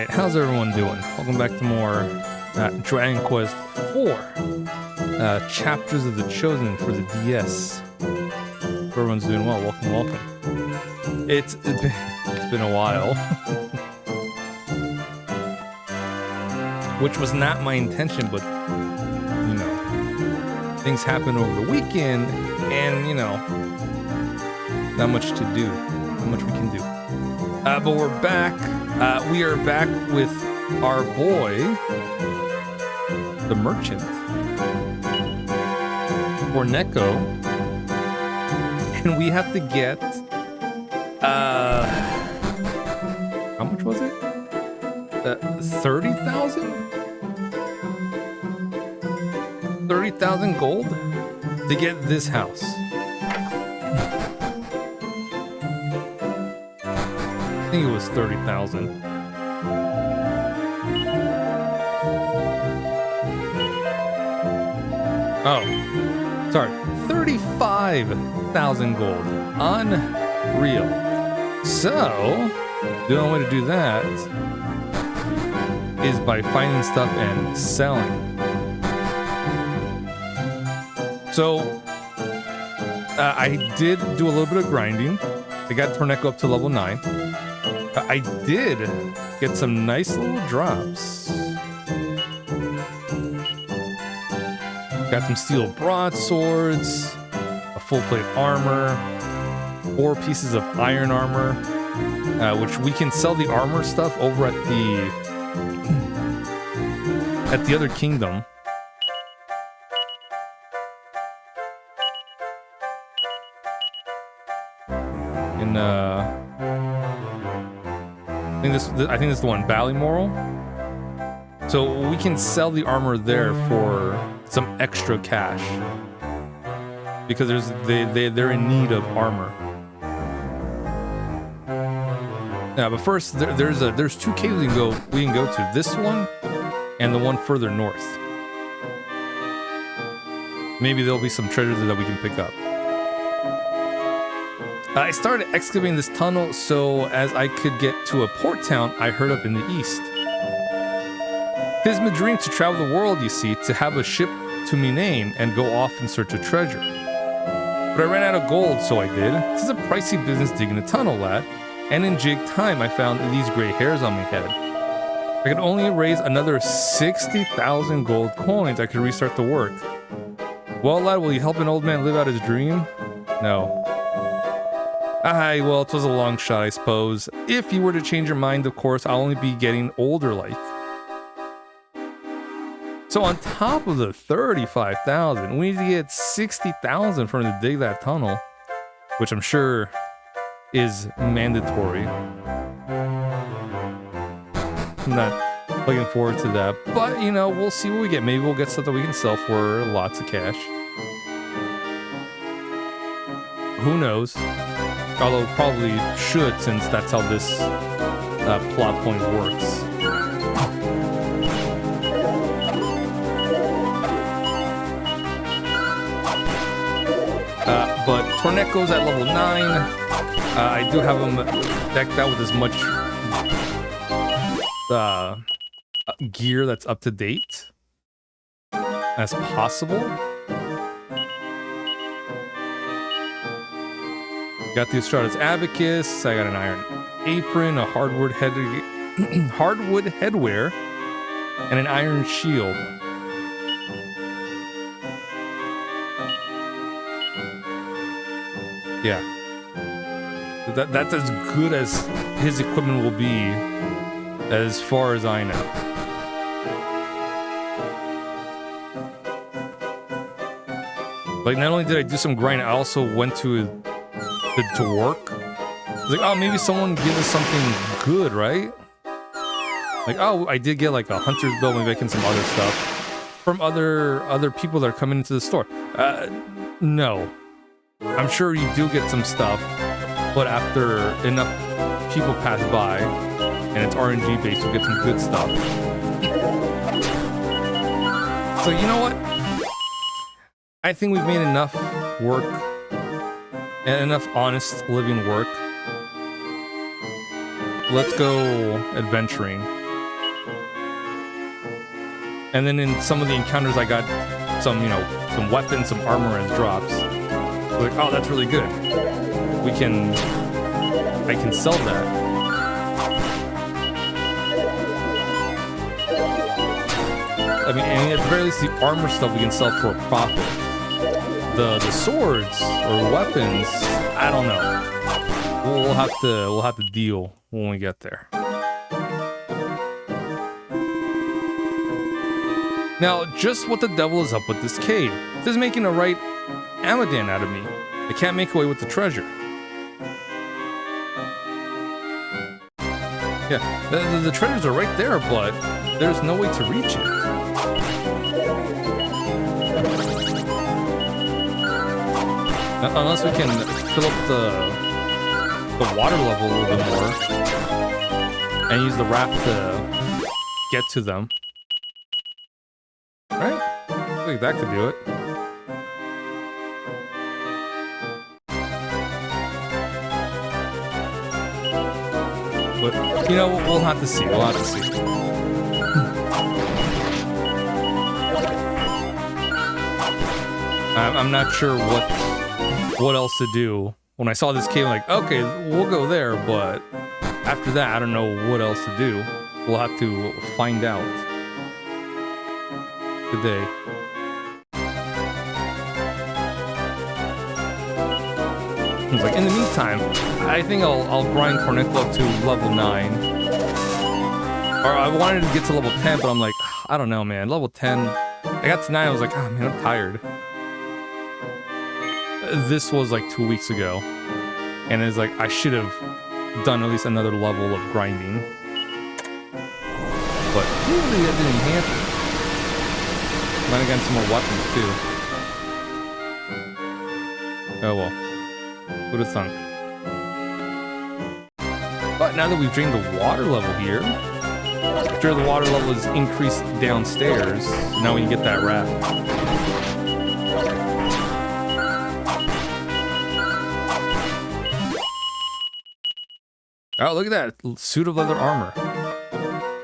Alright, how's everyone doing? Welcome back to more Dragon Quest IV Chapters of the Chosen for the DS. Hope everyone's doing well. Welcome. It's been a while. Which was not my intention, but, you know, things happened over the weekend, and, you know, not much to do. Not much we can do. But we're back. We are back with our boy, the merchant, Torneko, and we have to get, how much was it? 30,000? 30,000 gold to get this house. I think it was 30,000. Oh, sorry, 35,000 gold. Unreal. So, the only way to do that is by finding stuff and selling. So, I did do a little bit of grinding. I got Torneko up to level 9. I did get some nice little drops. Got some steel broadswords, a full plate armor, 4 pieces of iron armor, which we can sell the armor stuff over at the other kingdom. In I think this is the one, Ballymoral. So we can sell the armor there for some extra cash because they're in need of armor. Yeah, but first there's 2 caves we can go to. This one and the one further north. Maybe there'll be some treasure there that we can pick up. I started excavating this tunnel so as I could get to a port town I heard of in the east. 'Tis my dream to travel the world, you see, to have a ship to me name and go off in search of treasure. But I ran out of gold, so I did. 'Tis a pricey business digging a tunnel, lad. And in jig time, I found these gray hairs on my head. If I could only raise another 60,000 gold coins, I could restart the work. Well, lad, will you help an old man live out his dream? No. Aye, well, it was a long shot, I suppose. If you were to change your mind, of course, I'll only be getting older like. So on top of the 35,000, we need to get 60,000 for him to dig that tunnel, which I'm sure is mandatory. I'm not looking forward to that, but you know, we'll see what we get. Maybe we'll get stuff that we can sell for lots of cash. Who knows? Although probably should, since that's how this plot point works. But Torneko's at level 9. I do have him decked out with as much gear that's up to date as possible. Got the Estrada's Abacus, I got an iron apron, a hardwood headwear, and an iron shield. Yeah. That's as good as his equipment will be, as far as I know. Like, not only did I do some grind, I also went to work. I was like, oh, maybe someone gives us something good, right? Like, oh, I did get like a hunter's bill, maybe I can some other stuff from other people that are coming into the store. No. I'm sure you do get some stuff, but after enough people pass by, and it's RNG based, you'll get some good stuff. So you know what? I think we've made enough work and enough honest living work. Let's go adventuring. And then in some of the encounters, I got some, you know, some weapons, some armor as drops. Like, oh, that's really good. I can sell that. I mean, and at the very least, the armor stuff we can sell for a profit. The swords or weapons, I don't know. We'll have to deal when we get there. Now, just what the devil is up with this cave? This is making a right Amadan out of me. I can't make away with the treasure. Yeah, the treasures are right there, but there's no way to reach it. Unless we can fill up the water level a little bit more and use the raft to get to them. Right? I think that could do it. But, you know, we'll have to see. We'll have to see. I'm not sure what else to do. When I saw this cave, I'm like, okay, we'll go there, but after that, I don't know what else to do. We'll have to find out today. It's like, in the meantime, I think I'll grind Corneclo up to level 9. Or I wanted to get to level 10, but I'm like, I don't know, man. Level 10, I got to 9, I was like, oh man, I'm tired. This was like 2 weeks ago, and it's like I should have done at least another level of grinding, but really that didn't happen. Might have gotten some more weapons too. Oh well, who'd have thunk? But now that we've drained the water level here, after the water level is increased downstairs, now we can get that raft. Oh, look at that. Suit of leather armor.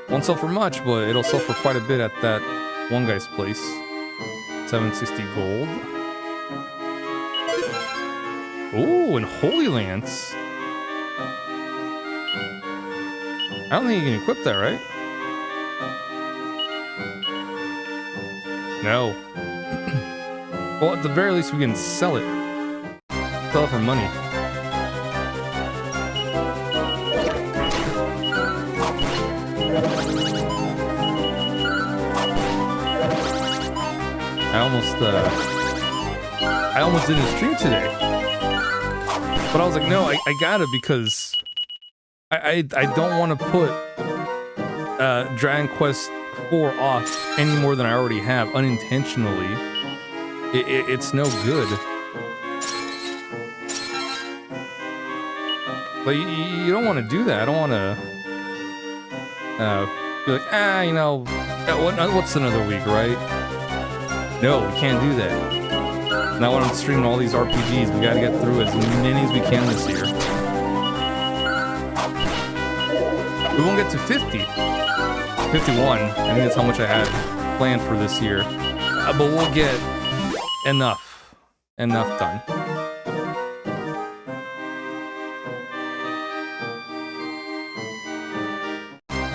Won't sell for much, but it'll sell for quite a bit at that one guy's place. 760 gold. Ooh, and Holy Lance. I don't think you can equip that, right? No. Well, at the very least, we can sell it. Sell it for money. I almost didn't stream today, but I was like, no, I gotta, because I don't want to put Dragon Quest 4 off any more than I already have unintentionally. It's no good. But you don't want to do that. I don't want to be like, you know, what's another week, right? No, we can't do that. Now when I'm streaming all these RPGs, we gotta get through as many as we can this year. We won't get to 50. 51. I think that's how much I had planned for this year. But we'll get enough done.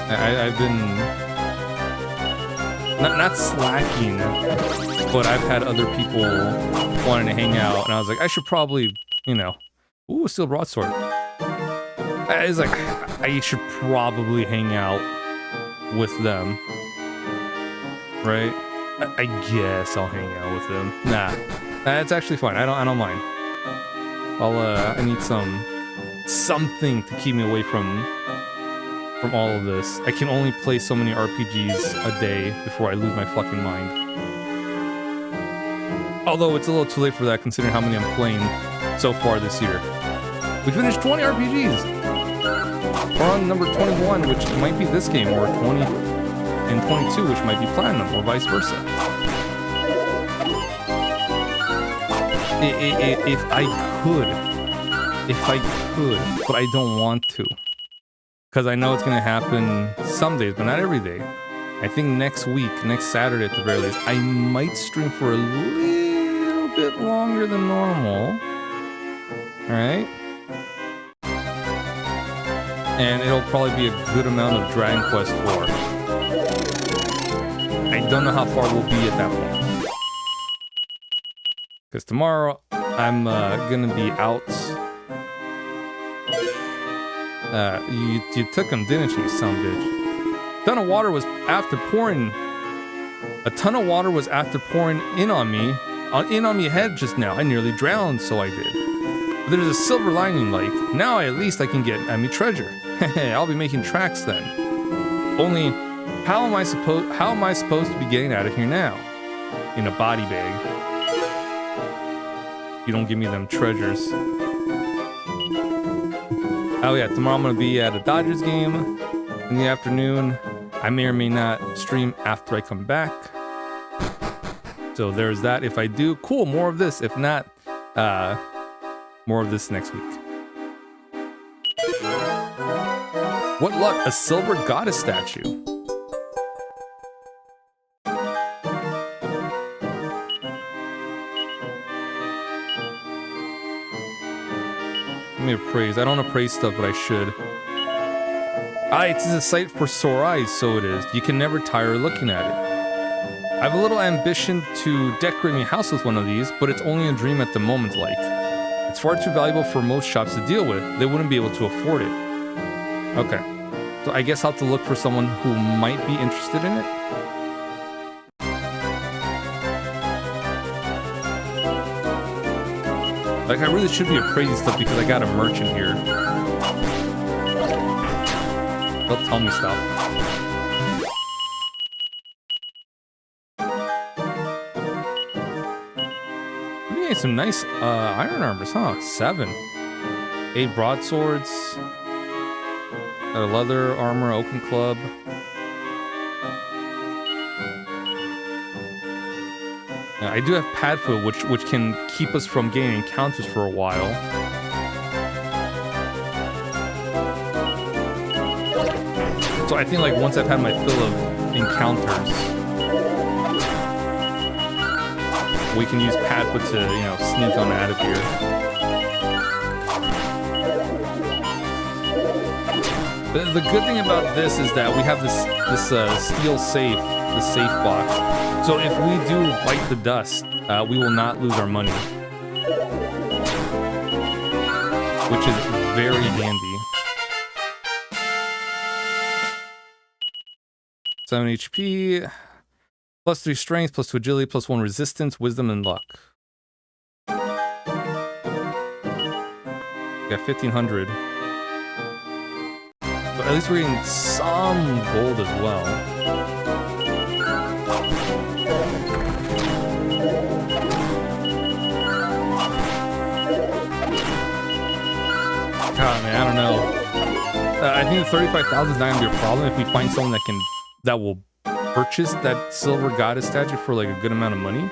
I've been not slacking, but I've had other people wanting to hang out, and I was like, I should probably, you know, ooh, steel broadsword. I was like, I should probably hang out with them, right? I guess I'll hang out with them. Nah, it's actually fine. I don't mind. I need something to keep me away from all of this. I can only play so many RPGs a day before I lose my fucking mind. Although it's a little too late for that, considering how many I'm playing so far this year. We finished 20 RPGs! We're on number 21, which might be this game, or 20 and 22, which might be Platinum, or vice versa. If I could, but I don't want to. Because I know it's going to happen some days, but not every day. I think next week, next Saturday at the very least, I might stream for a little bit longer than normal. All right. And it'll probably be a good amount of Dragon Quest 4. I don't know how far we'll be at that point. Because tomorrow, I'm gonna be out. You took him, didn't you, son of a bitch? A ton of water was after pouring in on me head just now. I nearly drowned, so I did. But there's a silver lining, like, now at least I can get Emmy treasure. I'll be making tracks then. Only, how am I supposed to be getting out of here now? In a body bag. You don't give me them treasures. Oh yeah, tomorrow I'm gonna be at a Dodgers game in the afternoon. I may or may not stream after I come back. So there's that. If I do, cool, more of this. If not, more of this next week. What luck, a silver goddess statue. Let me appraise. I don't appraise stuff, but I should. It is a sight for sore eyes, so it is. You can never tire looking at it. I have a little ambition to decorate my house with one of these, but it's only a dream at the moment, like. It's far too valuable for most shops to deal with. They wouldn't be able to afford it. Okay. So I guess I'll have to look for someone who might be interested in it. Like, I really should be appraising stuff because I got a merchant here. They'll tell me stuff. We getting some nice iron armors, huh? 7. 8 broadswords. Got a leather armor, oaken club. I do have Padfoot, which can keep us from getting encounters for a while. So I think like once I've had my fill of encounters, we can use Padfoot to, you know, sneak on out of here. The good thing about this is that we have this steel safe, the safe box. So if we do bite the dust, we will not lose our money, which is very handy. 7 HP, plus 3 strength, plus 2 agility, plus 1 resistance, wisdom, and luck. Got 1500. But at least we're getting some gold as well. God, man, I don't know. I think the 35,000 is not gonna be a problem if we find someone that will purchase that silver goddess statue for like a good amount of money.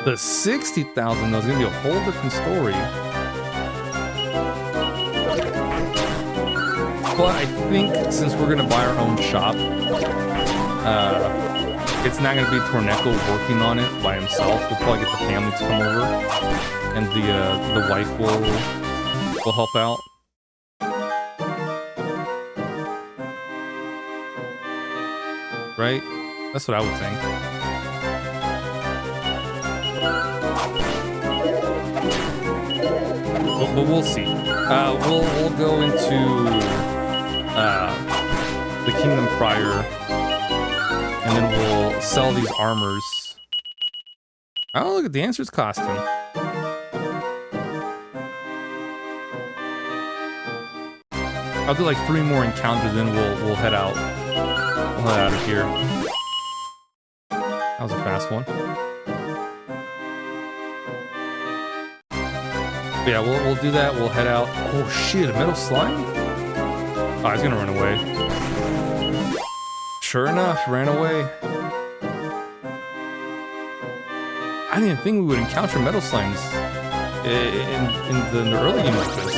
The 60,000 though is gonna be a whole different story. But I think since we're gonna buy our own shop, it's not gonna be Torneco working on it by himself. We'll probably get the family to come over, and the wife will help out. Right? That's what I would think. But we'll see. We'll go into the Kingdom Prior, and then we'll sell these armors. Oh, look at the Answer's costume. I'll do like 3 more encounters, then we'll head out. We'll head out of here. That was a fast one. But yeah, we'll do that. We'll head out. Oh shit, a metal slime? Oh, he's gonna run away. Sure enough, ran away. I didn't think we would encounter metal slimes in the early game like this.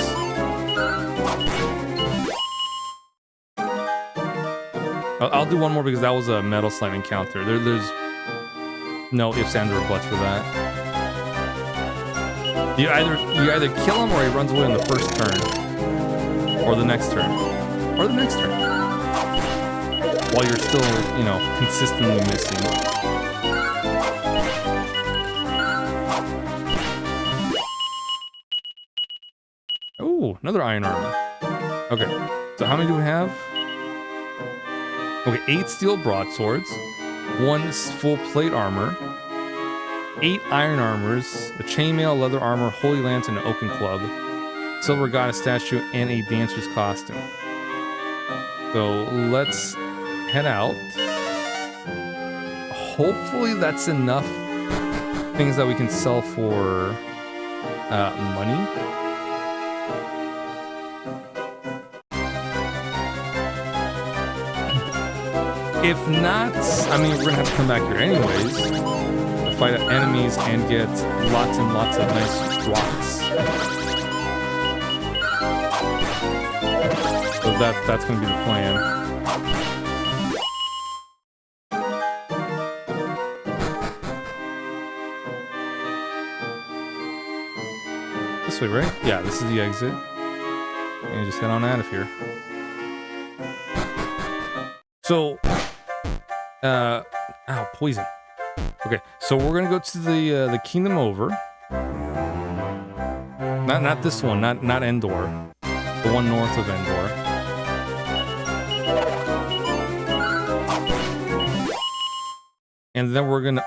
I'll do one more because that was a metal slime encounter. There's no ifs, ands, or buts for that. You either kill him or he runs away on the first turn, or the next turn, or the next turn, while you're still, you know, consistently missing. Oh, another iron armor. Okay, so how many do we have? Okay, 8 steel broadswords, 1 full plate armor, 8 iron armors, a chainmail, leather armor, holy lance, and an oaken club, silver goddess statue, and a dancer's costume. So let's head out. Hopefully that's enough things that we can sell for money. If not, I mean, we're gonna have to come back here anyways to fight enemies and get lots and lots of nice rocks. So that's gonna be the plan. This way, right? Yeah, this is the exit. And just head on out of here. So, ow, poison. Okay, so we're gonna go to the kingdom over. Not this one, not Endor. The one north of Endor. And then we're gonna,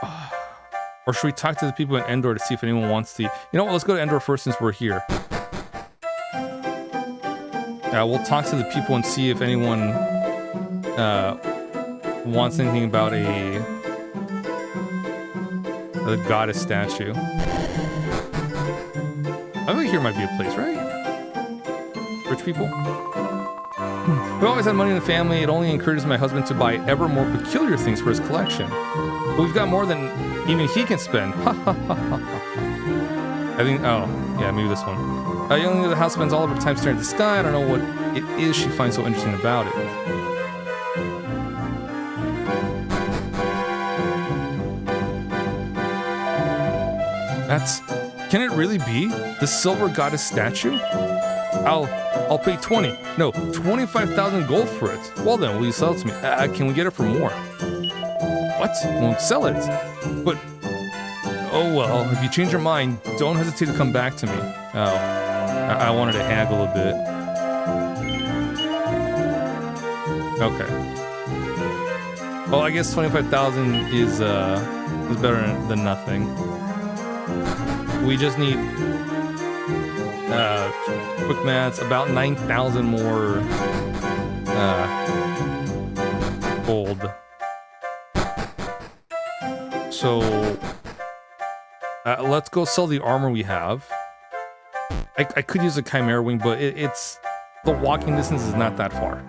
or should we talk to the people in Endor to see if anyone wants to? You know what? Let's go to Endor first since we're here. Yeah, we'll talk to the people and see if anyone wants anything about a goddess statue. I think here might be a place, right? Rich people. We always had money in the family. It only encourages my husband to buy ever more peculiar things for his collection. But we've got more than even he can spend. I think, oh, yeah, maybe this one. Young lady of the house spends all of her time staring at the sky. I don't know what it is she finds so interesting about it. Can it really be the silver goddess statue? I'll pay 25,000 gold for it. Well then, will you sell it to me? Can we get it for more? What? Won't sell it? But, oh well, if you change your mind, don't hesitate to come back to me. Oh, I wanted to haggle a bit. Okay. Well, I guess 25,000 is better than nothing. We just need quick maths, about 9,000 more gold. So let's go sell the armor we have. I could use a chimera wing, but it's the walking distance is not that far.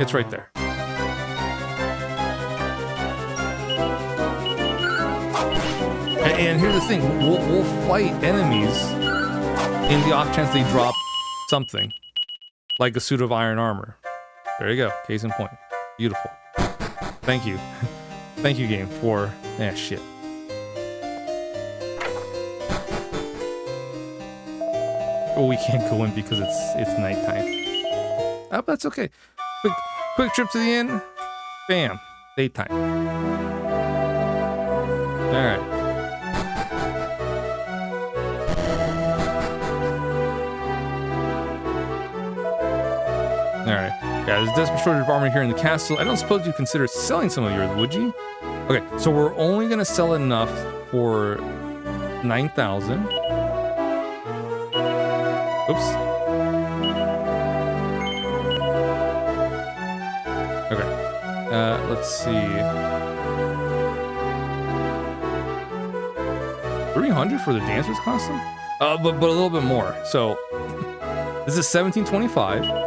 It's right there. And here's the thing, we'll fight enemies in the off chance they drop something, like a suit of iron armor. There you go, case in point. Beautiful. Thank you. Thank you, game, for... shit. Oh, we can't go in because it's nighttime. But that's okay. Quick trip to the inn. Bam. Daytime. Alright. Alright. Yeah, there's a desperate shortage of armor here in the castle. I don't suppose you'd consider selling some of yours, would you? Okay, so we're only gonna sell enough for 9,000. Oops. Okay. Let's see. 300 for the dancer's costume? But a little bit more. So this is 1725.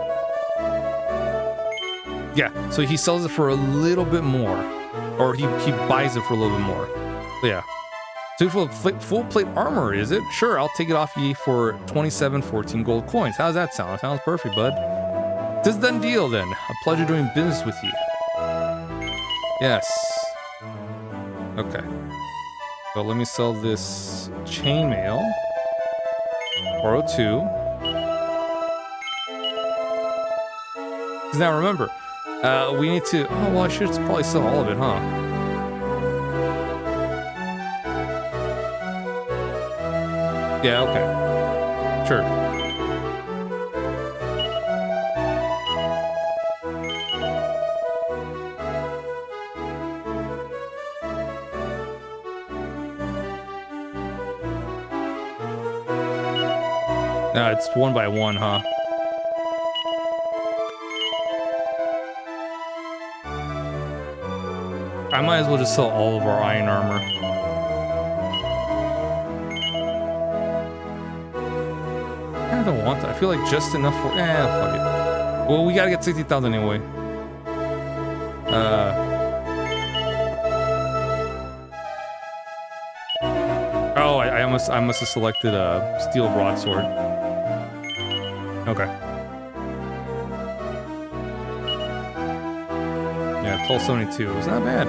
Yeah, so he sells it for a little bit more, or he buys it for a little bit more. So yeah. So full plate armor, is it? Sure, I'll take it off ye for 2714 gold coins. How does that sound? That sounds perfect, bud. This is done deal then. A pleasure doing business with you. Yes. Okay. So let me sell this chainmail. 402. Now remember, we need to... Oh, well, I should probably sell all of it, huh? Yeah, okay. Sure. It's one by one, huh? I might as well just sell all of our iron armor. I don't want that. I feel like just enough for... fuck it. Well, we gotta get 60,000 anyway. Oh, I must have selected a steel broadsword. Okay. Yeah, 1272. It's not bad.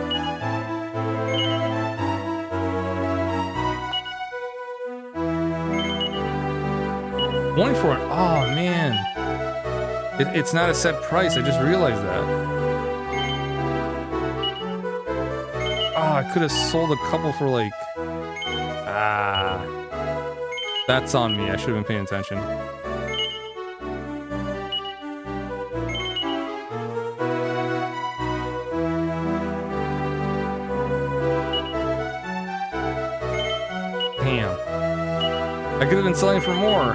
One for it. Oh man, it's not a set price. I just realized that. Oh, I could have sold a couple for like. That's on me. I should have been paying attention. I could have been selling for more.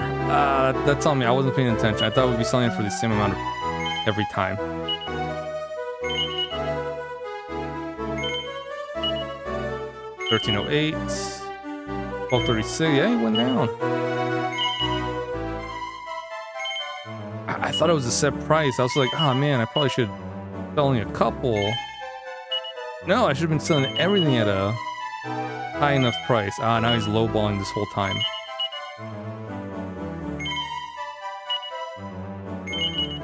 That's on me. I wasn't paying attention. I thought we'd be selling for the same amount of every time. $13.08. $12.36. Yeah, he went down. I thought it was a set price. I was like, oh man, I probably should sell only a couple. No, I should have been selling everything at a high enough price. Now he's lowballing this whole time.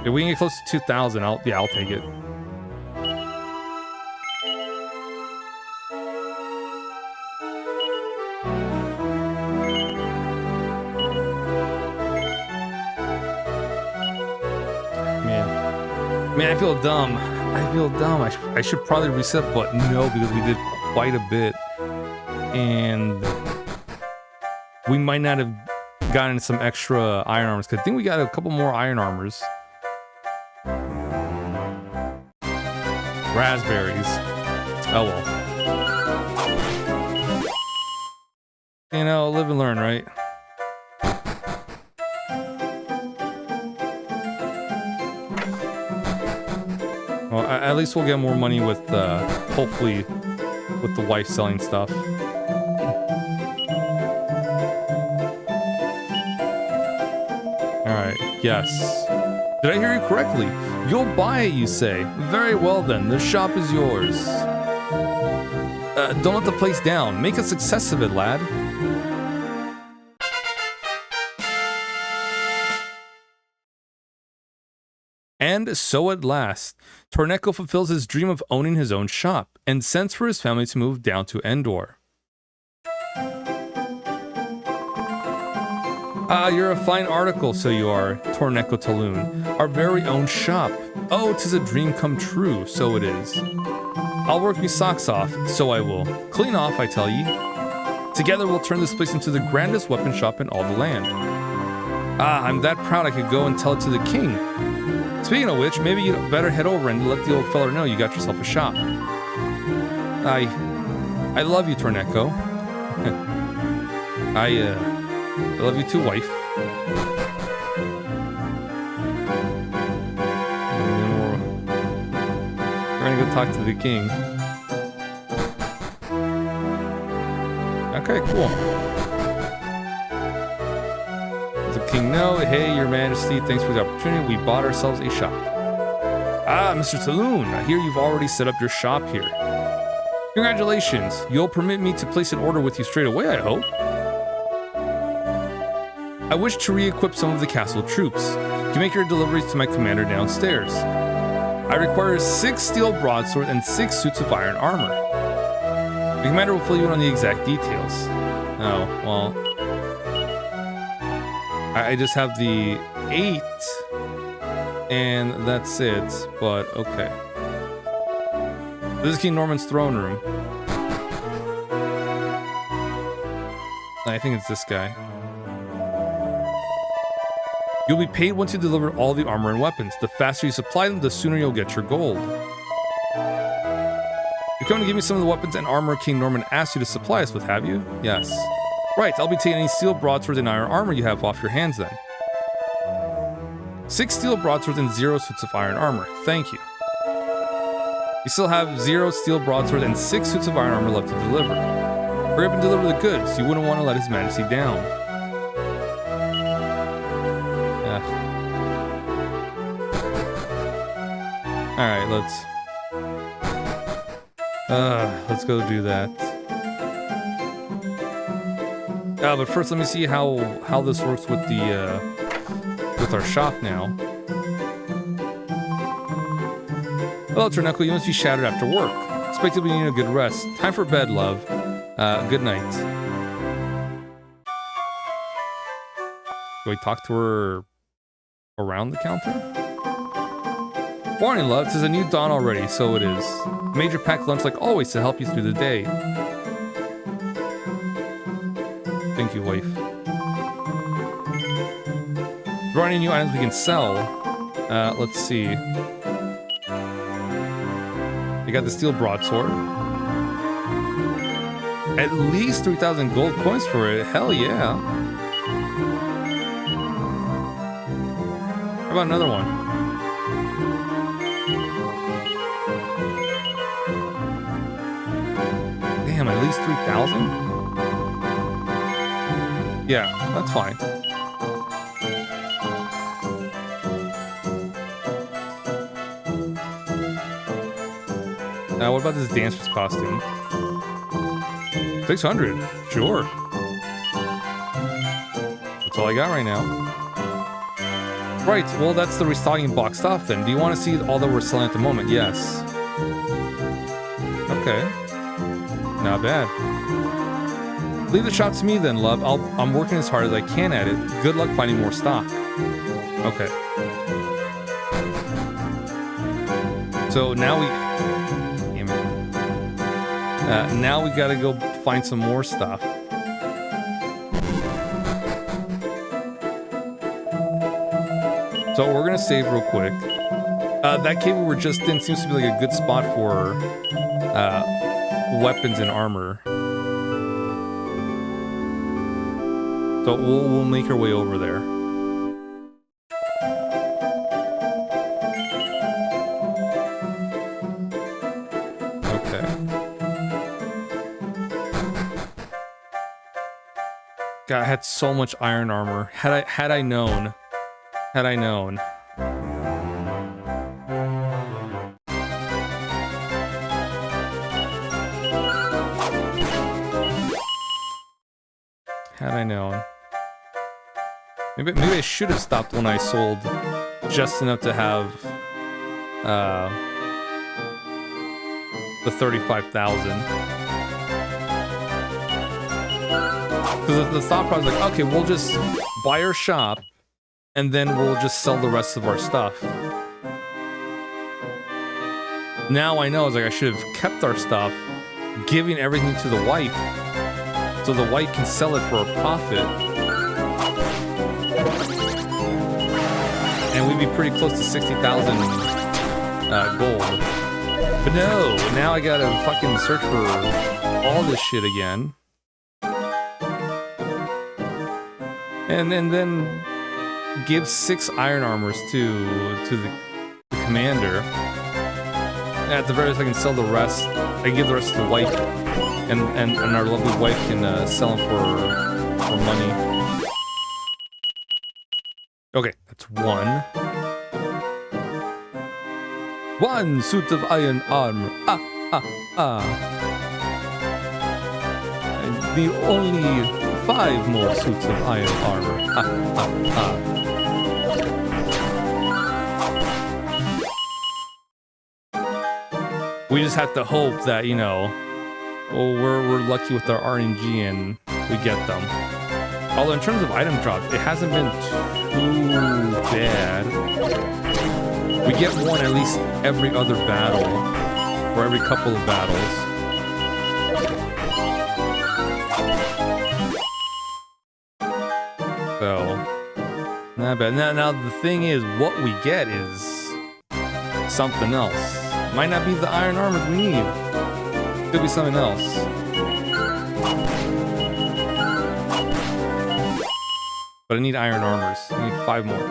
If we can get close to 2,000, I'll take it. Man, I feel dumb. I should probably reset, but no, because we did quite a bit, and we might not have gotten some extra iron armors. Cause I think we got a couple more iron armors. Raspberries. Oh well. You know, live and learn, right? Well, at least we'll get more money with, hopefully, with the wife selling stuff. Alright, yes. Did I hear you correctly? You'll buy it, you say. Very well then, the shop is yours. Don't let the place down. Make a success of it, lad. And so at last, Torneko fulfills his dream of owning his own shop, and sends for his family to move down to Endor. You're a fine article, so you are, Torneko Taloon, our very own shop. Oh, 'tis a dream come true, so it is. I'll work me socks off, so I will. Clean off, I tell ye. Together we'll turn this place into the grandest weapon shop in all the land. I'm that proud I could go and tell it to the king. Speaking of which, maybe you'd better head over and let the old fella know you got yourself a shop. I love you, Torneko. I love you too, wife. And then we're gonna go talk to the king. Okay, cool. The king, no, hey, your majesty, thanks for the opportunity. We bought ourselves a shop. Mr. Taloon, I hear you've already set up your shop here. Congratulations. You'll permit me to place an order with you straight away, I hope. I wish to re-equip some of the castle troops. You make your deliveries to my commander downstairs. I require 6 steel broadswords and 6 suits of iron armor. The commander will fill you in on the exact details. Oh, well. I just have the 8, and that's it, but okay. This is King Norman's throne room. I think it's this guy. You'll be paid once you deliver all the armor and weapons. The faster you supply them, the sooner you'll get your gold. You're coming to give me some of the weapons and armor King Norman asked you to supply us with, have you? Yes. Right, I'll be taking any steel broadswords and iron armor you have off your hands then. 6 steel broadswords and 0 suits of iron armor. Thank you. You still have 0 steel broadswords and 6 suits of iron armor left to deliver. Hurry up and deliver the goods. You wouldn't want to let His Majesty down. Alright, let's go do that. But first let me see how this works with the with our shop now. Hello, Torneco, you must be shattered after work. Expect you'll be needing a good rest. Time for bed, love. Good night. Do I talk to her around the counter? Morning, love. 'Tis a new dawn already, so it is. Major packed lunch like always to help you through the day. Thank you, wife. There are any new items we can sell? Let's see. You got the steel broadsword. At least 3,000 gold coins for it. Hell yeah. How about another one? Damn, at least 3,000? Yeah, that's fine. Now, what about this dancer's costume? 600, sure. That's all I got right now. Right, well, that's the restocking box stuff then. Do you want to see all that we're selling at the moment? Yes. Okay. Not bad. Leave the shop to me then, love. I'm working as hard as I can at it. Good luck finding more stock. Okay. So now we... Damn it. Now we gotta go find some more stuff. So we're gonna save real quick. That cave we were just in seems to be like a good spot for weapons and armor. So we'll make our way over there. Okay. God, I had so much iron armor. Had I known. Had I known. Had I known. Maybe I should have stopped when I sold just enough to have the 35,000. Because the thought process was like, okay, we'll just buy our shop and then we'll just sell the rest of our stuff. Now I know, it's like I should have kept our stuff, giving everything to the wife, so the wife can sell it for a profit. And we'd be pretty close to 60,000 gold. But no, now I gotta fucking search for all this shit again. And then give 6 iron armors to the commander. And at the very least, I can sell the rest. I can give the rest to the wife, and our lovely wife can sell them for money. Okay, that's 1. 1 suit of iron armor. I need only 5 more suits of iron armor. We just have to hope that, you know, well, we're lucky with our RNG and we get them. Although in terms of item drop, it hasn't been too bad. We get one at least every other battle, or every couple of battles. So, not bad. Now the thing is, what we get is something else. Might not be the iron armors we need. Could be something else. But I need iron armors. I need 5 more.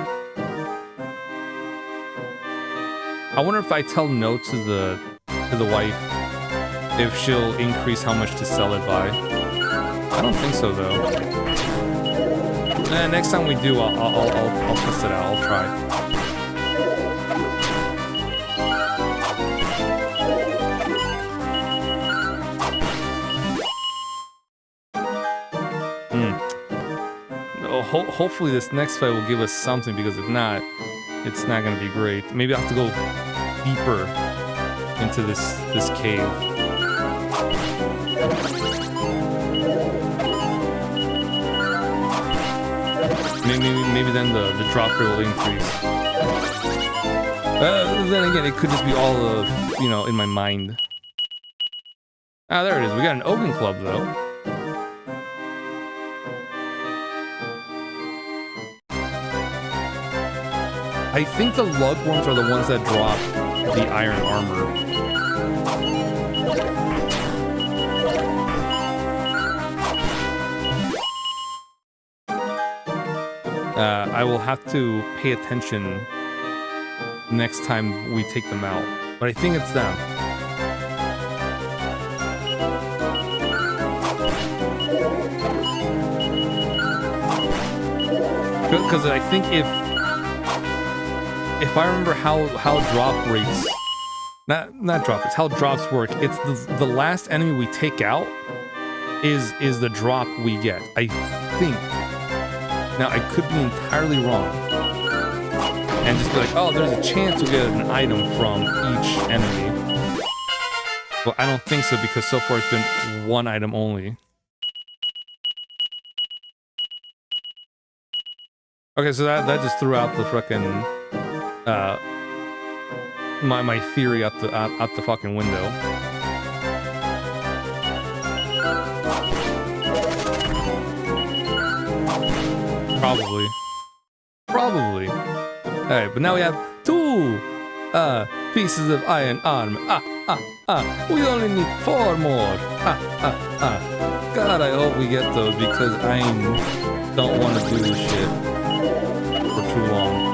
I wonder if I tell no to the wife, if she'll increase how much to sell it by. I don't think so though. Next time we do, I'll test it out. I'll try. Hopefully this next fight will give us something, because if not, it's not going to be great. Maybe I have to go deeper into this cave. Maybe then the drop rate will increase. Then again, it could just be all of, you know, in my mind. Ah, there it is. We got an Ogun Club though. I think the Lugworms are the ones that drop the iron armor. I will have to pay attention next time we take them out, but I think it's them. Because I think if I remember how drop rates, not drop rates, how drops work, it's the last enemy we take out is the drop we get, I think. Now I could be entirely wrong, and just be like, oh, there's a chance to get an item from each enemy. Well, I don't think so, because so far it's been one item only. Okay, so that just threw out the frickin' my theory out the fucking window. Probably. Alright, but now we have 2 pieces of iron armor. We only need 4 more. God, I hope we get those, because I don't want to do this shit for too long.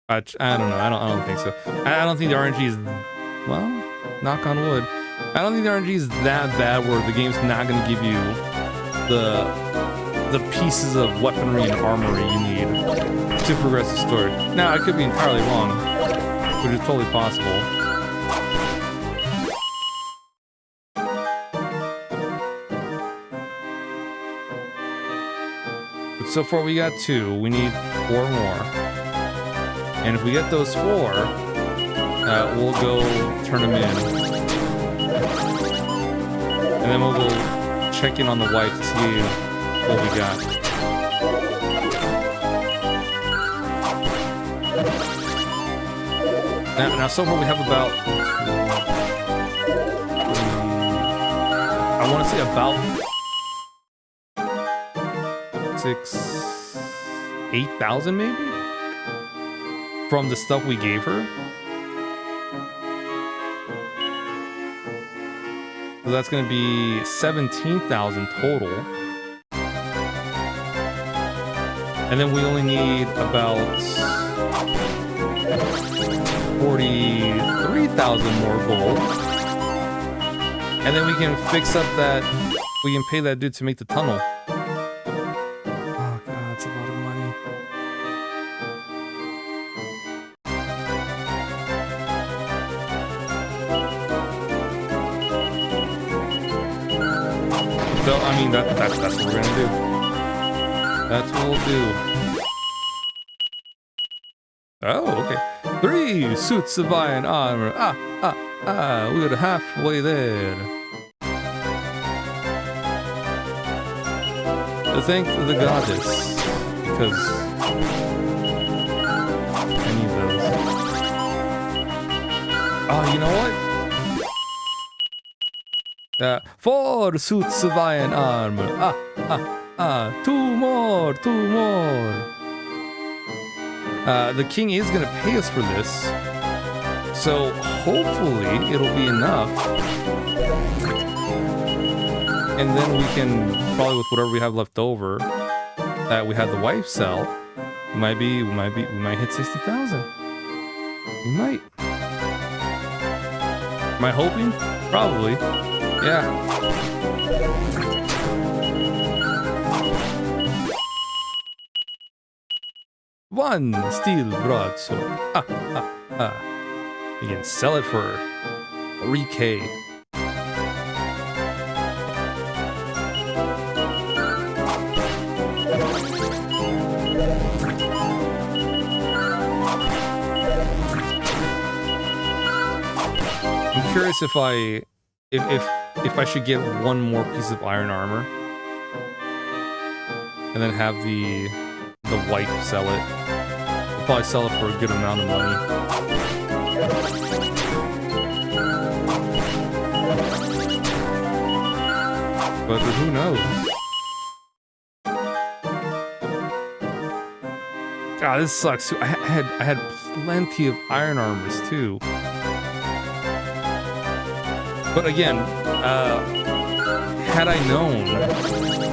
I don't know. I don't think so. I don't think the RNG is, well, knock on wood. I don't think the RNG is that bad where the game's not going to give you the pieces of weaponry and armory you need to progress the story. Now, I could be entirely wrong, which is totally possible. But so far we got 2. We need 4 more. And if we get those 4, we'll go turn them in. And then we'll go check in on the wife to see what we got. Now so far we have about... I want to say about 8,000 maybe? From the stuff we gave her. So that's going to be 17,000 total. And then we only need about 43,000 more gold. And then we can fix up that, we can pay that dude to make the tunnel. Oh god, that's a lot of money. So, I mean, that's what we're gonna do. That's what we'll do. Oh, okay. 3 suits of iron armor. We're halfway there. Thank the goddess, because I need those. Oh, you know what? 4 suits of iron armor. 2 more. The king is gonna pay us for this, so hopefully it'll be enough. And then we can, probably with whatever we have left over, that we had the wife sell, we might hit 60,000. We might. Am I hoping? Probably. Yeah. One steel broadsword. You can sell it for 3K. I'm curious if I should get one more piece of iron armor and then have the wife sell it. We'll probably sell it for a good amount of money. But who knows? God, this sucks. I had plenty of iron armors too. But again, had I known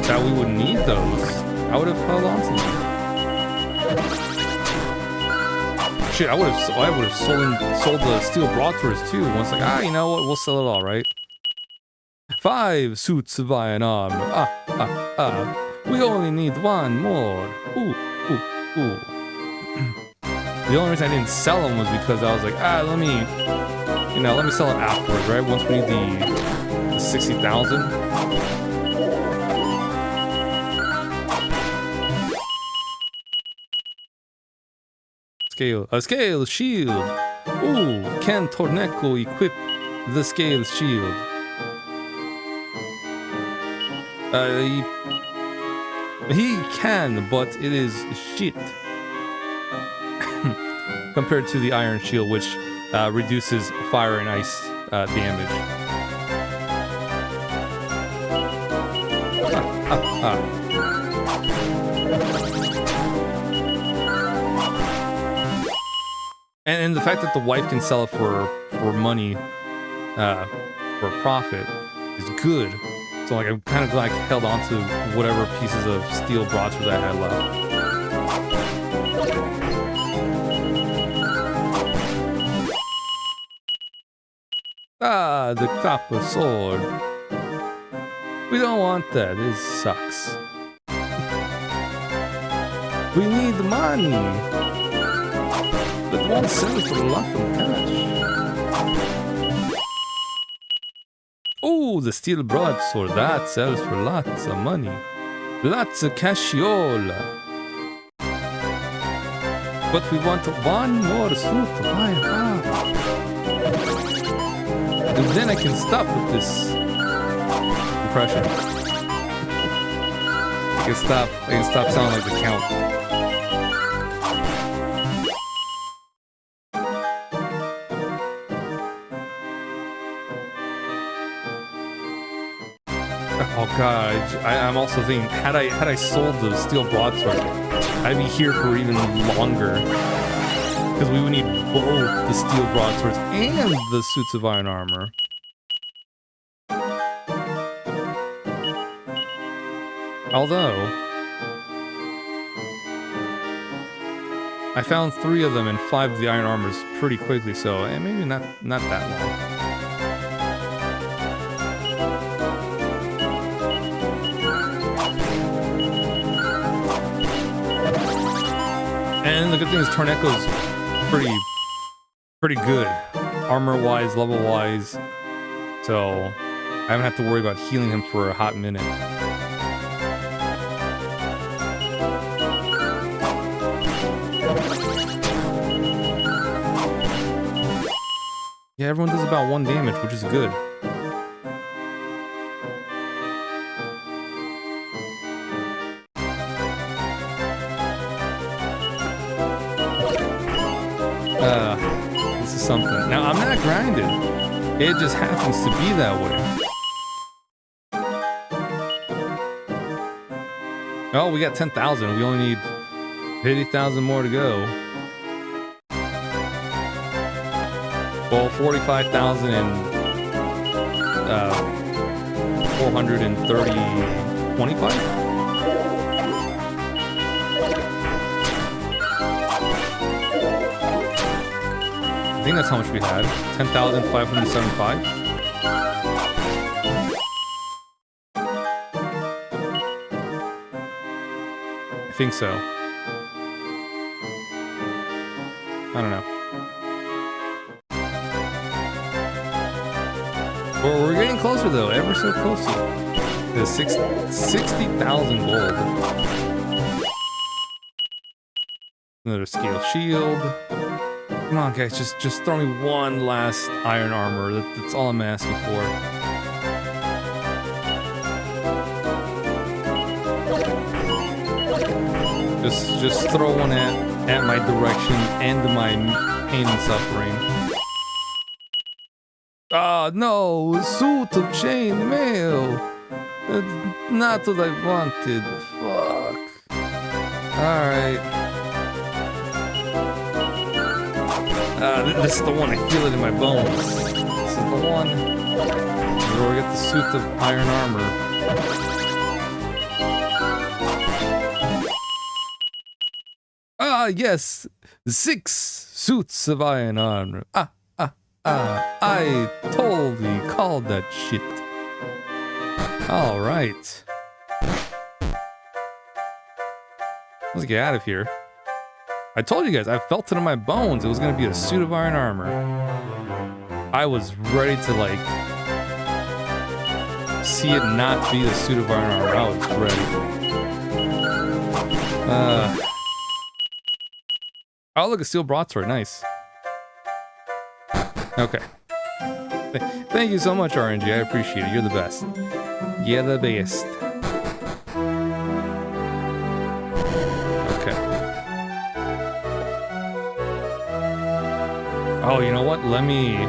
that we would need those, I would have held on to them. Shit, I would have sold the steel broadswords too. Once like, you know what? We'll sell it all, right? 5 suits of iron armor. We only need 1 more. Ooh. The only reason I didn't sell them was because I was like, let me sell it afterwards, right? Once we need the 60,000. A scale shield. Ooh, can Torneco equip the scale shield? He can, but it is shit. Compared to the iron shield, which reduces fire and ice damage. And the fact that the wife can sell it for money, for a profit, is good. So like I'm kind of like held on to whatever pieces of steel broadsword I had left. The copper sword. We don't want that. It sucks. We need the money. But won't sell it for a lot of cash. Oh, the steel broadsword. That sells for lots of money. Lots of cassiola. But we want 1 more suit of iron armor. And then I can stop with this impression. I can stop sounding like the Count. Oh god, I'm also thinking, had I sold the steel broadsword, I'd be here for even longer. Because we would need both the steel broadswords and the suits of iron armor. Although, I found 3 of them and 5 of the iron armors pretty quickly, so maybe not that long. And the good thing is Torneco's pretty good, armor-wise, level-wise, so I haven't had to worry about healing him for a hot minute. everyone does about 1 damage, which is good. This is something. Now, I'm not grinding. It just happens to be that way. Oh, we got 10,000. We only need 80,000 more to go. Well, 45,000 and 430, 25? I think that's how much we had. 10,575. I think so. I don't know. We're getting closer though, ever so closer. The 60,000 gold. Another scale shield. Come on, guys, just throw me one last iron armor. That's all I'm asking for. Just throw one at my direction, end my pain and suffering. Ah, no, suit of chain mail. Not what I wanted. Fuck. Alright. This is the one. I feel it in my bones. This is the one. Where we get the suit of iron armor. Ah, yes. 6 suits of iron armor. I totally called that shit. Alright. Let's get out of here. I told you guys, I felt it in my bones. It was going to be a suit of iron armor. I was ready to, like, see it not be the suit of iron armor. I was ready. Oh, look, a steel broadsword. Nice. Okay. Thank you so much, RNG. I appreciate it. You're the best. You're the best. Okay. Oh, you know what? Let me...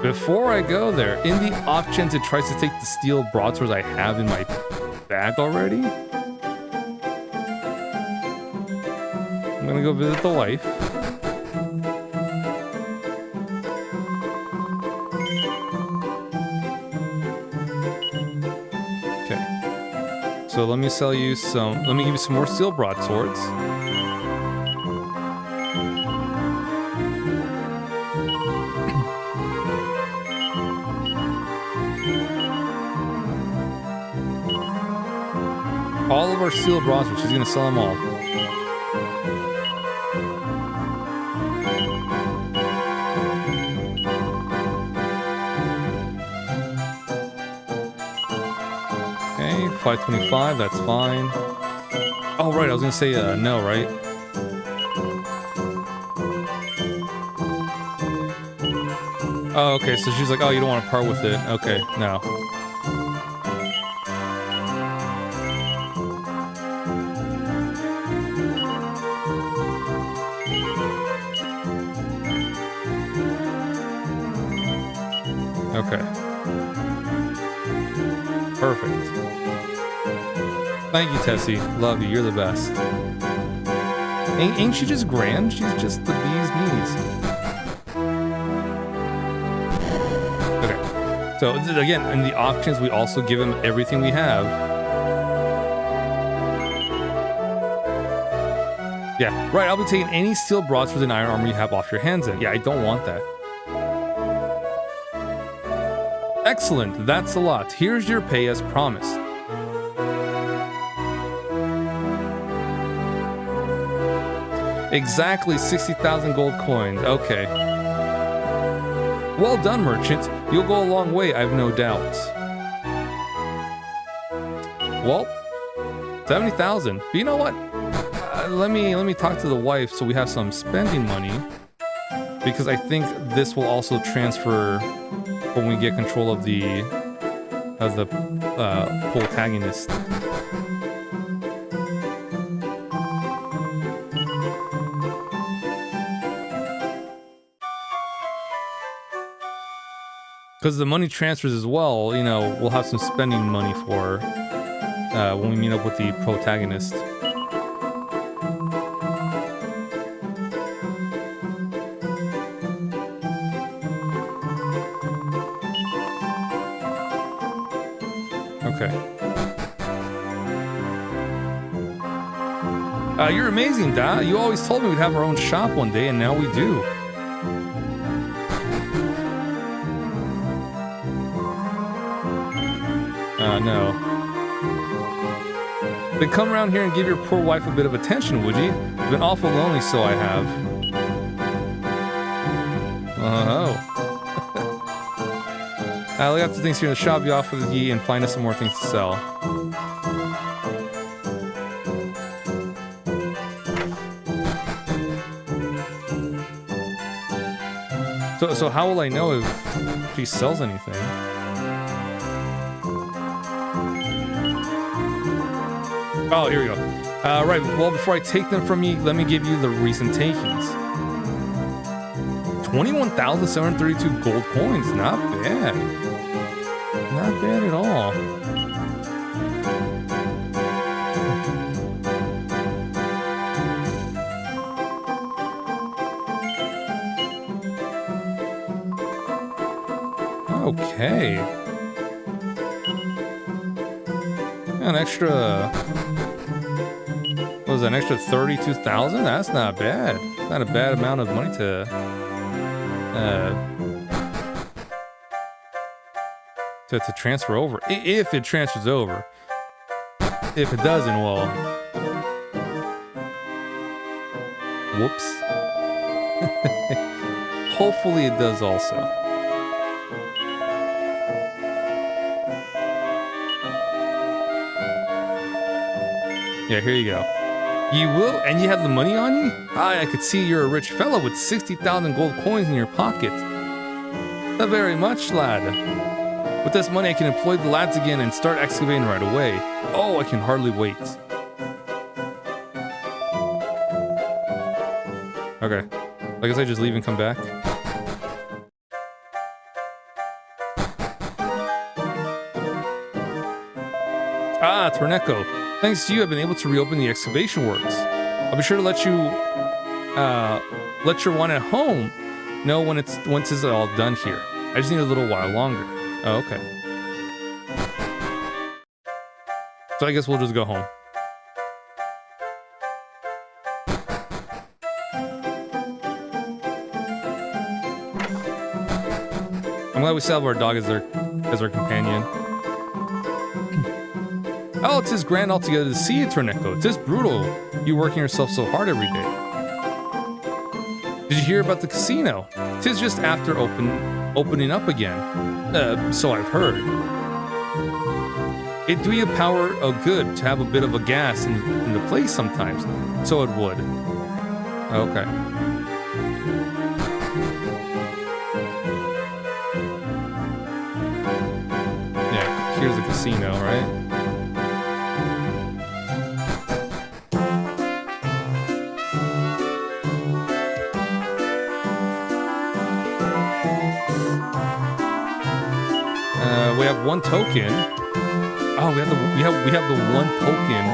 Before I go there, in the off chance it tries to take the steel broadswords I have in my bag already, I'm gonna go visit the wife. So let me sell you some, let me give you some more steel broadswords. All of our steel broadswords, she's gonna sell them all. Okay, 525, that's fine. Oh, right, I was gonna say no, right? Oh, okay, so she's like, oh, you don't want to part with it. Okay, no. Okay. Perfect. Thank you, Tessie. Love you. You're the best. Ain't she just grand? She's just the bee's knees. Okay. So, again, in the auctions, we also give him everything we have. Yeah, right. I'll be taking any steel broadswords and iron armor you have off your hands then. Yeah, I don't want that. Excellent, that's a lot. Here's your pay as promised. Exactly 60,000 gold coins. Okay. Well done, merchant. You'll go a long way, I've no doubt. Well, 70,000. But you know what? Let me talk to the wife so we have some spending money. because I think this will also transfer when we get control of the protagonist. Because the money transfers as well, you know, we'll have some spending money for when we meet up with the protagonist. Okay. You're amazing, Da. You always told me we'd have our own shop one day, and now we do. No. Then come around here and give your poor wife a bit of attention, would you? You've been awful lonely, so I have. Oh. Look after things here in the shop, be off with ye and find us some more things to sell. So how will I know if she sells anything? Oh, here we go. Right, well, before I take them from you, let me give you the recent takings. 21,732 gold coins. Not bad. Not bad at all. Okay. An extra... What was that, an extra 32,000? That's not bad. Not a bad amount of money to... to transfer over. If it transfers over. If it doesn't, well... Whoops. Hopefully it does also. Yeah, here you go. You will? And you have the money on you? I could see you're a rich fellow with 60,000 gold coins in your pocket. Not very much, lad. With this money, I can employ the lads again and start excavating right away. Oh, I can hardly wait. Okay. I guess I just leave and come back. Ah, Torneco. Thanks to you, I've been able to reopen the excavation works. I'll be sure to let your one at home know when once it's all done here. I just need a little while longer. Oh, okay. So I guess we'll just go home. I'm glad we still have our dog as our companion. Oh, it is grand altogether to see you, Torneco. It is brutal, you working yourself so hard every day. Did you hear about the casino? It is just after opening up again. So I've heard. It do you power a good to have a bit of a gas in the place sometimes. So it would. Okay. Yeah, here's the casino, right? We have one token. Oh, we have the one token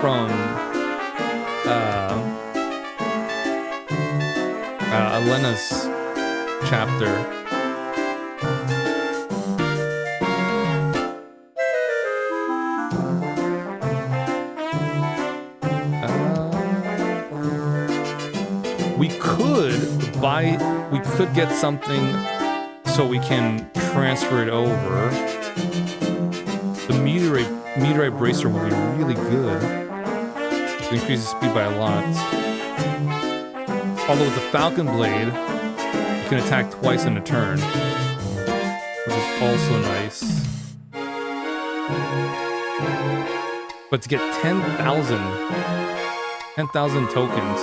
from Elena's chapter. We could get something so we can transfer it over. The meteorite bracer will be really good. It increases speed by a lot. Although with the falcon blade, you can attack twice in a turn, which is also nice. But to get 10,000 tokens,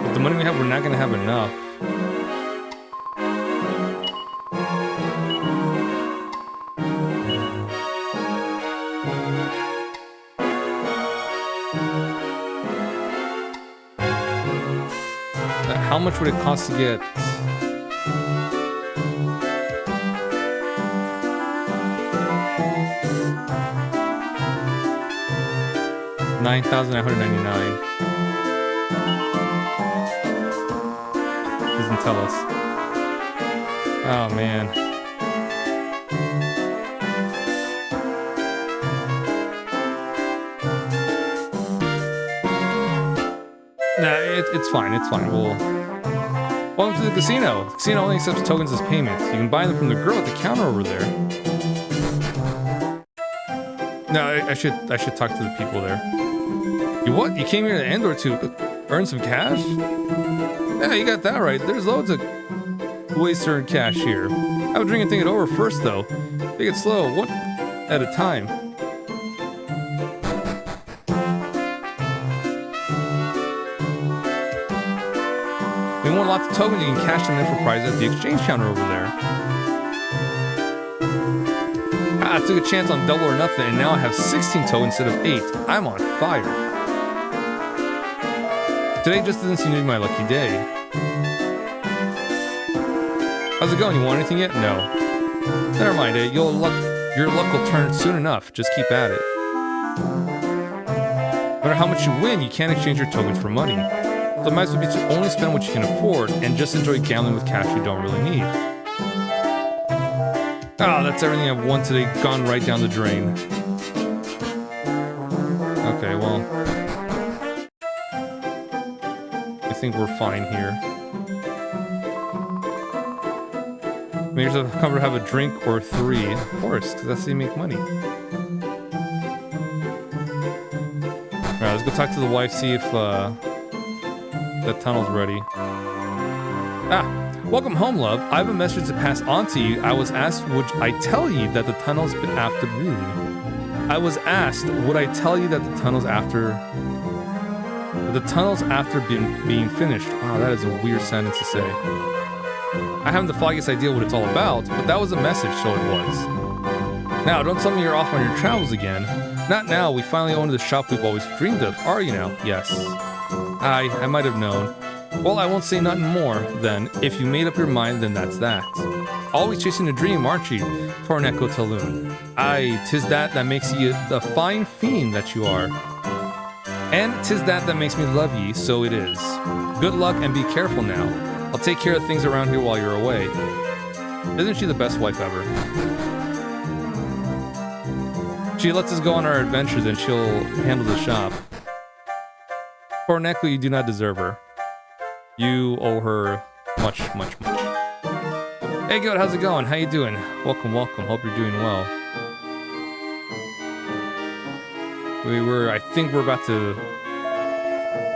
With the money we have, we're not gonna have enough. How much would it cost to get? $9,999. Doesn't tell us. Oh man. Nah, it's fine. It's fine. Welcome to the casino. The casino only accepts tokens as payments. You can buy them from the girl at the counter over there. No, I should talk to the people there. You what? You came here to Endor to earn some cash? Yeah, you got that right. There's loads of ways to earn cash here. Have a drink and think it over first, though. Take it slow, one at a time. If you want lots of tokens, you can cash them in for prizes at the exchange counter over there. I took a chance on double or nothing, and now I have 16 tokens instead of 8. I'm on fire. Today just doesn't seem to be my lucky day. How's it going? You want anything yet? No. Never mind, your luck will turn soon enough. Just keep at it. No matter how much you win, you can't exchange your tokens for money. So it might as well be to only spend what you can afford and just enjoy gambling with cash you don't really need. Ah, that's everything I've won today, gone right down the drain. Okay, well, I think we're fine here. Maybe just come to have a drink or 3, of course, because that's how you make money. Alright, let's go talk to the wife, see if that tunnel's ready. Ah, welcome home, love. I have a message to pass on to you. I was asked, would I tell you that the tunnel's been after me? I was asked, would I tell you that the tunnel's after being finished? Wow, that is a weird sentence to say. I haven't the foggiest idea what it's all about, but that was a message, so it was. Now, don't tell me you're off on your travels again. Not now, we finally own the shop we've always dreamed of, are you now? Yes. I might have known. Well, I won't say nothing more, then. If you made up your mind, then that's that. Always chasing a dream, aren't you, Torneko Taloon? Aye, 'tis that makes you the fine fiend that you are. And 'tis that makes me love ye, so it is. Good luck and be careful now. I'll take care of things around here while you're away. Isn't she the best wife ever? She lets us go on our adventures and she'll handle the shop. Torneko, you do not deserve her. You owe her much, much, much. Hey, good, how's it going? How you doing? Welcome, welcome. Hope you're doing well. I think we're about to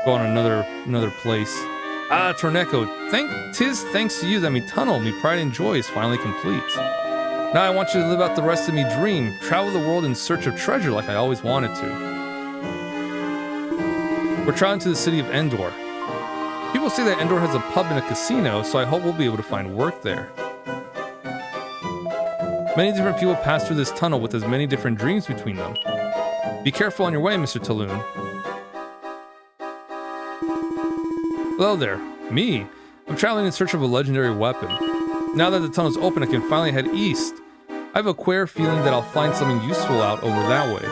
go on another place. Ah, Torneko, thanks to you that me tunnel, me pride and joy is finally complete. Now I want you to live out the rest of me dream, travel the world in search of treasure like I always wanted to. We're traveling to the city of Endor. People say that Endor has a pub and a casino, so I hope we'll be able to find work there. Many different people pass through this tunnel with as many different dreams between them. Be careful on your way, Mr. Taloon. Hello there. Me. I'm traveling in search of a legendary weapon. Now that the tunnel's open, I can finally head east. I have a queer feeling that I'll find something useful out over that way.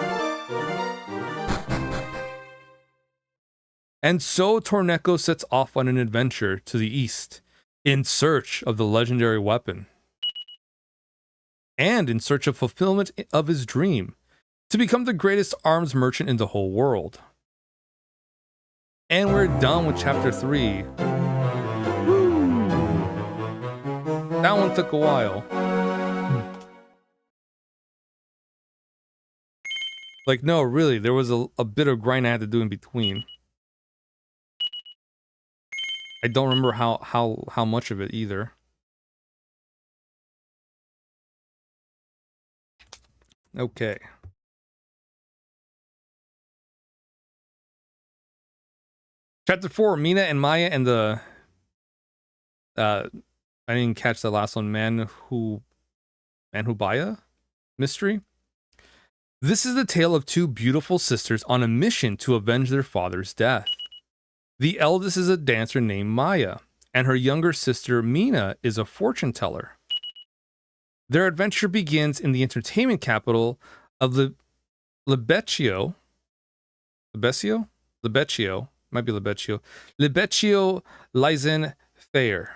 And so Torneko sets off on an adventure to the east, in search of the legendary weapon. And in search of fulfillment of his dream, to become the greatest arms merchant in the whole world. And we're done with chapter 3. Woo. That one took a while. Like, no, really, there was a bit of grind I had to do in between. I don't remember how much of it either. Okay. Chapter 4, Mina and Maya and the I didn't catch the last one, Manhubaya mystery. This is the tale of two beautiful sisters on a mission to avenge their father's death. The eldest is a dancer named Maya, and her younger sister Mina is a fortune teller. Their adventure begins in the entertainment capital of Libeccio, Lizen Fair.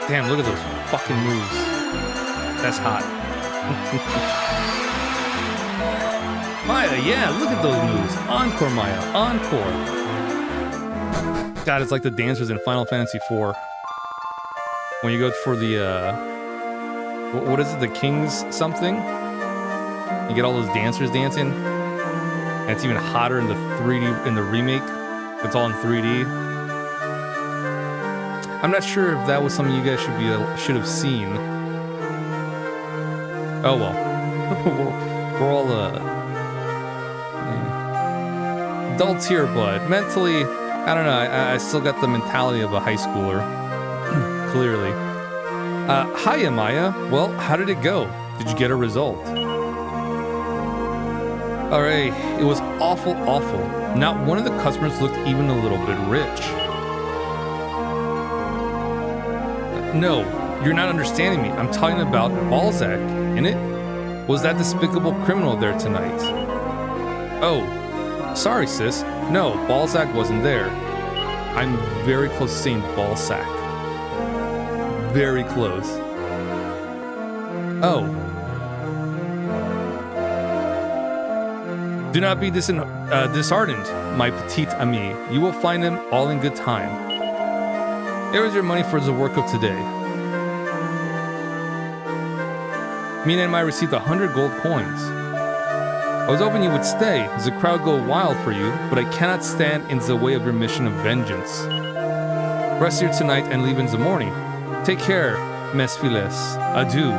Damn, look at those fucking moves. That's hot. Maya, yeah, look at those moves. Encore, Maya, encore. God, it's like the dancers in Final Fantasy IV. When you go for the, what is it, the King's something? You get all those dancers dancing. And it's even hotter in the 3D, in the remake. It's all in 3D. I'm not sure if that was something you guys should have seen. Oh well. we're all adults here, but mentally, I don't know. I still got the mentality of a high schooler. Clearly. Hiya, Maya. Well, how did it go? Did you get a result? Alright, it was awful. Not one of the customers looked even a little bit rich. No, you're not understanding me. I'm talking about Balzac, innit? Was that despicable criminal there tonight? Oh, sorry, sis. No, Balzac wasn't there. I'm very close to saying Balzac. Very close. Oh. Do not be disheartened, my petite amie. You will find them all in good time. Here is your money for the work of today. Mina and I received 100 gold coins. I was hoping you would stay, as the crowd go wild for you, but I cannot stand in the way of your mission of vengeance. Rest here tonight and leave in the morning. Take care, mes filles. Adieu.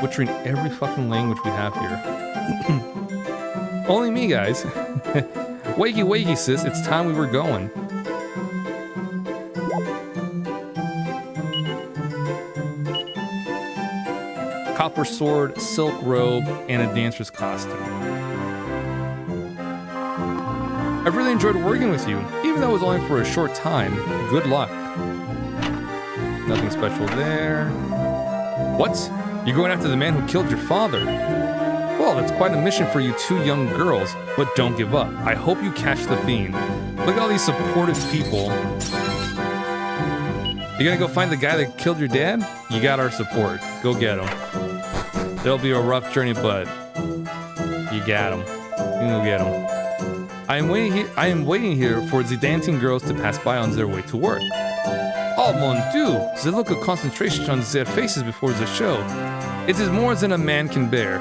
Butchering every fucking language we have here. Only me, guys. Wakey, sis. It's time we were going. Copper sword, silk robe, and a dancer's costume. I've really enjoyed working with you, even though it was only for a short time. Good luck. Nothing special there. What? You're going after the man who killed your father? Well, that's quite a mission for you two young girls, but don't give up. I hope you catch the fiend. Look at all these supportive people. You gonna go find the guy that killed your dad? You got our support. Go get him. It'll be a rough journey, but you got him. You can go get him. I am waiting here for the dancing girls to pass by on their way to work. Oh mon dieu, the look of concentration on their faces before the show. It is more than a man can bear.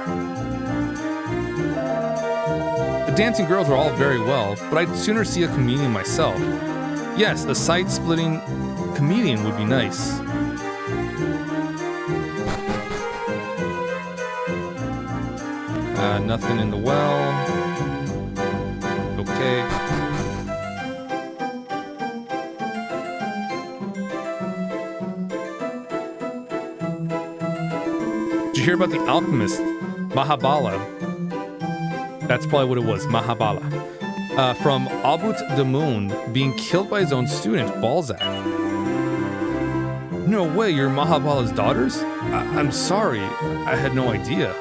The dancing girls are all very well, but I'd sooner see a comedian myself. Yes, a side-splitting comedian would be nice. Nothing in the well. Okay. Did you hear about the alchemist, Mahabala? That's probably what it was, Mahabala. From Aubut de Monde being killed by his own student, Balzac. No way, you're Mahabala's daughters? I'm sorry, I had no idea.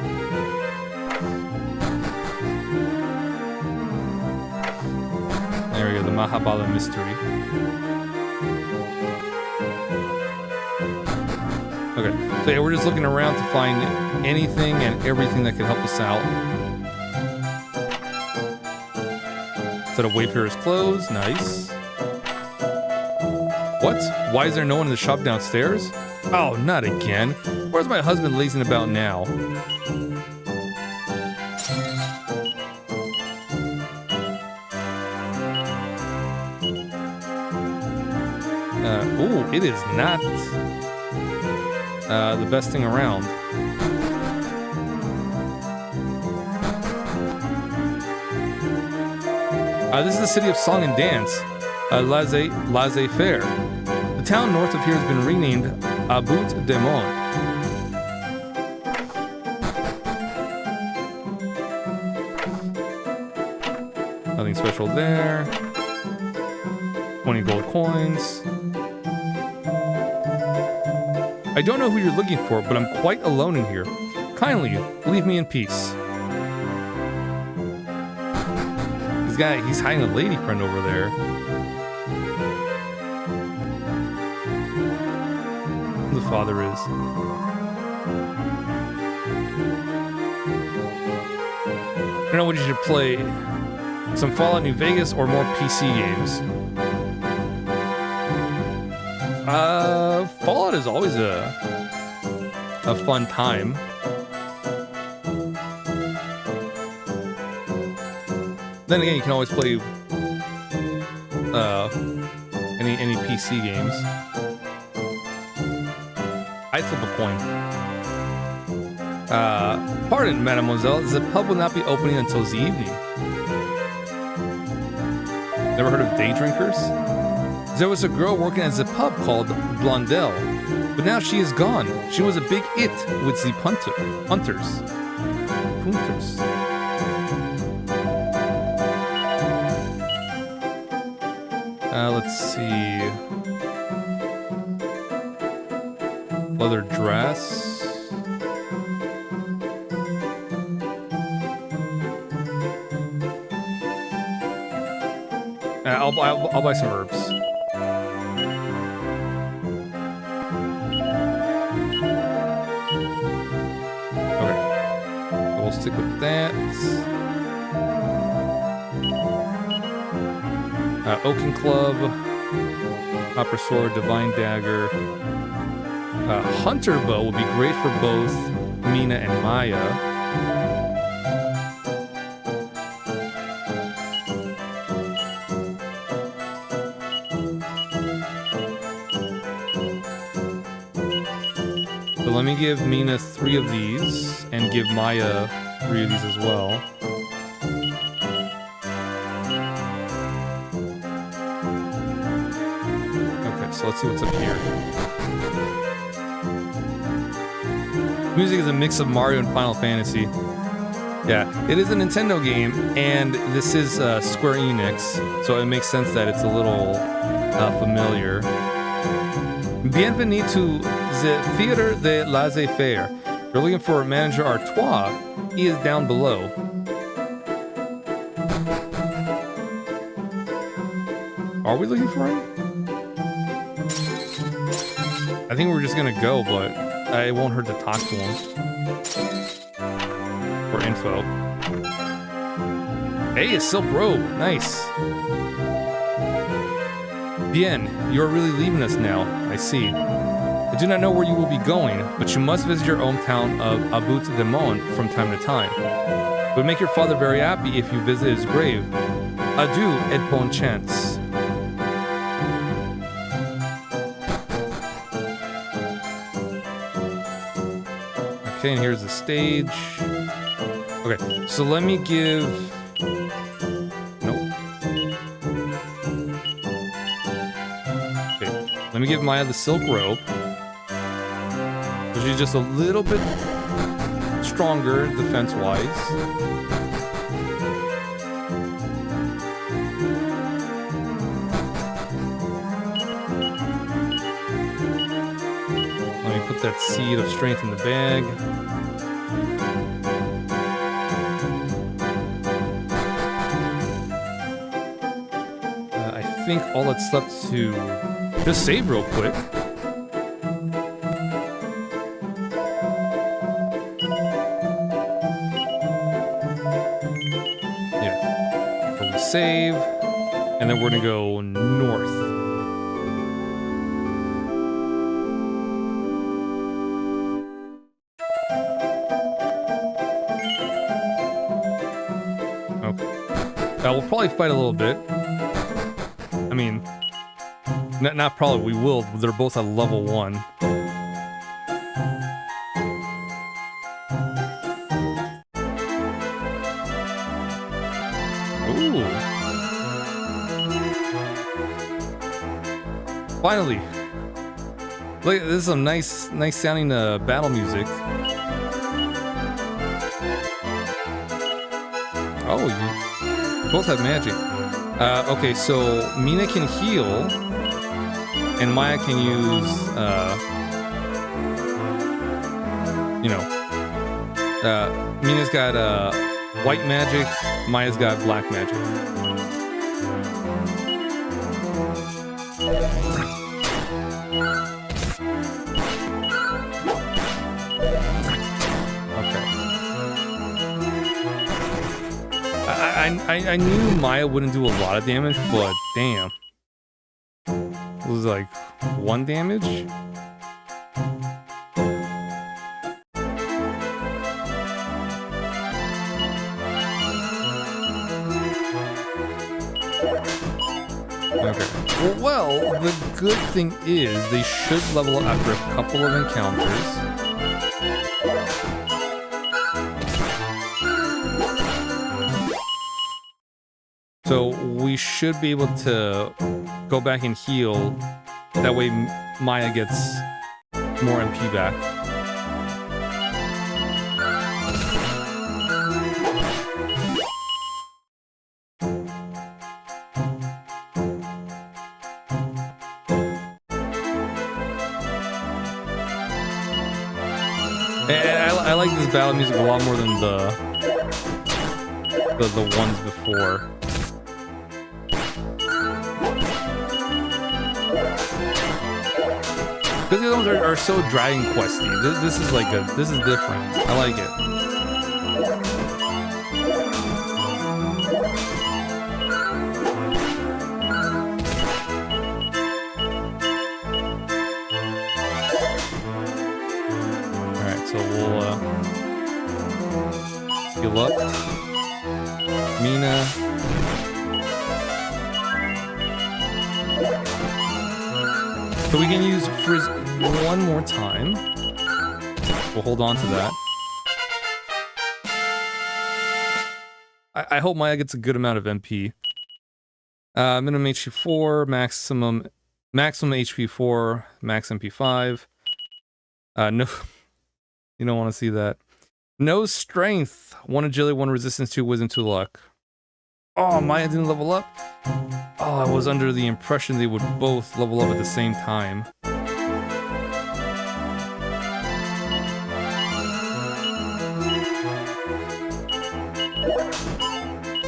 There we go, the Mahabala mystery. Okay, so yeah, we're just looking around to find anything and everything that could help us out. Set of Wayfarer's clothes, nice. What? Why is there no one in the shop downstairs? Oh, not again. Where's my husband lazing about now? Ooh, it is not the best thing around. This is the city of song and dance, Laissez-Faire. The town north of here has been renamed Abu-Demon. Nothing special there. 20 gold coins. I don't know who you're looking for, but I'm quite alone in here. Kindly leave me in peace. He's hiding a lady friend over there. Who the father is. I don't know what you should play. Some Fallout New Vegas or more PC games. Fallout is always a fun time. Then again, you can always play any PC games. I'd flip a coin. Pardon, mademoiselle, the pub will not be opening until the evening. Never heard of day drinkers? There was a girl working at the pub called Blondelle, but now she is gone. She was a big it with the punters. Let's see. Leather dress. I'll buy some herbs. Okay. We'll stick with that. Oaken Club, Copper Sword, Divine Dagger. Hunter Bow will be great for both Mina and Maya. So let me give Mina 3 of these and give Maya 3 of these as well. So let's see what's up here. Music is a mix of Mario and Final Fantasy. Yeah, it is a Nintendo game, and this is Square Enix, so it makes sense that it's a little familiar. Bienvenue to the Theater de Laissez-Faire. If you're looking for Manager Artois, he is down below. Are we looking for him? I think we're just gonna go, but it won't hurt to talk to him. For info. Hey, a silk robe. Nice. Bien, you're really leaving us now. I see. I do not know where you will be going, but you must visit your hometown of Abu-Demon from time to time. It would make your father very happy if you visit his grave. Adieu et bonne chance. Okay, and here's the stage. Okay, so let me give... Nope. Okay, let me give Maya the silk robe. So she's just a little bit stronger defense-wise. Put that seed of strength in the bag. I think all that's left to just save real quick. Yeah. So we save, and then we're gonna go north. We'll probably fight a little bit. I mean, Not probably, we will. They're both at level 1. Ooh. Finally. Look, this is some nice sounding battle music. Oh, you both have magic. Okay, so Mina can heal, and Maya can use, Mina's got white magic, Maya's got black magic. I knew Maya wouldn't do a lot of damage, but damn. It was like 1 damage? Okay. Well, the good thing is they should level up after a couple of encounters. So we should be able to go back and heal. That way Maya gets more MP back. I like this battle music a lot more than the ones before. Because the other ones are so Dragon Questy. This is like this is different. I like it. All right, so we'll heal up. Mina. So we can use Frizz one more time. We'll hold on to that. I hope Maya gets a good amount of MP. Minimum HP 4, maximum HP 4, max MP 5. No, you don't want to see that. No strength, 1 agility, 1 resistance, 2 wisdom, 2 luck. Oh, Maya didn't level up? Oh, I was under the impression they would both level up at the same time.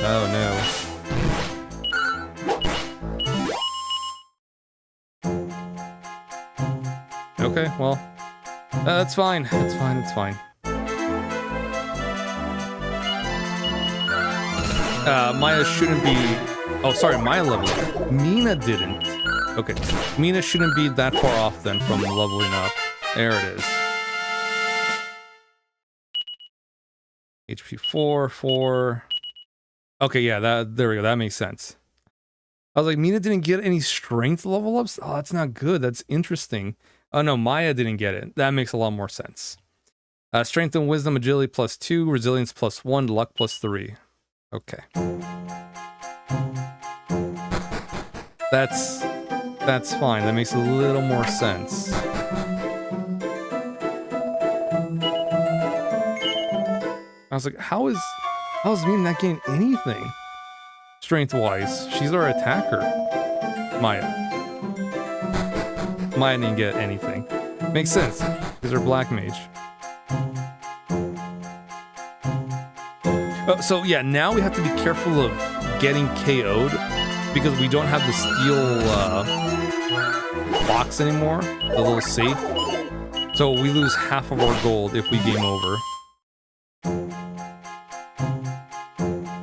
Oh no. Okay, well, that's fine. That's fine. It's fine. Maya shouldn't be... Oh, sorry, Maya leveled up. Mina didn't. Okay, Mina shouldn't be that far off then from leveling up. There it is. HP 4, 4... Okay, yeah, there we go. That makes sense. I was like, Mina didn't get any strength level ups? Oh, that's not good. That's interesting. Oh, no, Maya didn't get it. That makes a lot more sense. Strength and wisdom, agility +2, resilience +1, luck +3. Okay. That's fine. That makes a little more sense. I was like, how is Mina not getting anything? Strength-wise. She's our attacker. Maya. Maya didn't get anything. Makes sense. She's our black mage. So yeah, now we have to be careful of getting KO'd because we don't have the steel box anymore, the little safe. So we lose half of our gold if we game over.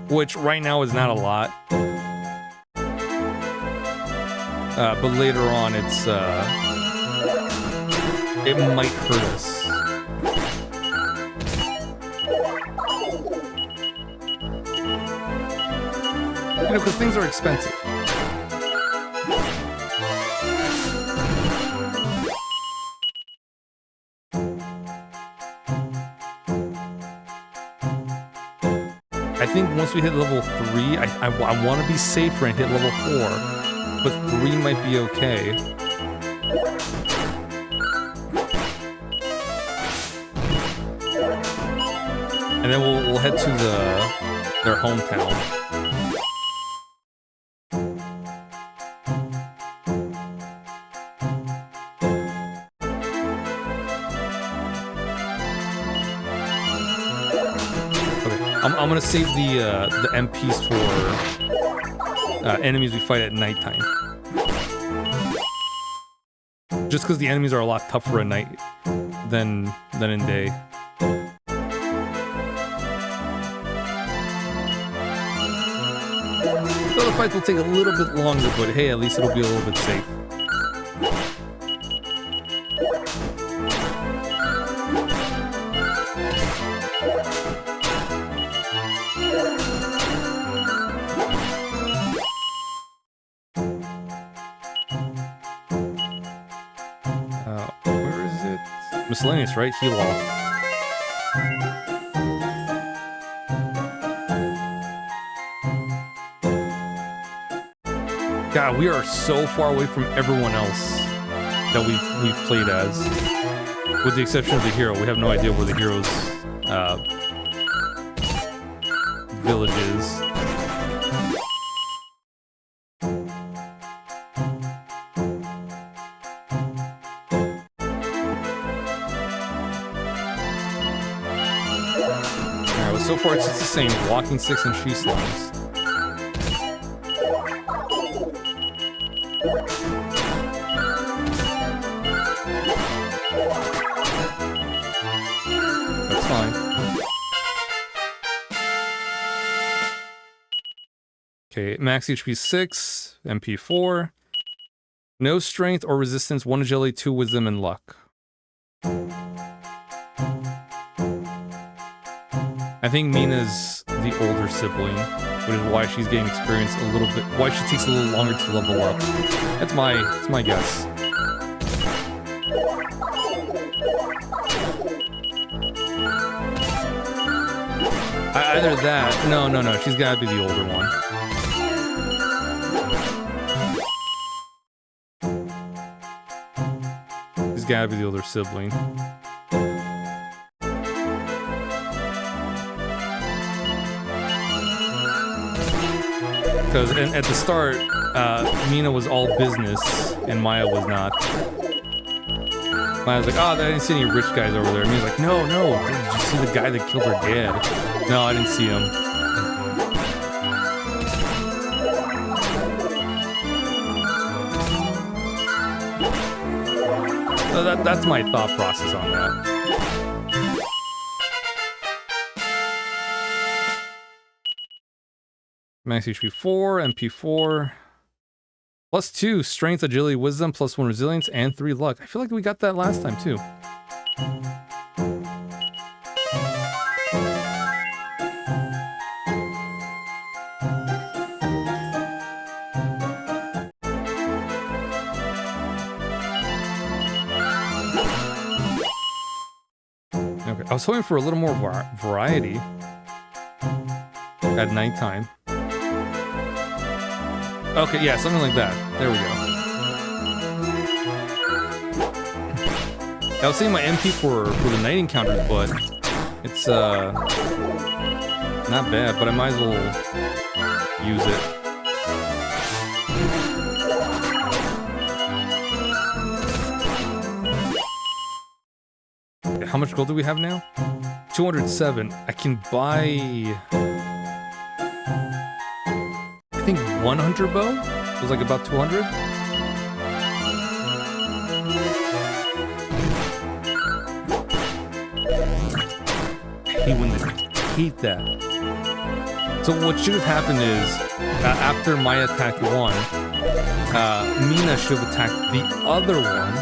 Which right now is not a lot. But later on it might hurt us. You know, because things are expensive. once we hit level 3, I want to be safer and hit level 4, but 3 might be okay. And then we'll head to their hometown. I'm gonna save the MPs for enemies we fight at nighttime. Just because the enemies are a lot tougher at night than in day. So the fights will take a little bit longer, but hey, at least it'll be a little bit safe. Where is it? Miscellaneous, right? Heal all. God, we are so far away from everyone else that we've played as. With the exception of the hero. We have no idea where the hero's village is. Alright, well, so far it's just the same. Walking sticks and she slimes. Okay, max HP 6, MP 4. No strength or resistance, 1 agility, 2 wisdom, and luck. I think Mina's the older sibling, which is why she's getting experience a little bit, why she takes a little longer to level up. That's my guess. Either that, no, she's gotta be the older one. She's gotta be the older sibling. Because at the start, Mina was all business and Maya was not. Maya's like, oh, I didn't see any rich guys over there. And Mina's like, no, did you see the guy that killed her dad? No, I didn't see him. So that's my thought process on that. Max HP 4, MP 4. Plus 2, strength, agility, wisdom, plus 1 resilience, and 3 luck. I feel like we got that last time too. Okay, I was hoping for a little more variety at nighttime. Okay, yeah, something like that. There we go. I was seeing my MP for the night encounters, but it's not bad, but I might as well use it. Okay, how much gold do we have now? 207. I can buy... I think 1 hunter bow was like about 200. I hate that. So what should have happened is, after Maya attacked one, Mina should have attacked the other one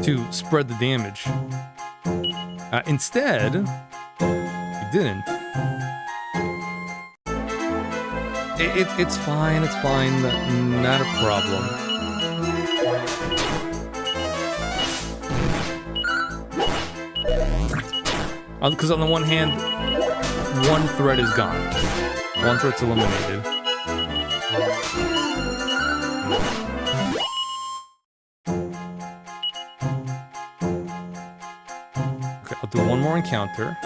to spread the damage. Instead, it didn't. It's fine, not a problem. Because on the one hand, one thread is gone. One thread's eliminated. Okay, I'll do one more encounter.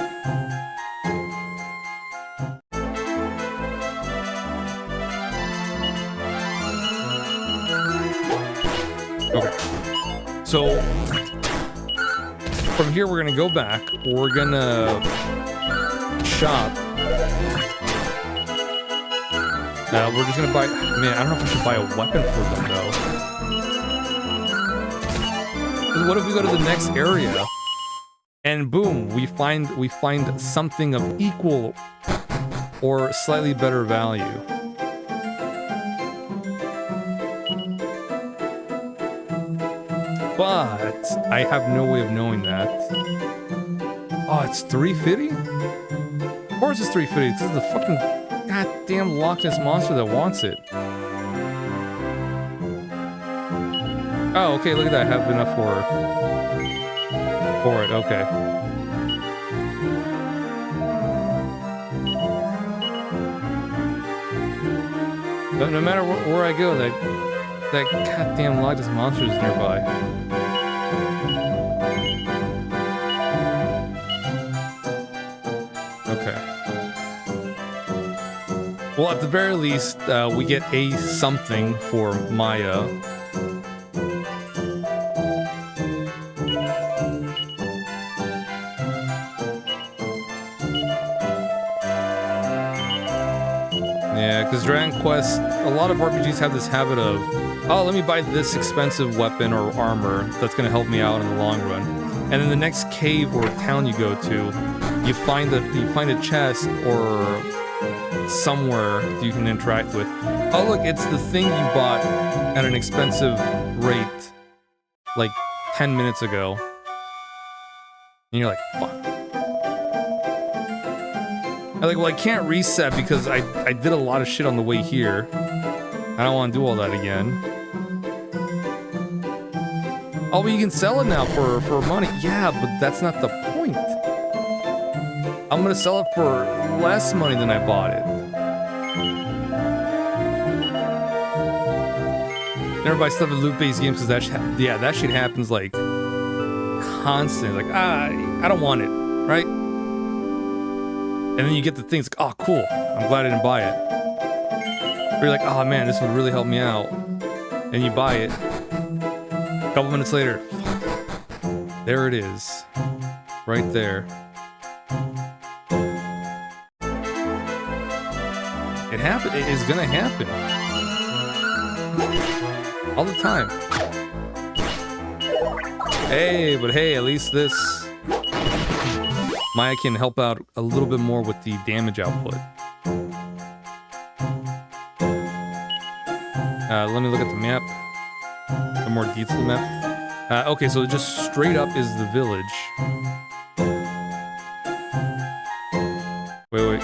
Okay. So from here, we're gonna go back. We're gonna shop. We're just gonna buy. Man, I don't know if I should buy a weapon for them though. 'Cause what if we go to the next area and boom, we find something of equal or slightly better value? But I have no way of knowing that. Oh, it's 350? Of course it's 350. This is the fucking goddamn Loch Ness monster that wants it. Oh, okay, look at that. I have enough for it. Okay. But no matter where I go, that goddamn Loch Ness monster is nearby. Okay. Well, at the very least, we get a something for Maya. Yeah, because Dragon Quest, a lot of RPGs have this habit of, oh, let me buy this expensive weapon or armor that's going to help me out in the long run. And then the next cave or town you go to, you find a chest or somewhere you can interact with. Oh, look, it's the thing you bought at an expensive rate like 10 minutes ago. And you're like, fuck. I'm like, well, I can't reset because I did a lot of shit on the way here. I don't want to do all that again. Oh, but you can sell it now for money. Yeah, but that's not the point. I'm gonna sell it for less money than I bought it. Never buy stuff in loot-based games because that shit happens like constantly. Like, I don't want it, right? And then you get the things like, oh, cool. I'm glad I didn't buy it. Or you're like, oh man, this would really help me out. And you buy it. A couple minutes later, there it is. Right there. It happened. It is gonna happen. All the time. Hey, but hey, at least this Maya can help out a little bit more with the damage output. Let me look at the map. A more detailed map. Okay, so just straight up is the village. Wait.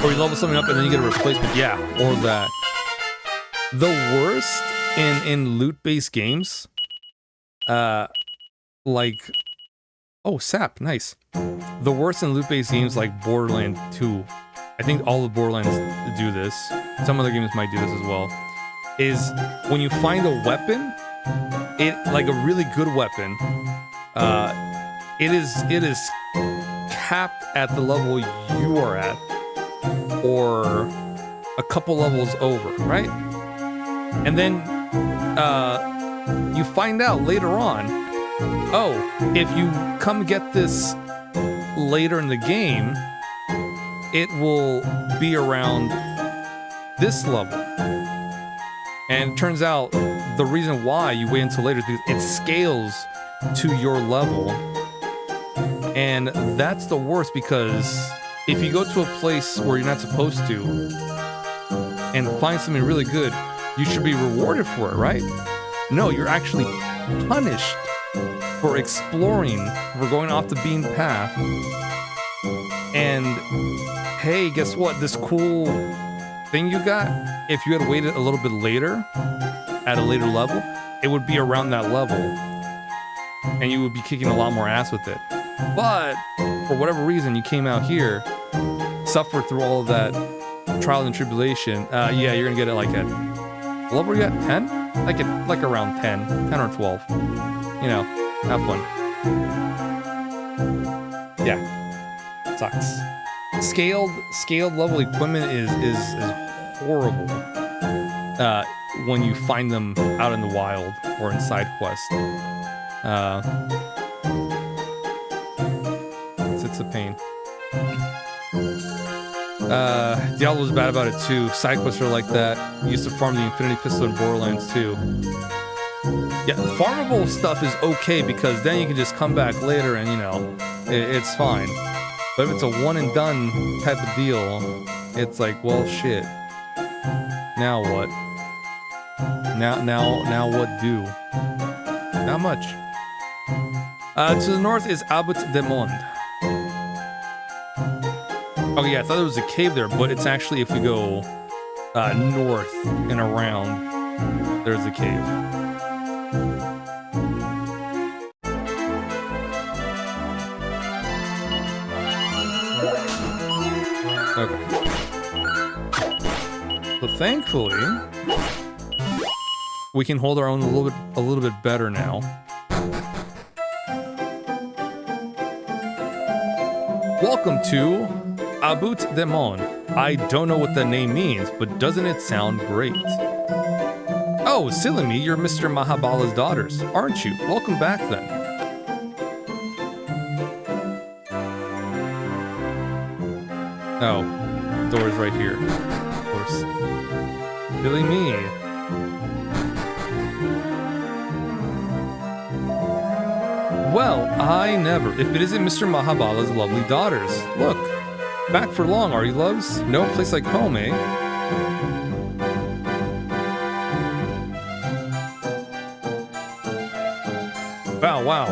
Or you level something up and then you get a replacement. Yeah, or that. The worst in loot-based games, like, oh, sap, nice. The worst in loot-based games like Borderlands 2, I think all of Borderlands do this, some other games might do this as well, is when you find a weapon, like a really good weapon, it is capped at the level you are at, or a couple levels over, right? And then you find out later on, oh, if you come get this later in the game, it will be around this level. And it turns out the reason why you wait until later is because it scales to your level. And that's the worst, because if you go to a place where you're not supposed to and find something really good, you should be rewarded for it, right? No, you're actually punished for exploring, for going off the beaten path. And hey, guess what? This cool thing you got, if you had waited a little bit later, at a later level, it would be around that level. And you would be kicking a lot more ass with it. But for whatever reason, you came out here, suffered through all of that trial and tribulation. Yeah, you're gonna get it like at what level are you at? 10? Like around 10 or 12. You know, have fun. Yeah, sucks. Scaled level equipment is horrible. When you find them out in the wild or in side quests. It's a pain. Diablo's bad about it too. Side quests are like that. You used to farm the Infinity Pistol in Borderlands too. Yeah, farmable stuff is okay because then you can just come back later and, you know, it's fine. But if it's a one and done type of deal, it's like, well, shit. Now what? Now what do? Not much. To the north is Abbot de Monde. Oh yeah, I thought there was a cave there, but it's actually if we go north and around, there's a cave. Okay. So thankfully, we can hold our own a little bit better now. Welcome to Abbot de Monde. I don't know what that name means, but doesn't it sound great? Oh, silly me, you're Mr. Mahabala's daughters, aren't you? Welcome back then. Oh, door's right here. Of course. Silly me. Well, I never. If it isn't Mr. Mahabala's lovely daughters. Look, back for long, are you, loves? No place like home, eh? Wow, wow.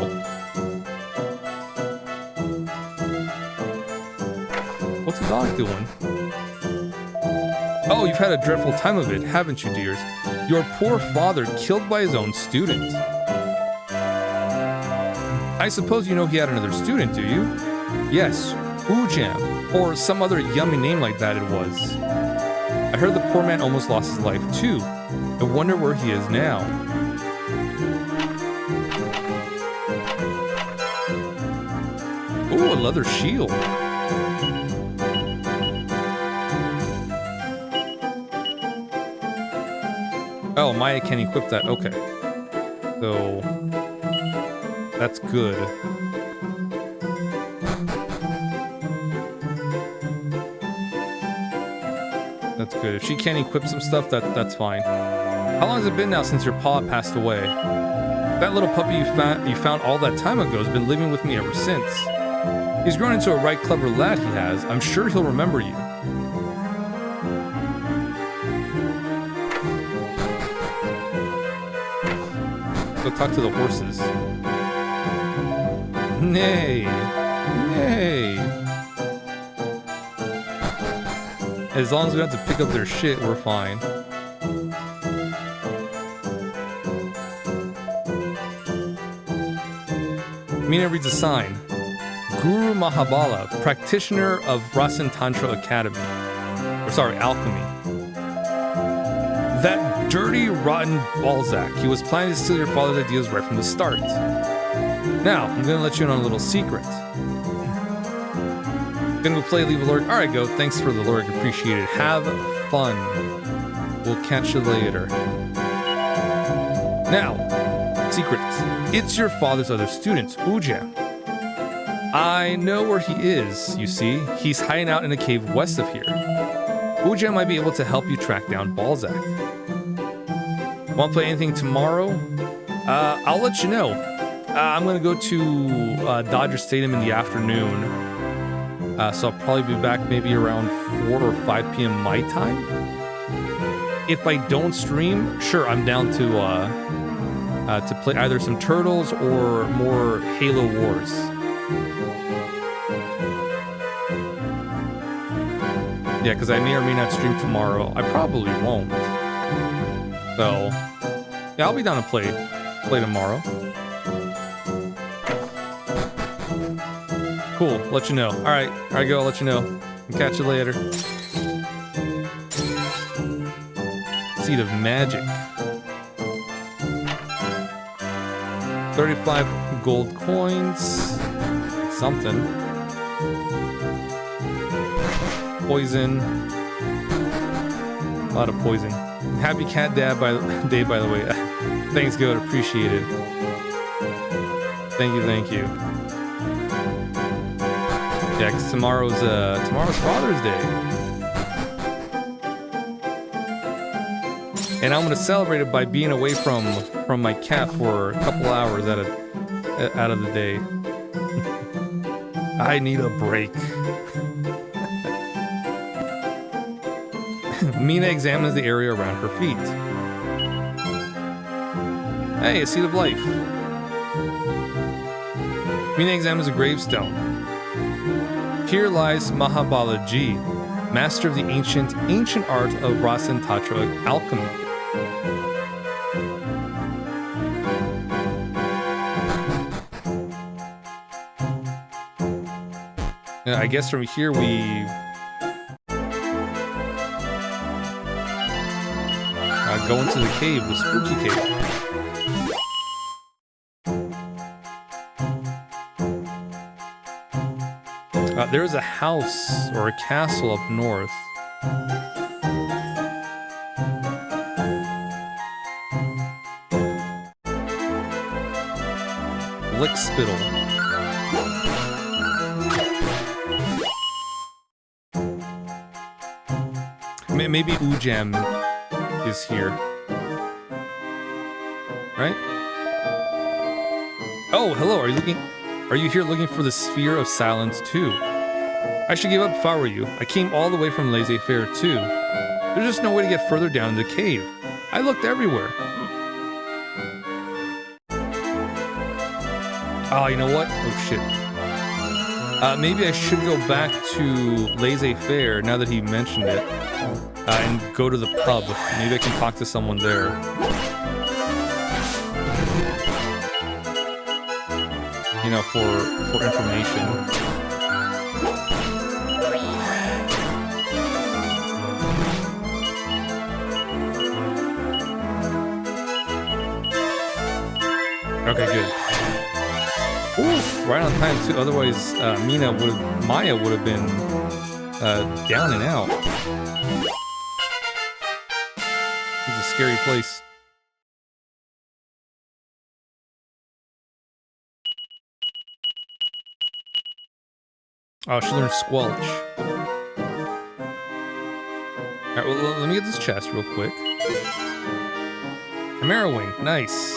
What's the dog doing? Oh, you've had a dreadful time of it, haven't you, dears? Your poor father killed by his own student. I suppose you know he had another student, do you? Yes, Ujam, or some other yummy name like that it was. I heard the poor man almost lost his life too. I wonder where he is now. Ooh, a leather shield. Oh, Maya can equip that. Okay. So that's good. That's good. If she can't equip some stuff, that's fine. How long has it been now since your paw passed away? That little puppy you found all that time ago has been living with me ever since. He's grown into a right clever lad, he has. I'm sure he'll remember you. Go talk to the horses. Nay. Nay. As long as we don't have to pick up their shit, we're fine. Mina reads a sign. Guru Mahabala, practitioner of Rasen Tantra Academy. Or sorry, alchemy. That dirty, rotten Balzac. He was planning to steal your father's ideas right from the start. Now, I'm gonna let you in on a little secret. Gonna go play Leave a Lyric. Alright, go. Thanks for the lyric. Appreciate it. Have fun. We'll catch you later. Now, secret. It's your father's other student, Ujam. I know where he is, you see. He's hiding out in a cave west of here. Ujam might be able to help you track down Balzac. Want to play anything tomorrow? I'll let you know. I'm gonna go to Dodger Stadium in the afternoon. So I'll probably be back maybe around 4 or 5 p.m. my time. If I don't stream, sure, I'm down to play either some Turtles or more Halo Wars. Yeah, because I may or may not stream tomorrow. I probably won't. So, yeah, I'll be down to play tomorrow. Cool. Let you know. All right, go. I'll let you know. Catch you later. Seed of Magic. 35 gold coins. Something. Poison. A lot of poison. Happy Cat Day, by the way. Thanks, Goat. Appreciate it. Thank you. Yeah, because tomorrow's Father's Day. And I'm gonna celebrate it by being away from my cat for a couple hours out of the day. I need a break. Mina examines the area around her feet. Hey, a Seed of Life. Mina examines a gravestone. Here lies Mahabalaji, master of the ancient art of Rasen Tatra alchemy. I guess from here we go into the cave, the spooky cave. There is a house or a castle up north. Lickspittle. Maybe Ujam is here. Right? Oh, hello. Are you here looking for the Sphere of Silence too? I should give up if I were you. I came all the way from Laissez-Faire too. There's just no way to get further down in the cave. I looked everywhere. Oh, you know what? Oh shit. Maybe I should go back to Laissez-Faire now that he mentioned it. And go to the pub. Maybe I can talk to someone there. You know, for information. Okay, good. Oof, right on time too. Otherwise, Maya would have been down and out. It's a scary place. Oh, she learned Squelch. Alright, well, let me get this chest real quick. A Marrowwing, nice.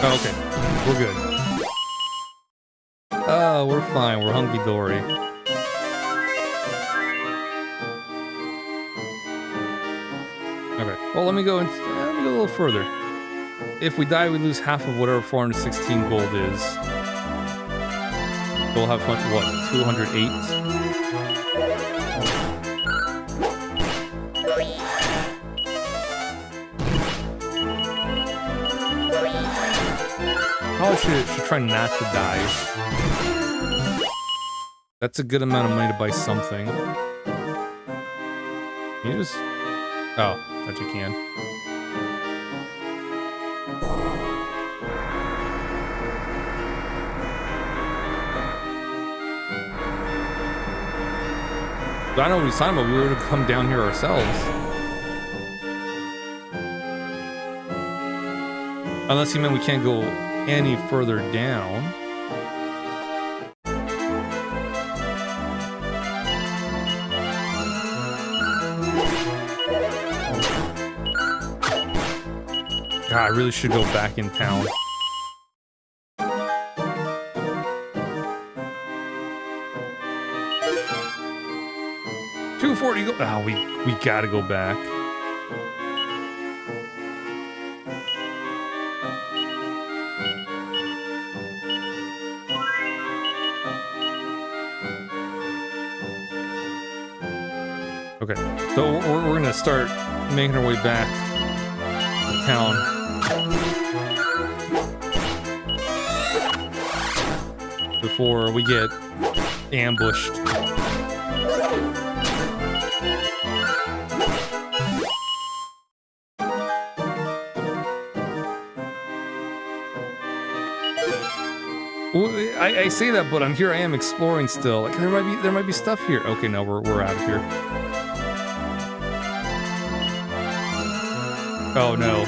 Okay, we're good. Oh, we're fine. We're hunky-dory. Okay, well, let me go a little further. If we die, we lose half of whatever 416 gold is. We'll have, what, 208? Oh, should try not to die. That's a good amount of money to buy something. You just... Oh, that you can. I know what he's talking about. We were to come down here ourselves. Unless he meant we can't go any further down. God, I really should go back in town. $240 go. Oh, we gotta go back. Okay, so we're gonna start making our way back to town. Before we get ambushed. Well, I say that, but I'm here. I am exploring still. Like there might be stuff here. Okay, no, we're out of here. Oh no.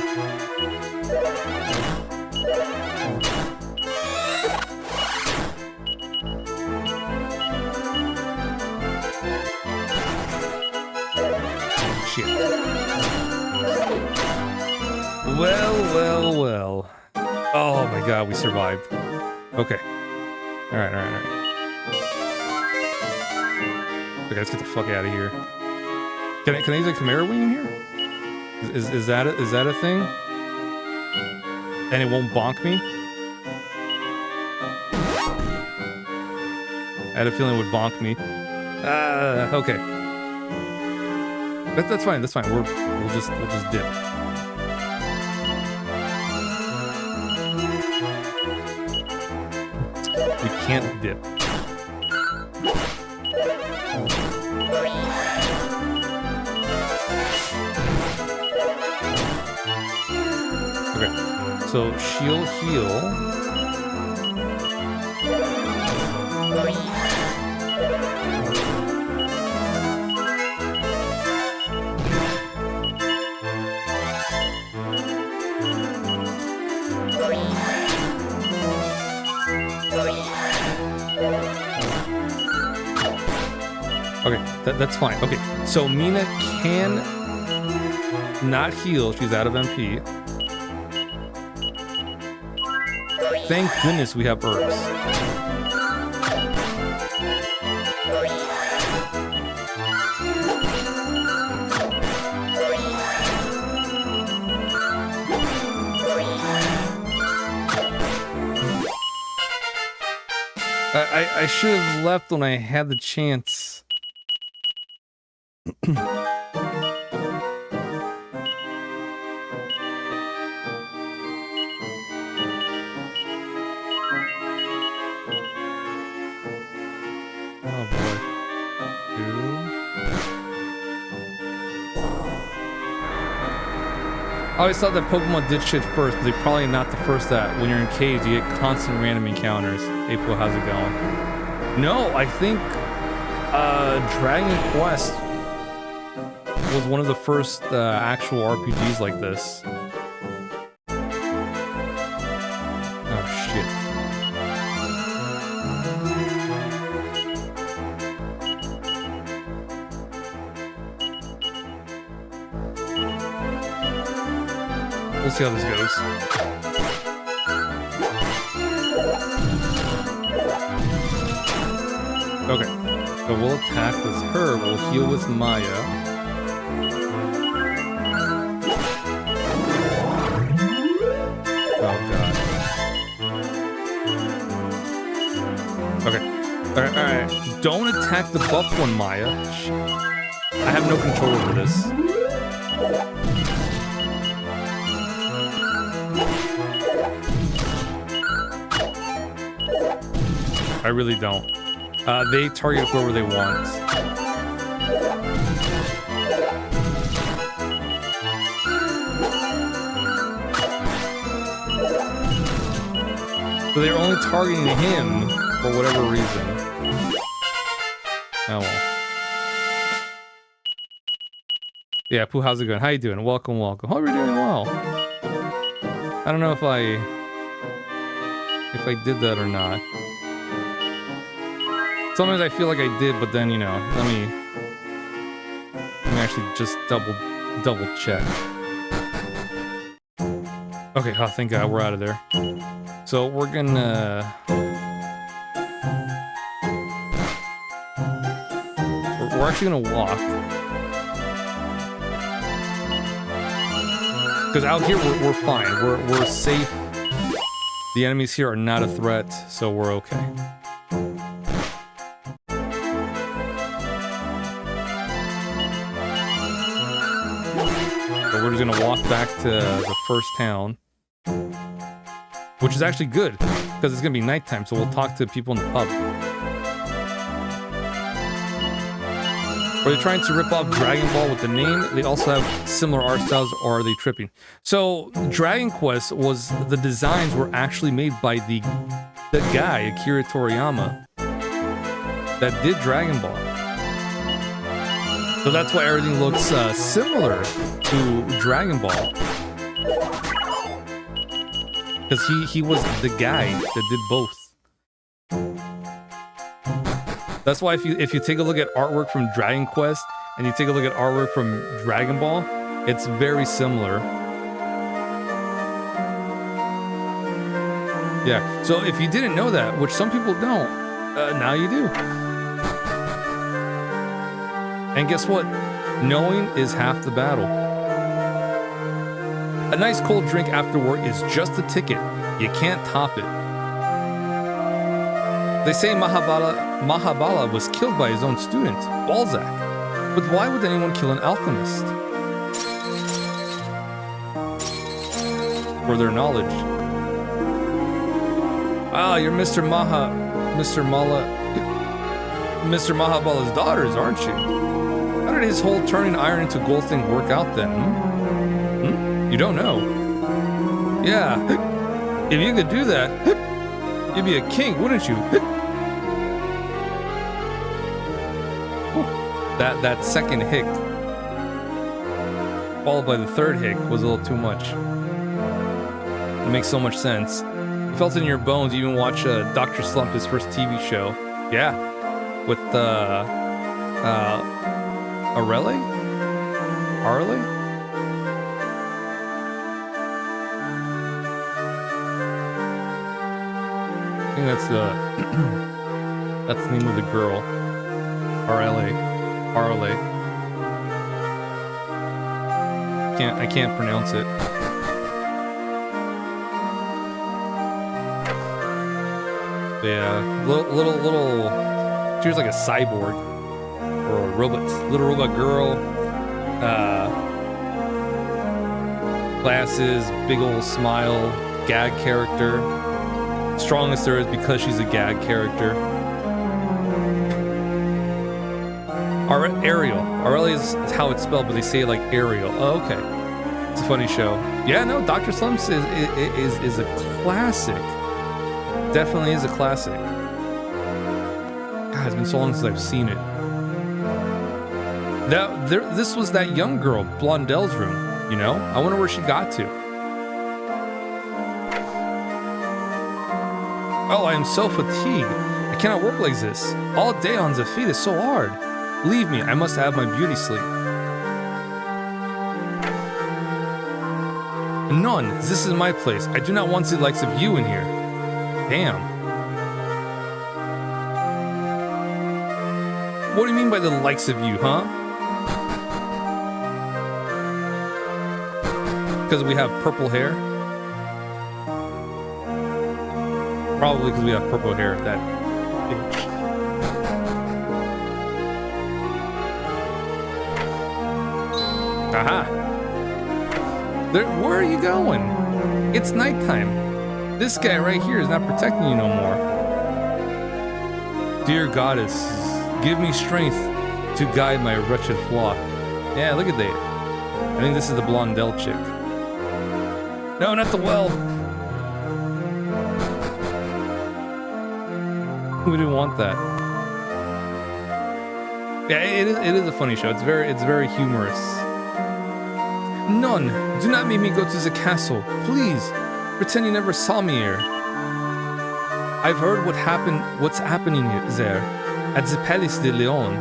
Shit. Well. Oh my god, we survived. Okay. Alright. Okay, let's get the fuck out of here. Can I use a Chimera Wing in here? Is that it? Is that a thing? And it won't bonk me? I had a feeling it would bonk me. Okay. That's fine. That's fine. We'll just dip. We can't dip. Okay. So she'll heal. Okay, that's fine. Okay, so Mina can not heal. She's out of MP. Thank goodness we have herbs. I should have left when I had the chance. I always thought that Pokemon did shit first, but they're probably not the first that when you're in caves, you get constant random encounters. April, how's it going? No, I think Dragon Quest was one of the first actual RPGs like this. Oh, shit. We'll see how this goes. Okay, so we'll attack with her. We'll heal with Maya. Oh god. Okay. Alright. Don't attack the buff one, Maya. I have no control over this. I really don't. They target whoever they want. So they're only targeting him for whatever reason. Oh well. Yeah, Pooh, how's it going? How you doing? Welcome. Hope you're doing well. I don't know if I did that or not. Sometimes I feel like I did, but then, you know, let me actually just double check. Okay, oh, thank God, we're out of there. So we're gonna... We're actually gonna walk. Because out here, we're fine. We're safe. The enemies here are not a threat, so we're okay. we're just gonna walk back to the first town, which is actually good because it's gonna be nighttime, so we'll talk to people in the pub. Are they trying to rip off Dragon Ball with the name? They also have similar art styles, or are they tripping? So Dragon Quest was, the designs were actually made by the guy, Akira Toriyama, that did Dragon Ball. So that's why everything looks similar to Dragon Ball. Because he was the guy that did both. That's why if you take a look at artwork from Dragon Quest and you take a look at artwork from Dragon Ball, it's very similar. Yeah, so if you didn't know that, which some people don't, now you do. And guess what? Knowing is half the battle. A nice cold drink after work is just the ticket. You can't top it. They say Mahabala was killed by his own student, Balzac. But why would anyone kill an alchemist? For their knowledge. Ah, you're Mr. Mahabala's daughters, aren't you? How did his whole turning iron into gold thing work out then? You don't know? Yeah. If you could do that, you'd be a king, wouldn't you? That second hick, followed by the third hick, was a little too much. It makes so much sense. You felt it in your bones. You even watch Dr. Slump, his first TV show. Yeah, with Arale? I think that's that's the name of the girl. Arale. I can't pronounce it. Yeah, little. She was like a cyborg or a robot, little robot girl. Glasses, big old smile, gag character. Strongest there is because she's a gag character. Ariel. Ariel is how it's spelled, but they say it like Ariel. Oh, okay. It's a funny show. Yeah, no, Dr. Slumps is a classic. Definitely is a classic. God, it's been so long since I've seen it. This was that young girl, Blondel's room, you know? I wonder where she got to. Oh, I am so fatigued. I cannot work like this. All day on the feet is so hard. Leave me, I must have my beauty sleep. None, this is my place. I do not want the likes of you in here. Damn. What do you mean by the likes of you, huh? Because we have purple hair? Probably because we have purple hair, that bitch. Aha! Where are you going? It's nighttime. This guy right here is not protecting you no more. Dear goddess, give me strength to guide my wretched flock. Yeah, look at that. I think this is the Blondel chick. No, not the well. We didn't want that. Yeah, it is a funny show. It's very humorous. None, do not make me go to the castle. Please, pretend you never saw me here. I've heard what's happening there at the Palace de Leon.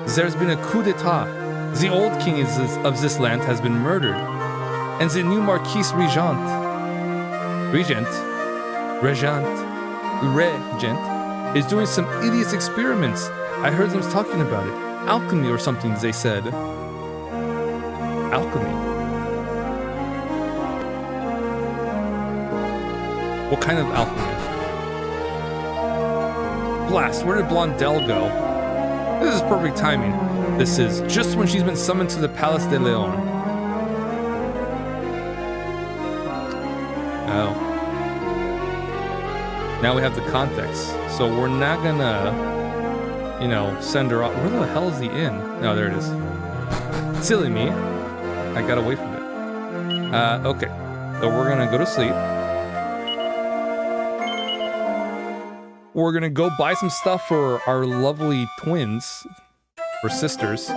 There's been a coup d'etat. The old king of this land has been murdered, and the new Marquise Regent is doing some idiot experiments. I heard them talking about it. Alchemy or something, they said. Alchemy? What kind of alchemy? Blast, where did Blondel go? This is perfect timing. This is just when she's been summoned to the Palace de Leon. Oh. Now we have the context. So we're not gonna, you know, send her off. Where the hell is the inn? No, there it is. Silly me. I got away from it. Okay. So we're gonna go to sleep. We're gonna go buy some stuff for our lovely twins. Or sisters.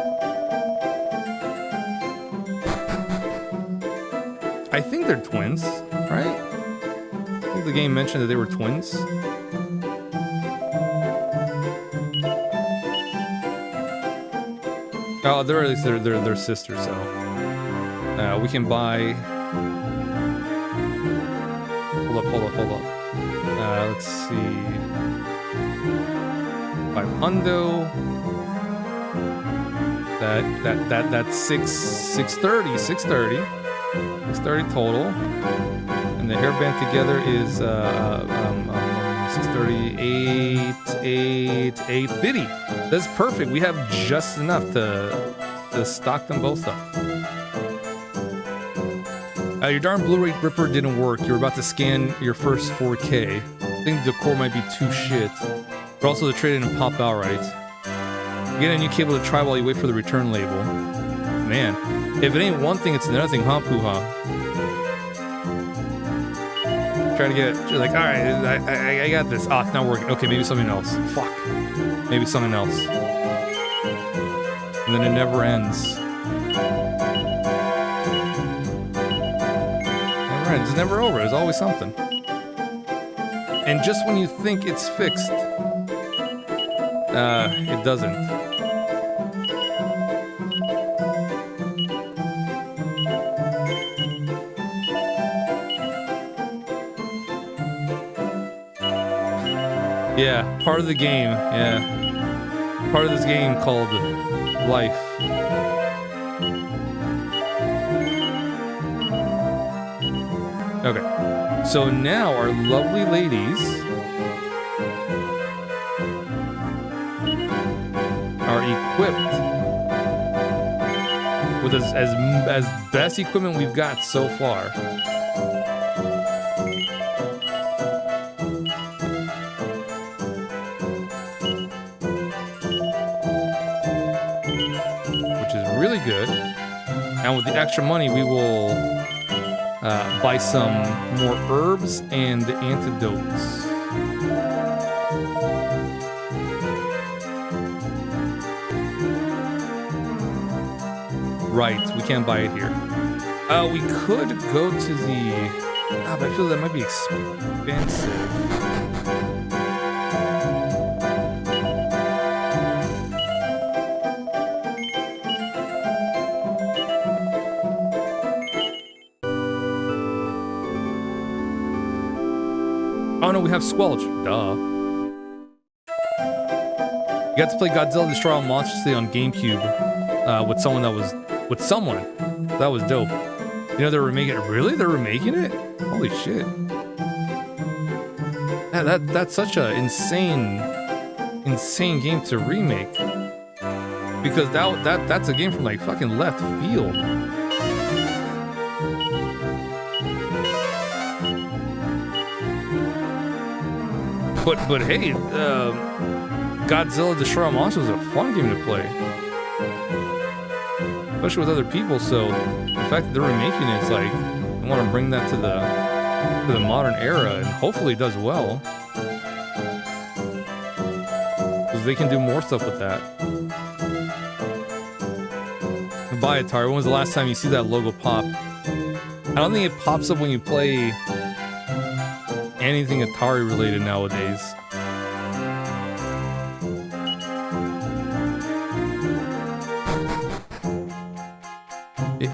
I think they're twins, right? I think the game mentioned that they were twins. Oh, they're at least they're sisters, so we can buy. Hold up. Let's see. Buy Hundo. That's 630 total, and the hairband together is 630, 850. That's perfect. We have just enough to stock them both up. Your darn Blu-ray ripper didn't work. You were about to scan your first 4K. I think the core might be too shit, but also the trade-in and pop out right. Get a new cable to try while you wait for the return label. Man, if it ain't one thing, it's another thing, huh, Pooha? Try to get it, like, alright, I got this. Ah, it's not working. Okay, maybe something else. Fuck. Maybe something else. And then it never ends. Never ends. It's never over. There's always something. And just when you think it's fixed, it doesn't. Yeah, part of the game, yeah. Part of this game called life. Okay, so now our lovely ladies are equipped with as best equipment we've got so far. Good. And with the extra money, we will buy some more herbs and antidotes. Right, we can't buy it here. We could go to the... but I feel that might be expensive. Oh no, we have Squelch. Duh. You got to play Godzilla Destroy All Monsters on GameCube with someone that was... With someone. That was dope. You know they're remaking it. Really? They're remaking it? Holy shit. Yeah, that's such a insane game to remake. Because that's a game from like fucking left field. But hey, Godzilla Destroy All Monsters was a fun game to play. Especially with other people, so the fact that they're remaking it, it's like, I want to bring that to the modern era, and hopefully it does well. Because they can do more stuff with that. Buy Atari, when was the last time you see that logo pop? I don't think it pops up when you play anything Atari related nowadays.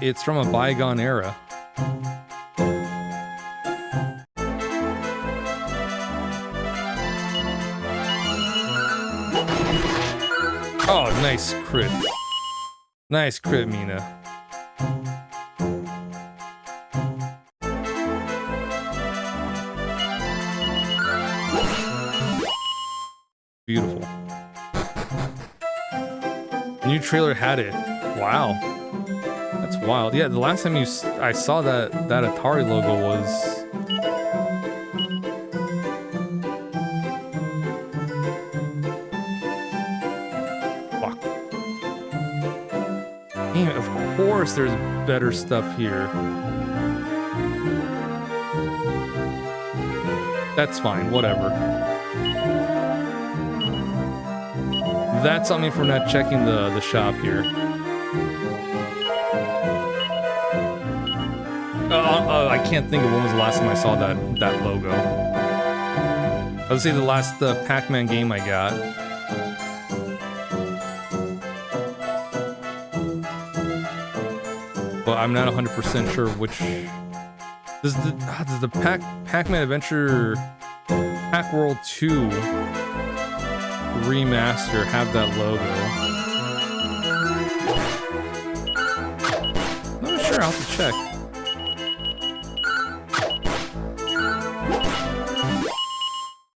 It's from a bygone era. Oh, nice crit. Nice crit, Mina. Beautiful. The new trailer had it. Wow. That's wild. Yeah, the last time I saw that Atari logo was Damn, of course there's better stuff here. That's fine, whatever. That's on me for not checking the shop here. I can't think of when was the last time I saw that logo. I would say the last Pac-Man game I got. But I'm not 100% sure which. Does the Pac-Man Adventure Pac World 2 remaster have that logo? I'm not sure. I'll have to check.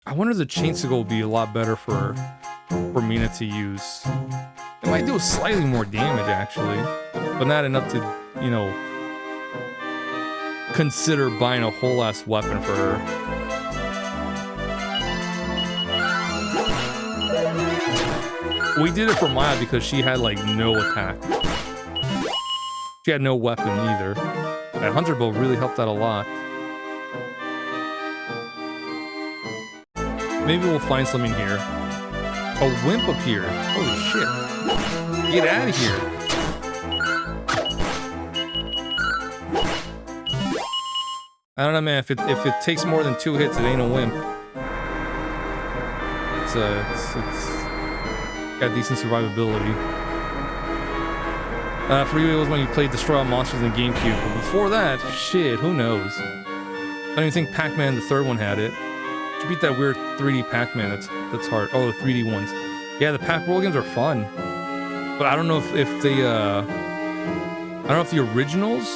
I wonder if the chainsaw will be a lot better for Mina to use. It might do slightly more damage actually, but not enough to, you know, consider buying a whole ass weapon for her. We did it for Maya because she had like no attack. She had no weapon either. That hunter bow really helped out a lot. Maybe we'll find something here. A wimp appeared. Holy shit. Get out of here. I don't know, man. If it takes more than 2 hits, it ain't a wimp. It's got decent survivability. For you, it was when you played Destroy All Monsters in GameCube. But before that, shit, who knows? I don't even think Pac-Man, the third one, had it. To beat that weird 3D Pac-Man, that's hard. Oh, the 3D ones. Yeah, the Pac-World games are fun. But I don't know if the I don't know if the originals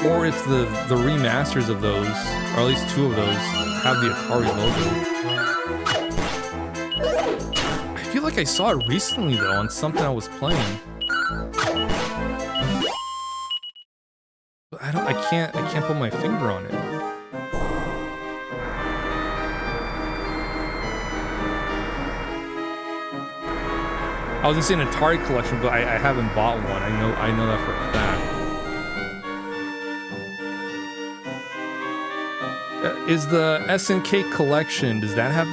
or if the remasters of those, or at least 2 of those, have the Atari logo. I feel like I saw it recently though on something I was playing. But I can't put my finger on it. I was gonna say an Atari collection, but I haven't bought one. I know that for a fact. Is the SNK collection, does that have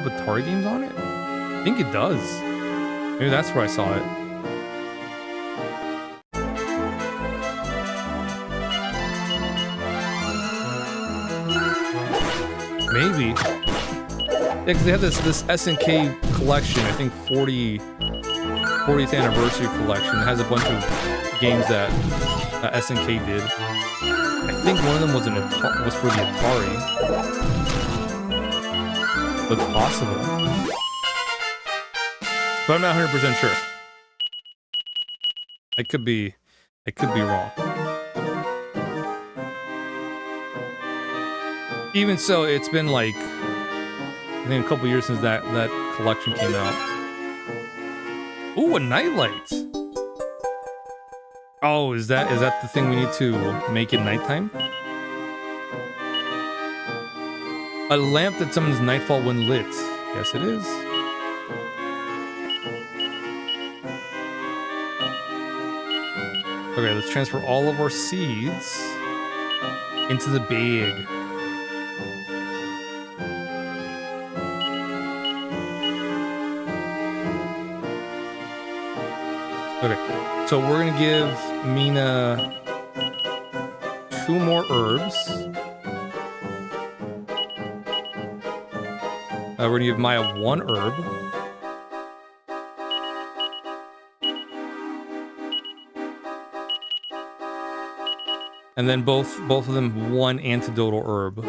Atari games on it? I think it does. Maybe that's where I saw it. Maybe. Yeah, because they have this SNK collection, I think 40th anniversary collection. It has a bunch of games that SNK did. I think one of them was for the Atari. But it's possible. But I'm not 100% sure. I could be wrong. Even so, it's been like I think a couple years since that collection came out. Ooh, a nightlight. Oh, is that the thing we need to make it nighttime? A lamp that summons nightfall when lit. Yes, it is. Okay, let's transfer all of our seeds into the bag. Okay, so we're gonna give Mina 2 more herbs. We're gonna give Maya 1 herb. And then both of them 1 antidotal herb.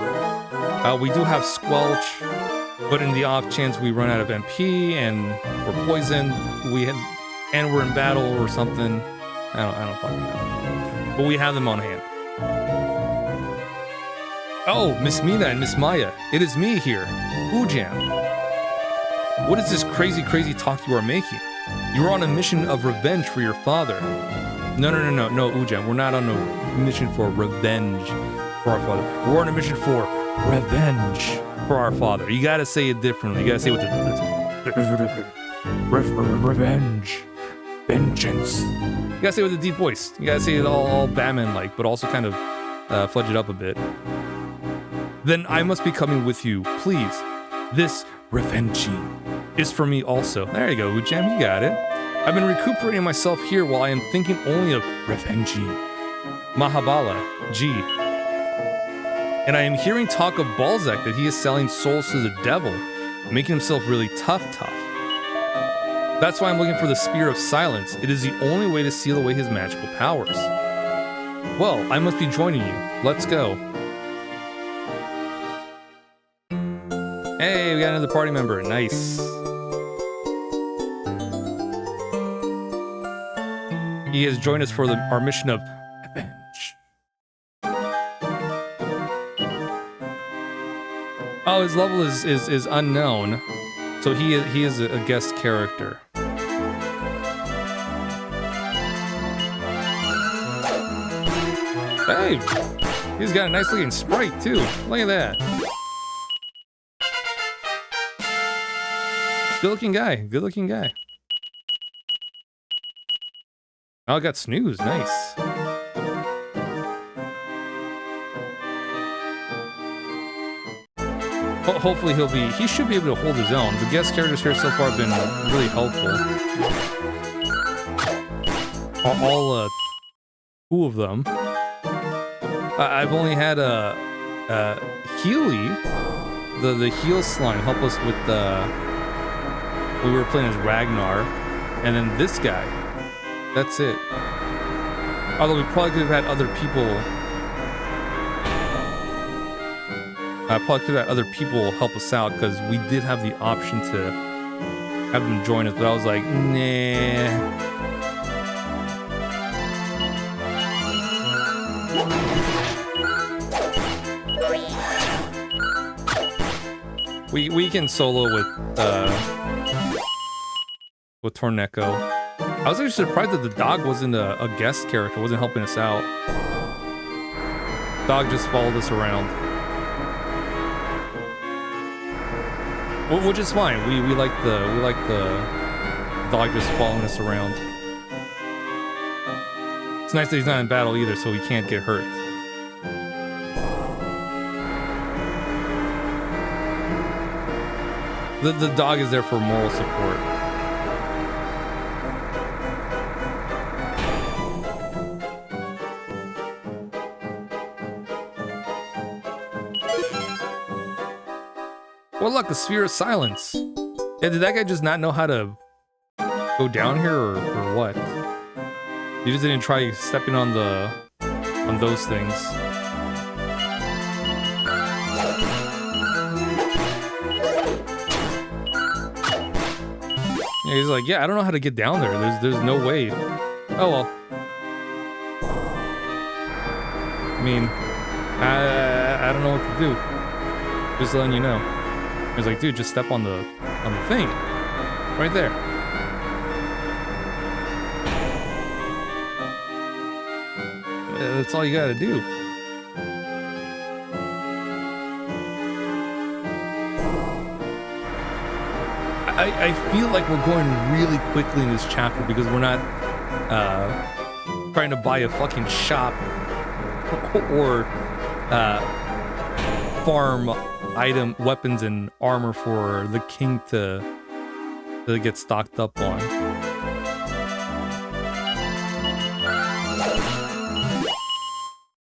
We do have Squelch, but in the off chance we run out of MP and we're poisoned, and we're in battle or something. I don't fucking know. But we have them on hand. Oh, Miss Mina and Miss Maya, it is me here, Ujam. What is this crazy talk you are making? You are on a mission of revenge for your father. No, Ujam, we're not on a mission for revenge for our father. We're on a mission for revenge for our father. You gotta say it differently. You gotta say it with the revenge. vengeance. You gotta say it with a deep voice. You gotta say it all Batman-like, but also kind of fudge it up a bit. Then I must be coming with you, please. This revenging is for me also. There you go, Ujam, you got it. I've been recuperating myself here while I am thinking only of revenging. Mahabala, G. And I am hearing talk of Balzac that he is selling souls to the devil, making himself really tough. That's why I'm looking for the Spear of Silence. It is the only way to seal away his magical powers. Well, I must be joining you. Let's go. Hey, we got another party member. Nice. He has joined us for our mission of revenge. Oh, his level is unknown, so he is a guest character. Hey, he's got a nice looking sprite too. Look at that. Good looking guy. Good looking guy. Oh, I got Snooze. Nice. Hopefully he should be able to hold his own. The guest characters here so far have been really helpful. All two of them. I've only had Healy, the heal slime, help us with we were playing as Ragnar, and then this guy. That's it. Although we probably could have had other people. Probably could have had other people help us out because we did have the option to have them join us, but I was like, nah. We can solo with Torneko. I was actually surprised that the dog wasn't a guest character, wasn't helping us out. Dog just followed us around. Which is fine. We like the dog just following us around. It's nice that he's not in battle either, so he can't get hurt. The dog is there for moral support. Well, look, the Sphere of Silence. Yeah, did that guy just not know how to go down here, or what? He just didn't try stepping on those things. Yeah, he's like, yeah, I don't know how to get down there. There's no way. Oh well. I mean, I don't know what to do. Just letting you know. He's like, dude, just step on the thing. Right there. That's all you gotta do. I feel like we're going really quickly in this chapter because we're not trying to buy a fucking shop or farm weapons and armor for the king to get stocked up on.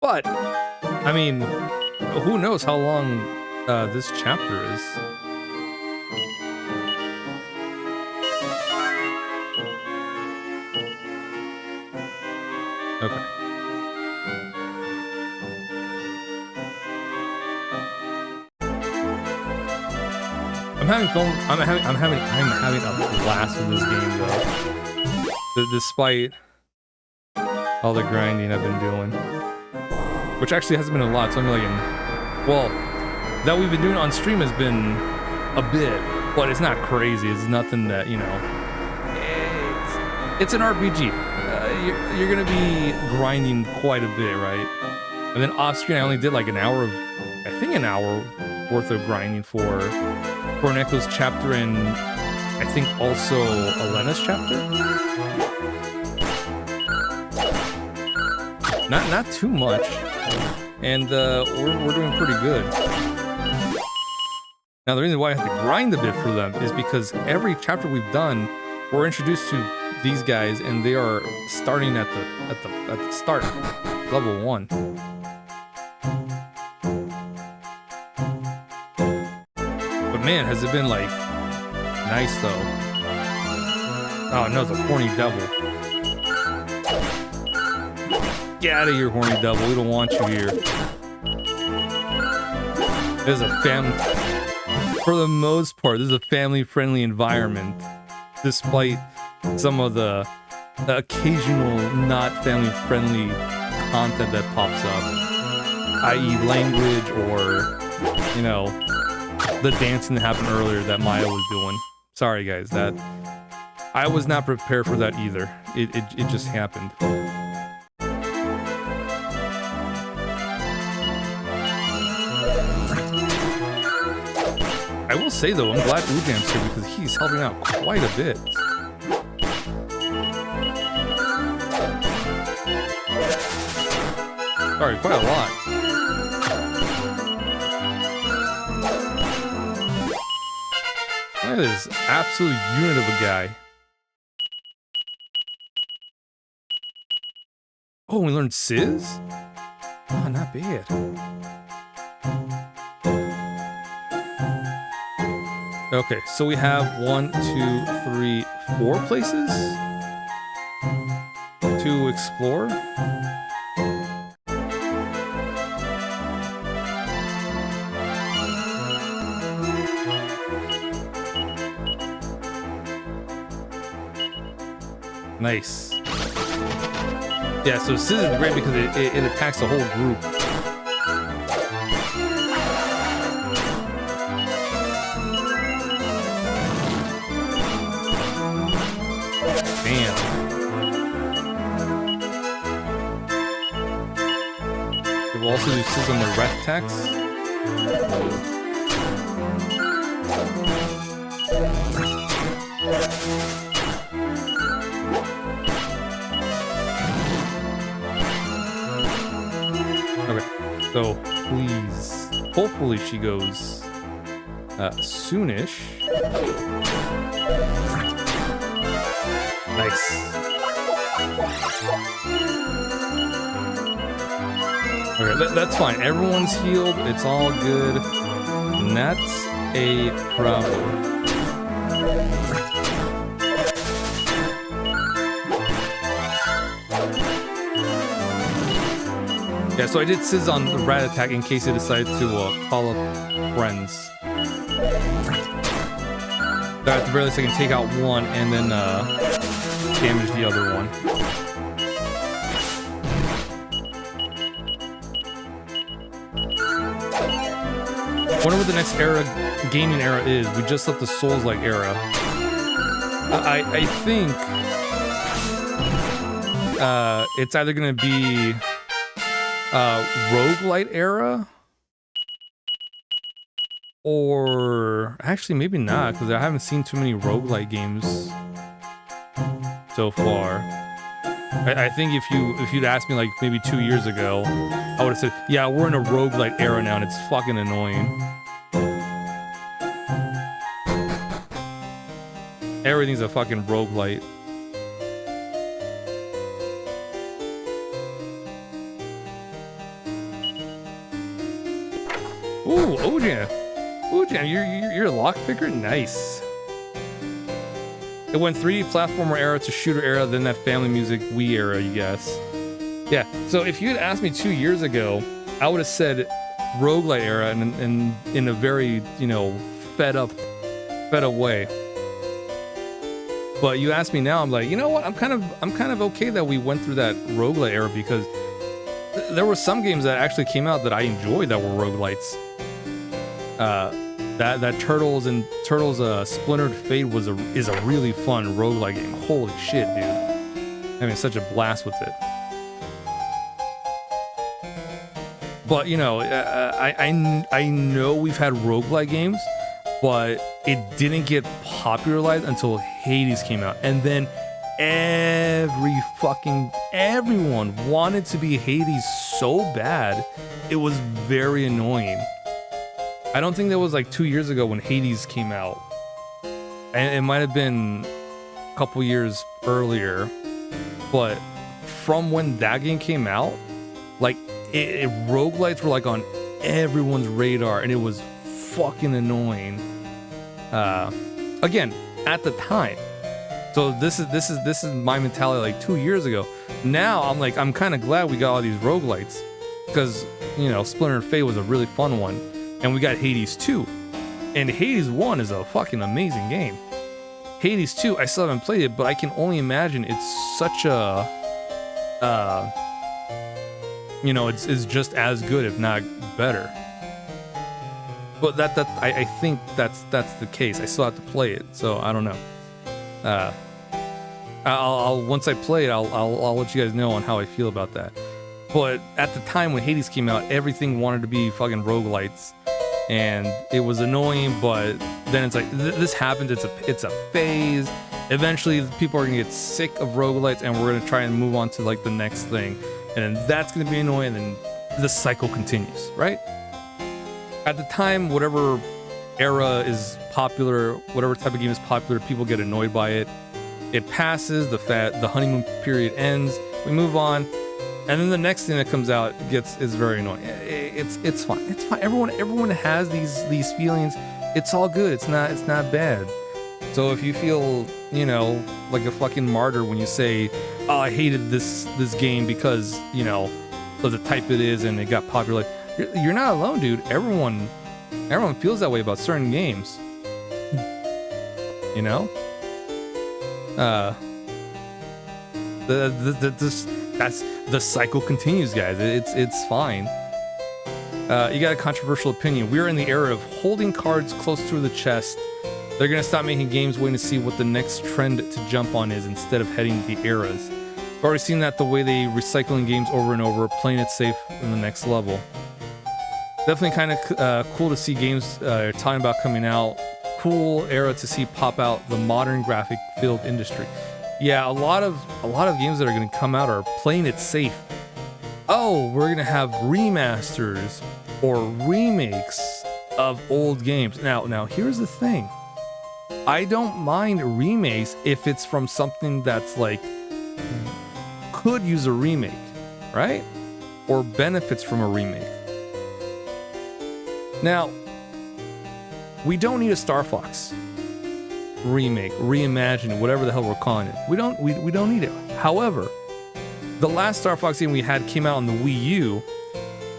But I mean, who knows how long this chapter is? Okay. I'm having fun. I'm having a blast with this game though. Despite all the grinding I've been doing, which actually hasn't been a lot. So I'm like, well, that we've been doing on stream has been a bit, but it's not crazy. It's nothing that, you know. It's an RPG. You're gonna be grinding quite a bit, right? And then off screen, I only did like an hour worth of grinding for Neko's chapter in I think also Elena's chapter. Not too much, and we're doing pretty good. Now the reason why I have to grind a bit for them is because every chapter we've done, we're introduced to these guys, and they are starting at the start, level 1. But man, has it been like nice though. Oh no, it's a horny devil. Get out of here, horny devil. We don't want you here. There's a for the most part, this is a family-friendly environment, despite some of the occasional not family-friendly content that pops up, i.e. language or, you know, the dancing that happened earlier that Maya was doing. Sorry guys, that I was not prepared for that either. It just happened. I will say though, I'm glad Ujam's here because he's helping out quite a bit. Sorry, quite a lot. Look at this absolute unit of a guy. Oh, we learned Sizz? Oh, not bad. Okay, so we have 1, 2, 3, 4 places to explore. Nice. Yeah, so Sizz is great because it attacks the whole group. We'll also do Sizz on the ref tax. Okay, so please, hopefully she goes soonish. Nice. Okay, that's fine. Everyone's healed. It's all good. Not a problem. Yeah, so I did Sizz on the rat attack in case he decided to call up friends. So at the very least I can take out one and then damage the other one. I wonder what the next gaming era is. We just left the Souls-like era. I think it's either gonna be roguelite era, or actually maybe not, because I haven't seen too many roguelite games so far. I think if you'd asked me like maybe 2 years ago, I would have said, yeah, we're in a roguelite era now and it's fucking annoying. Everything's a fucking roguelite. Ooh, Ojam. Ojam, you're a lockpicker? Nice. It went 3D platformer era to shooter era, then that family music Wii era, you guess. Yeah, so if you had asked me 2 years ago, I would have said roguelite era and in a very, you know, fed up way. But you ask me now, I'm like, you know what? I'm kind of okay that we went through that roguelite era, because there were some games that actually came out that I enjoyed that were roguelites. That Turtles Splintered Fate is a really fun roguelike game. Holy shit, dude. I mean, such a blast with it. But, you know, I know we've had roguelike games, but it didn't get popularized until Hades came out, and then everyone wanted to be Hades so bad, it was very annoying. I don't think that was like 2 years ago when Hades came out, and it might have been a couple years earlier, but from when that game came out, like roguelites were like on everyone's radar, and it was fucking annoying. Again, at the time. So this is my mentality like 2 years ago. Now I'm kind of glad we got all these roguelites, because Splinter Fate was a really fun one, and we got Hades 2, and Hades 1 is a fucking amazing game. Hades 2, I still haven't played it, but I can only imagine it's such a it's just as good, if not better. But I think that's the case. I still have to play it, so I don't know. I'll once I play it, I'll let you guys know on how I feel about that. But at the time when Hades came out, everything wanted to be fucking roguelites, and it was annoying. But then it's like this happens. It's a phase. Eventually, people are gonna get sick of roguelites, and we're gonna try and move on to like the next thing, and then that's gonna be annoying, and then the cycle continues, right? At the time, whatever era is popular, whatever type of game is popular, people get annoyed by it. It passes, the honeymoon period ends, we move on, and then the next thing that comes out is very annoying. It's fine. It's fine. Everyone has these feelings. It's all good. It's not bad. So if you feel, like a fucking martyr when you say, "Oh, I hated this game because, of the type it is and it got popular," you're not alone, dude. Everyone feels that way about certain games. That's the cycle continues, guys. It's fine. You got a controversial opinion. We're in the era of holding cards close to the chest. They're gonna stop making games waiting to see what the next trend to jump on is instead of heading the eras. I've already seen that the way they recycling games over and over, playing it safe in the next level. Definitely kind of cool to see games talking about coming out. Cool era to see pop out the modern graphic filled industry. Yeah, a lot of games that are going to come out are playing it safe. Oh, we're going to have remasters or remakes of old games. Now here's the thing. I don't mind remakes if it's from something that's like could use a remake, right? Or benefits from a remake. Now, we don't need a Star Fox remake, reimagine, whatever the hell we're calling it. We don't need it. However, the last Star Fox game we had came out on the Wii U,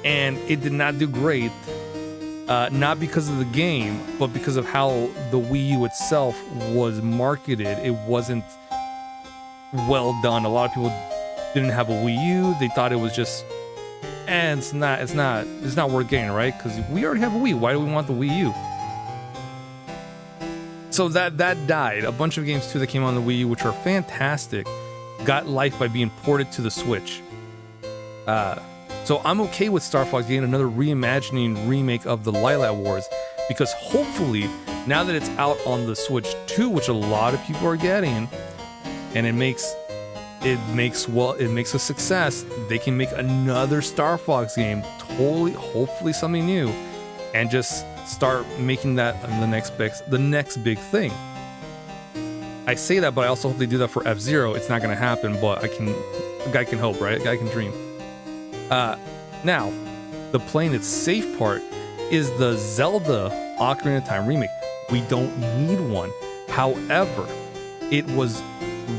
and it did not do great. Not because of the game, but because of how the Wii U itself was marketed. It wasn't well done. A lot of people didn't have a Wii U. They thought it was just, it's not worth getting, right? Because we already have a Wii. Why do we want the Wii U? So that died. A bunch of games too that came on the Wii U, which are fantastic, got life by being ported to the Switch. So I'm okay with Star Fox getting another reimagining remake of the Lylat Wars, because hopefully now that it's out on the Switch 2, which a lot of people are getting, and it makes a success, they can make another Star Fox game, hopefully something new, and just start making that the next big thing. I say that, but I also hope they do that for F-Zero. It's not going to happen, but a guy can hope, right? A guy can dream. Now, the playing it safe part is the Zelda Ocarina of Time remake. We don't need one. However, it was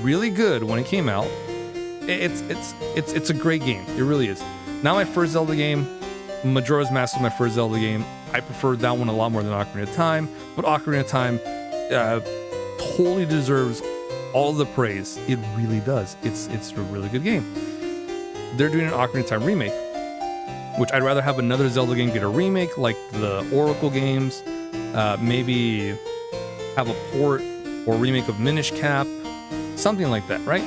really good when it came out. It's a great game. It really is. Not my first Zelda game. Majora's Mask was my first Zelda game. I preferred that one a lot more than Ocarina of Time, but Ocarina of Time totally deserves all the praise. It really does. It's a really good game. They're doing an Ocarina of Time remake, which I'd rather have another Zelda game get a remake, like the Oracle games, maybe have a port or remake of Minish Cap, something like that, right?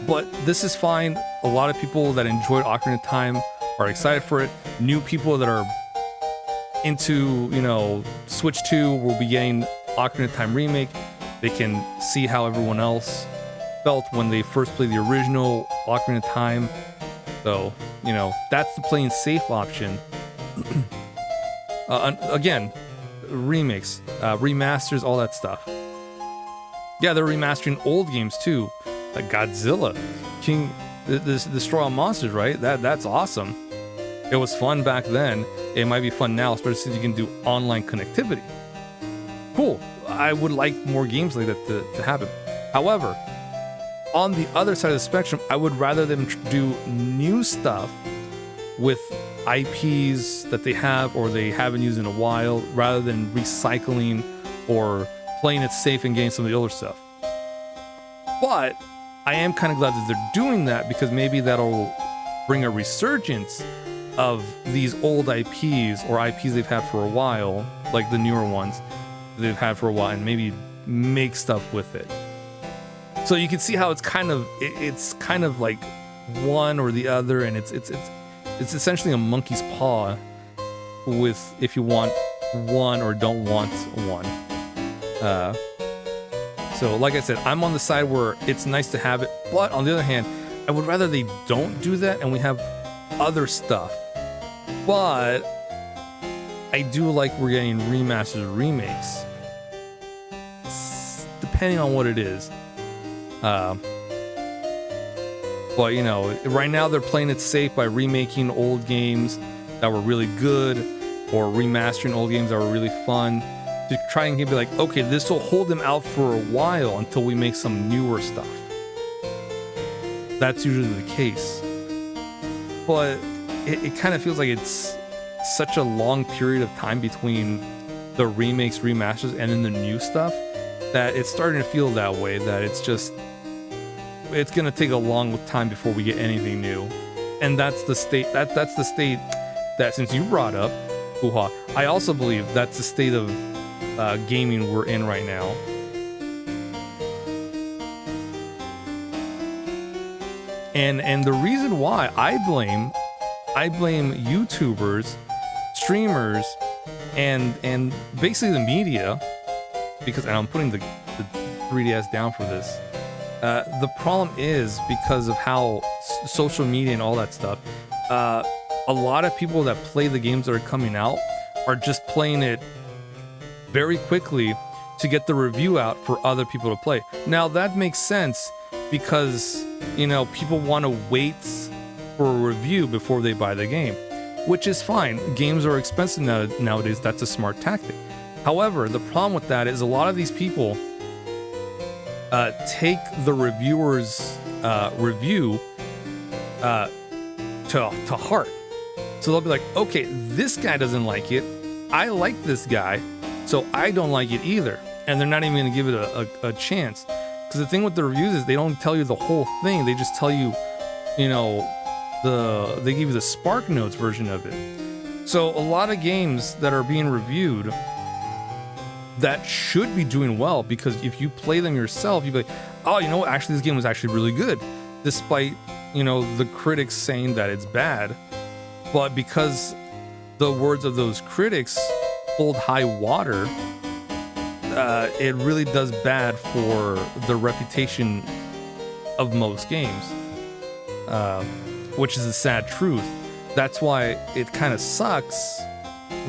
But this is fine. A lot of people that enjoyed Ocarina of Time are excited for it. New people that are into, Switch 2, we'll be getting Ocarina of Time remake. They can see how everyone else felt when they first played the original Ocarina of Time. So, that's the playing safe option. Again, remakes, remasters, all that stuff. Yeah, they're remastering old games too, like Godzilla, King, Destroy All Monsters, right? That's awesome. It was fun back then. It might be fun now, especially since you can do online connectivity. Cool. I would like more games like that to happen. However, on the other side of the spectrum, I would rather them do new stuff with IPs that they have or they haven't used in a while, rather than recycling or playing it safe and getting some of the older stuff. But I am kind of glad that they're doing that, because maybe that'll bring a resurgence of these old IPs or IPs they've had for a while, like the newer ones they've had for a while, and maybe make stuff with it. So you can see how it's kind of like one or the other, and it's essentially a monkey's paw with if you want one or don't want one. So like I said, I'm on the side where it's nice to have it, but on the other hand, I would rather they don't do that and we have other stuff. But I do like we're getting remasters, remakes, depending on what it is. But right now they're playing it safe by remaking old games that were really good, or remastering old games that were really fun, to try and be like, okay, this will hold them out for a while until we make some newer stuff. That's usually the case. But it kind of feels like it's such a long period of time between the remakes, remasters, and then the new stuff, that it's starting to feel that way, that it's going to take a long time before we get anything new. And that's the state that, since you brought up Uha, I also believe that's the state of gaming we're in right now. And the reason why I blame YouTubers, streamers, and basically the media, because, and I'm putting the 3DS down for this. The problem is because of how social media and all that stuff, a lot of people that play the games that are coming out are just playing it very quickly to get the review out for other people to play. Now that makes sense, because people want to wait for a review before they buy the game, which is fine. Games are expensive nowadays. That's a smart tactic. However, the problem with that is a lot of these people take the reviewer's review to heart. So they'll be like, okay, this guy doesn't like it. I like this guy, so I don't like it either. And they're not even going to give it a chance. Because the thing with the reviews is they don't tell you the whole thing. They just tell you, they give you the Spark Notes version of it. So a lot of games that are being reviewed that should be doing well, because if you play them yourself, you'd be like, oh, you know what? Actually, this game was actually really good, despite, the critics saying that it's bad. But because the words of those critics hold high water, it really does bad for the reputation of most games, which is a sad truth. That's why it kind of sucks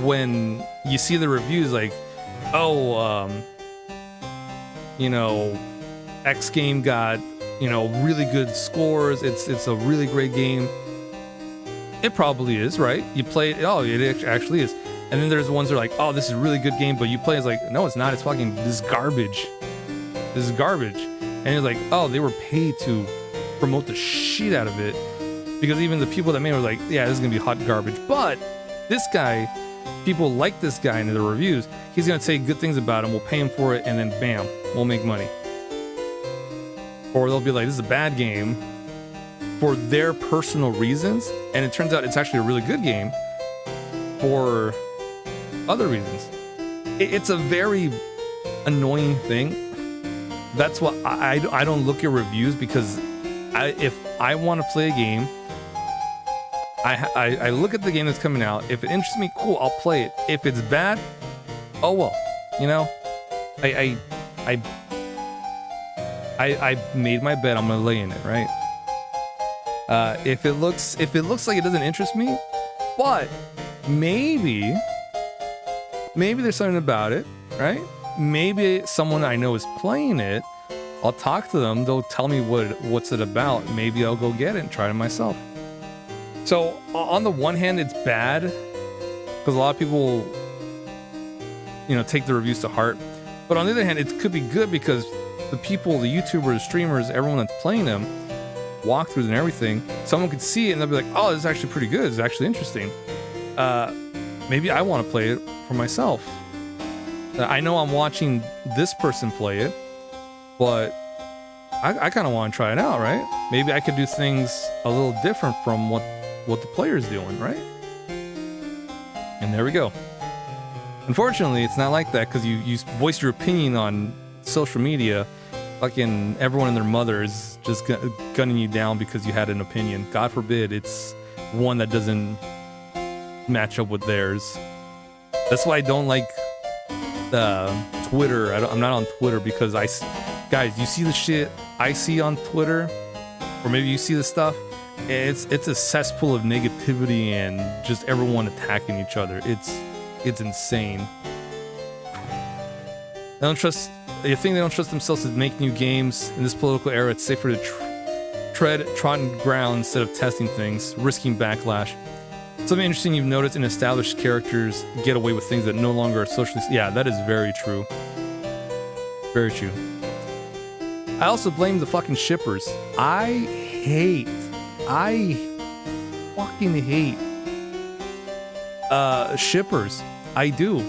when you see the reviews like, X game got, really good scores. It's a really great game. It probably is, right? You play it, it actually is. And then there's the ones that are like, oh, this is a really good game, but you play it's like, no, it's not. It's fucking, this is garbage. This is garbage. And you're like, oh, they were paid to promote the shit out of it. Because even the people that made it were like, yeah, this is gonna be hot garbage. But this guy, people like this guy in the reviews. He's gonna say good things about him. We'll pay him for it, and then bam, we'll make money. Or they'll be like, this is a bad game for their personal reasons, and it turns out it's actually a really good game for other reasons. It's a very annoying thing. That's why I don't look at reviews, because if I want to play a game I look at the game that's coming out. If it interests me, cool, I'll play it. If it's bad, oh well. You know, I made my bed. I'm gonna lay in it, right? If it looks like it doesn't interest me, but maybe there's something about it, right? Maybe someone I know is playing it. I'll talk to them. They'll tell me what's it about. Maybe I'll go get it and try it myself. So on the one hand, it's bad because a lot of people, you know, take the reviews to heart. But on the other hand, it could be good because the people, the YouTubers, streamers, everyone that's playing them, walkthroughs and everything, someone could see it and they'll be like, oh, this is actually pretty good. It's actually interesting. Maybe I want to play it for myself. I know I'm watching this person play it, but I kind of want to try it out, right? Maybe I could do things a little different from what the player's doing, right? And there we go. Unfortunately, it's not like that because you voiced your opinion on social media. Fucking everyone and their mother is just gunning you down because you had an opinion. God forbid it's one that doesn't match up with theirs. That's why I don't like Twitter. I'm not on Twitter because guys, you see the shit I see on Twitter, or maybe you see the stuff. It's a cesspool of negativity and just everyone attacking each other. It's insane. I don't trust. You think they don't trust themselves to make new games in this political era? It's safer to tread trodden ground instead of testing things, risking backlash. Something interesting you've noticed in established characters get away with things that no longer are socially. Yeah, that is very true. Very true. I also blame the fucking shippers. I fucking hate shippers. I do.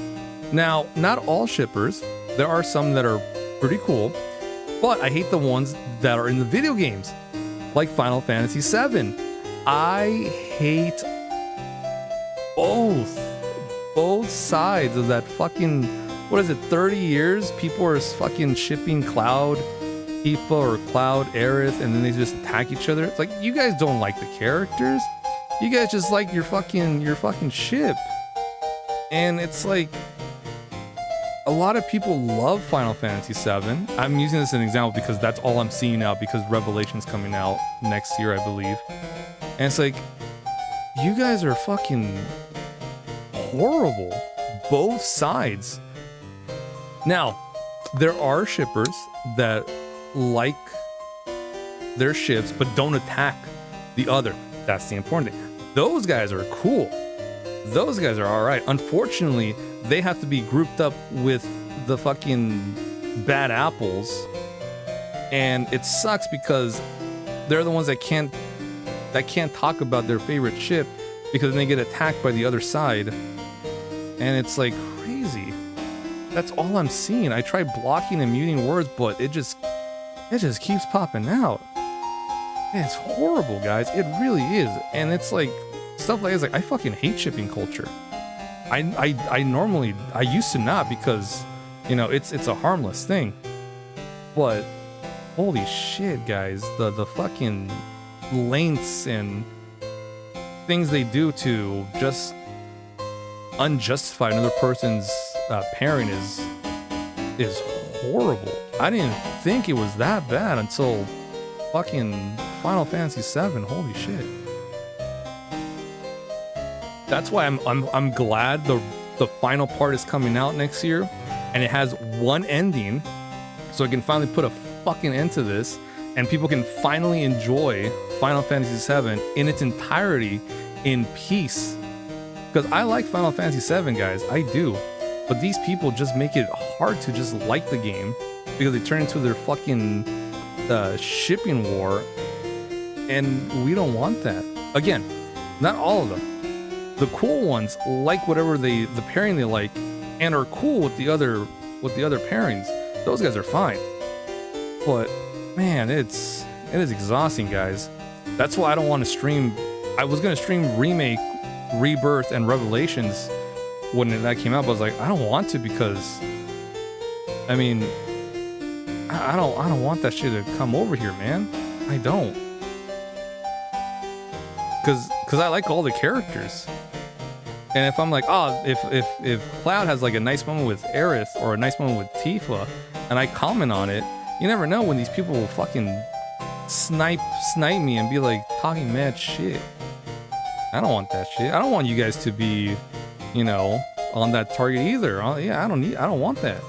Now, not all shippers. There are some that are pretty cool, but I hate the ones that are in the video games, like Final Fantasy VII. I hate both sides of that fucking, what is it, 30 years? People are fucking shipping Cloud Tifa or Cloud Aerith, and then they just attack each other. It's like, you guys don't like the characters. You guys just like your fucking ship. And it's like, a lot of people love Final Fantasy VII. I'm using this as an example because that's all I'm seeing now because Revelation's coming out next year, I believe. And it's like, you guys are fucking horrible. Both sides. Now, there are shippers that like their ships but don't attack the other. That's the important thing. Those guys are cool. Those guys are alright. Unfortunately, they have to be grouped up with the fucking bad apples, and it sucks because they're the ones that can't talk about their favorite ship because then they get attacked by the other side, and it's like crazy. That's all I'm seeing. I try blocking and muting words, but it just keeps popping out. It's horrible, guys. It really is. And it's like stuff like this. Like, I fucking hate shipping culture. I normally used to not because, you know, it's a harmless thing. But holy shit, guys, the fucking lengths and things they do to just unjustify another person's pairing is horrible. I didn't think it was that bad until fucking Final Fantasy VII. Holy shit. That's why I'm glad the final part is coming out next year, and it has one ending, so I can finally put a fucking end to this, and people can finally enjoy Final Fantasy VII in its entirety in peace. Because I like Final Fantasy VII, guys, I do. But these people just make it hard to just like the game because they turn into their fucking shipping war, and we don't want that. Again, not all of them. The cool ones like whatever the pairing they like and are cool with the other pairings. Those guys are fine. But man, it is exhausting, guys. That's why I don't want to stream. I was gonna stream Remake, Rebirth, and Revelations when that came out, but I was like, I don't want to because, I mean, I don't want that shit to come over here, man. I don't. Cause because I like all the characters. And if I'm like, oh, if Cloud has like a nice moment with Aerith or a nice moment with Tifa, and I comment on it, you never know when these people will fucking snipe me and be like talking mad shit. I don't want that shit. I don't want you guys to be, you know, on that target either. Yeah, I don't want that.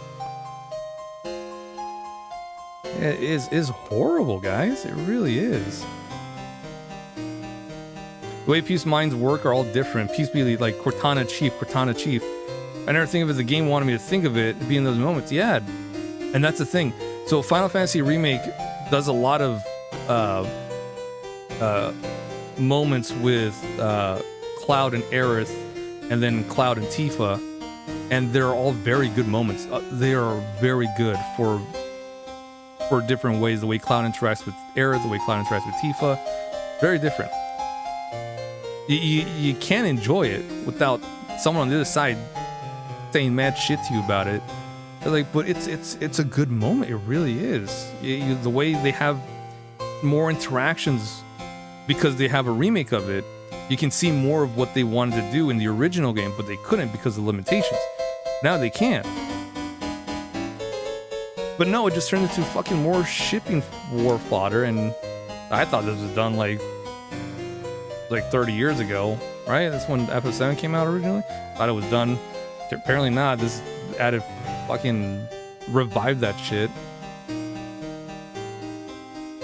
It is horrible, guys. It really is. The way Peace minds work are all different. Peace be like Cortana Chief. I never think of it as the game wanted me to think of it, be in those moments. Yeah, and that's the thing. So Final Fantasy Remake does a lot of moments with Cloud and Aerith, and then Cloud and Tifa, and they're all very good moments. They are very good for different ways. The way Cloud interacts with Aerith, the way Cloud interacts with Tifa, very different. You can't enjoy it without someone on the other side saying mad shit to you about it. Like, but it's a good moment. It really is. The way they have more interactions because they have a remake of it. You can see more of what they wanted to do in the original game, but they couldn't because of limitations. Now they can. But no, it just turned into fucking more shipping war fodder, and I thought this was done like 30 years ago, right? That's when episode 7 came out originally. Thought it was done. Apparently not. This added fucking revived that shit.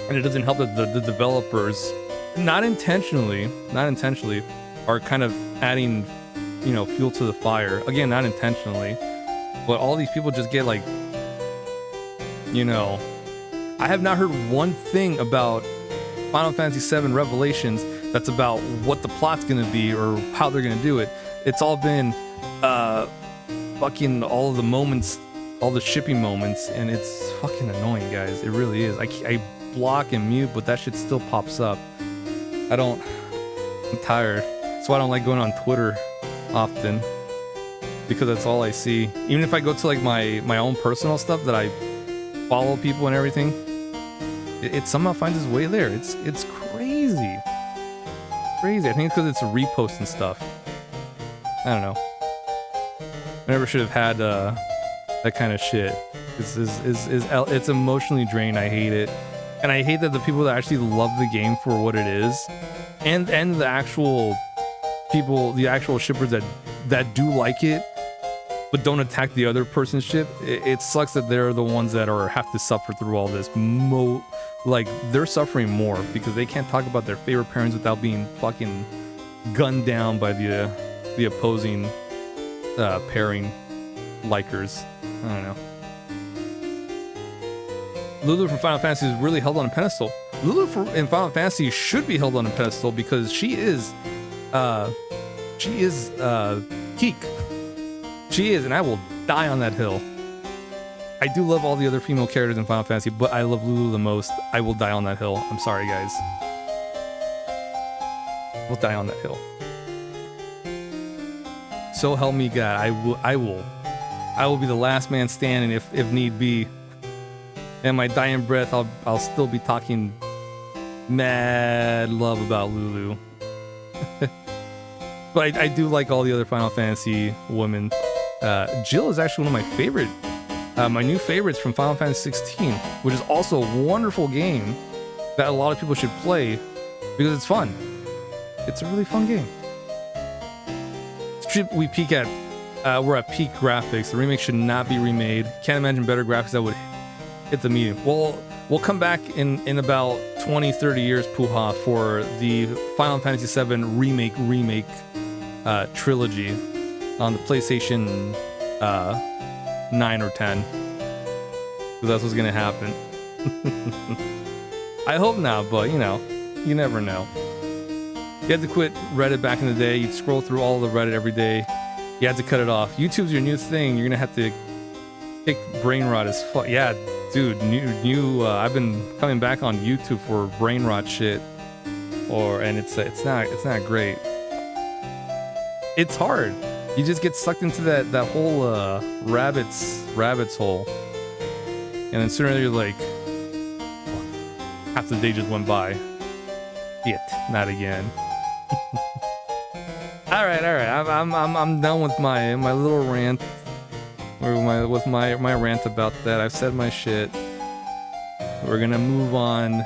And it doesn't help that the developers, not intentionally, are kind of adding, you know, fuel to the fire. Again, not intentionally. But all these people just get like, you know, I have not heard one thing about Final Fantasy VII Revelations that's about what the plot's gonna be or how they're gonna do it. It's all been fucking all of the moments, all the shipping moments, and it's fucking annoying, guys. It really is. I block and mute, but that shit still pops up. I'm tired. That's why I don't like going on Twitter often, because that's all I see. Even if I go to like my own personal stuff that I follow people and everything, it somehow finds its way there. It's crazy. I think it's because it's a repost and stuff. I don't know. I never should have had that kind of shit. It's emotionally drained. I hate it, and I hate that the people that actually love the game for what it is, and the actual people, the actual shippers that do like it, but don't attack the other person's ship. It sucks that they're the ones that have to suffer through all this. Like, they're suffering more because they can't talk about their favorite parents without being fucking gunned down by the opposing pairing likers. I don't know. Lulu from Final Fantasy is really held on a pedestal. Lulu in Final Fantasy should be held on a pedestal because she is peak. She is, and I will die on that hill. I do love all the other female characters in Final Fantasy, but I love Lulu the most. I will die on that hill. I'm sorry, guys. I will die on that hill. So help me God, I will be the last man standing if need be. And my dying breath, I'll still be talking mad love about Lulu. But I do like all the other Final Fantasy women. Jill is actually one of my favorite. My new favorites from Final Fantasy 16, which is also a wonderful game that a lot of people should play because it's fun. It's a really fun game. We peak at, we're at peak graphics. The remake should not be remade. Can't imagine better graphics that would hit the medium. We'll come back in about 20, 30 years, Puha, for the Final Fantasy VII remake trilogy on the PlayStation 9 or 10, because that's what's gonna happen. I hope not, but you know, you never know. You had to quit Reddit back in the day. You'd scroll through all the Reddit every day. You had to cut it off. YouTube's your new thing. You're gonna have to kick brain rot as fuck. Yeah, dude. New. I've been coming back on YouTube for brain rot shit, and it's not great. It's hard. You just get sucked into that whole rabbit's hole, and then sooner or later you're like, half the day just went by. Shit, not again. All right. I'm done with my little rant, or my rant about that. I've said my shit. We're gonna move on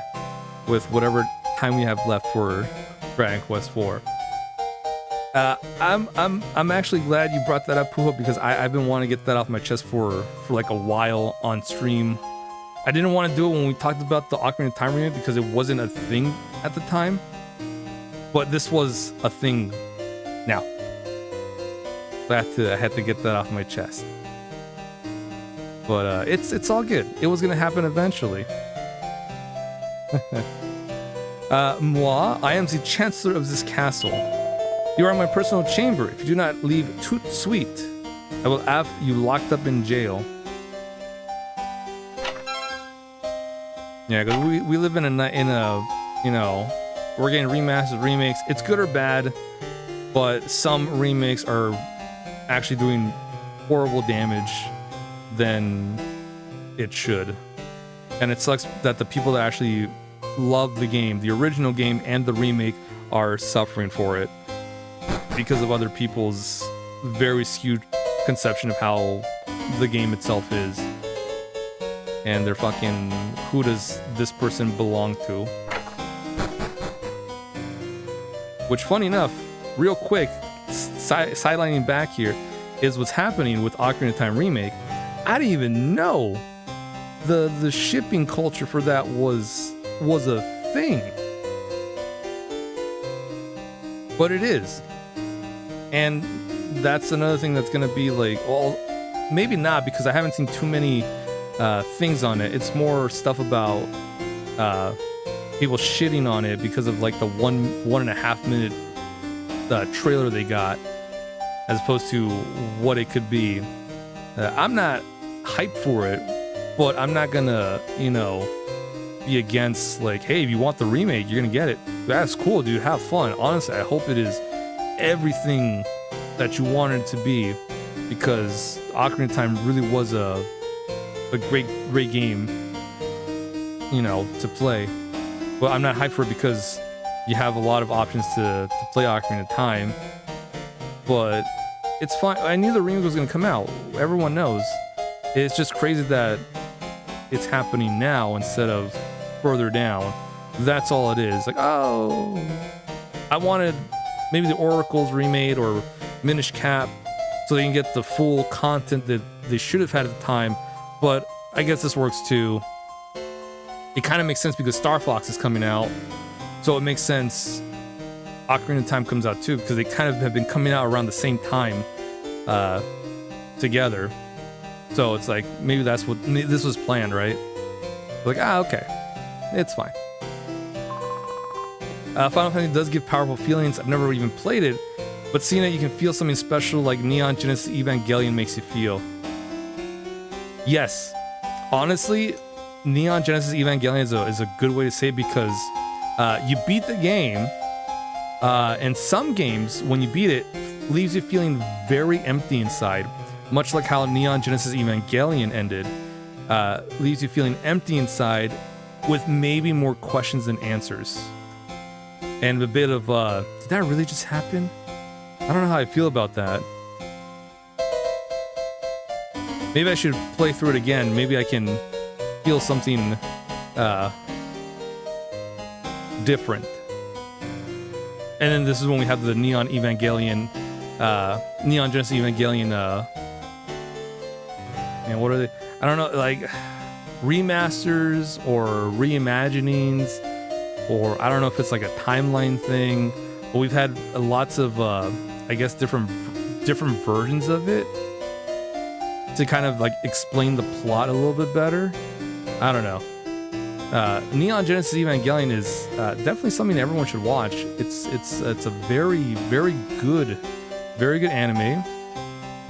with whatever time we have left for Dragon Quest IV. I'm actually glad you brought that up, Puho, because I've been wanting to get that off my chest for like a while on stream. I didn't want to do it when we talked about the Ocarina of Time remake because it wasn't a thing at the time, but this was a thing now. So I had to get that off my chest. But it's all good. It was gonna happen eventually. Moi, I am the Chancellor of this castle. You are in my personal chamber. If you do not leave Toot Sweet, I will have you locked up in jail. Yeah, because we live in a you know, we're getting remasters, remakes. It's good or bad, but some remakes are actually doing horrible damage than it should. And it sucks that the people that actually love the game, the original game and the remake, are suffering for it because of other people's very skewed conception of how the game itself is. And they're fucking, who does this person belong to? Which, funny enough, real quick, sidelining back here, is what's happening with Ocarina of Time Remake. I didn't even know the shipping culture for that was a thing. But it is. And that's another thing that's gonna be like, well, maybe not, because I haven't seen too many things on it. It's more stuff about people shitting on it because of like the 1.5 minute trailer they got, as opposed to what it could be. I'm not hyped for it, but I'm not gonna, you know, be against like, hey, if you want the remake, you're gonna get it. That's cool, dude. Have fun. Honestly, I hope it is everything that you wanted it to be, because Ocarina of Time really was a great game, you know, to play. But I'm not hyped for it because you have a lot of options to play Ocarina of Time. But it's fine. I knew the remake was gonna come out. Everyone knows. It's just crazy that it's happening now instead of further down. That's all it is. Like, oh, I wanted maybe the Oracle's remade or Minish Cap so they can get the full content that they should have had at the time. But I guess this works too. It kind of makes sense because Star Fox is coming out, so it makes sense Ocarina of Time comes out too, because they kind of have been coming out around the same time together. So it's like, maybe that's what this was planned, right? Like, okay, it's fine. Final Fantasy does give powerful feelings. I've never even played it, but seeing it, you can feel something special like Neon Genesis Evangelion makes you feel. Yes, honestly, Neon Genesis Evangelion is a good way to say it, because you beat the game, and some games, when you beat it, leaves you feeling very empty inside, much like how Neon Genesis Evangelion ended. Leaves you feeling empty inside with maybe more questions than answers. And a bit of, did that really just happen? I don't know how I feel about that. Maybe I should play through it again. Maybe I can feel something different. And then this is when we have the Neon Evangelion, Neon Genesis Evangelion, and what are they? I don't know, like remasters or reimaginings, or I don't know if it's like a timeline thing, but we've had lots of, I guess, different versions of it to kind of like explain the plot a little bit better. I don't know. Neon Genesis Evangelion is definitely something everyone should watch. It's a very good anime,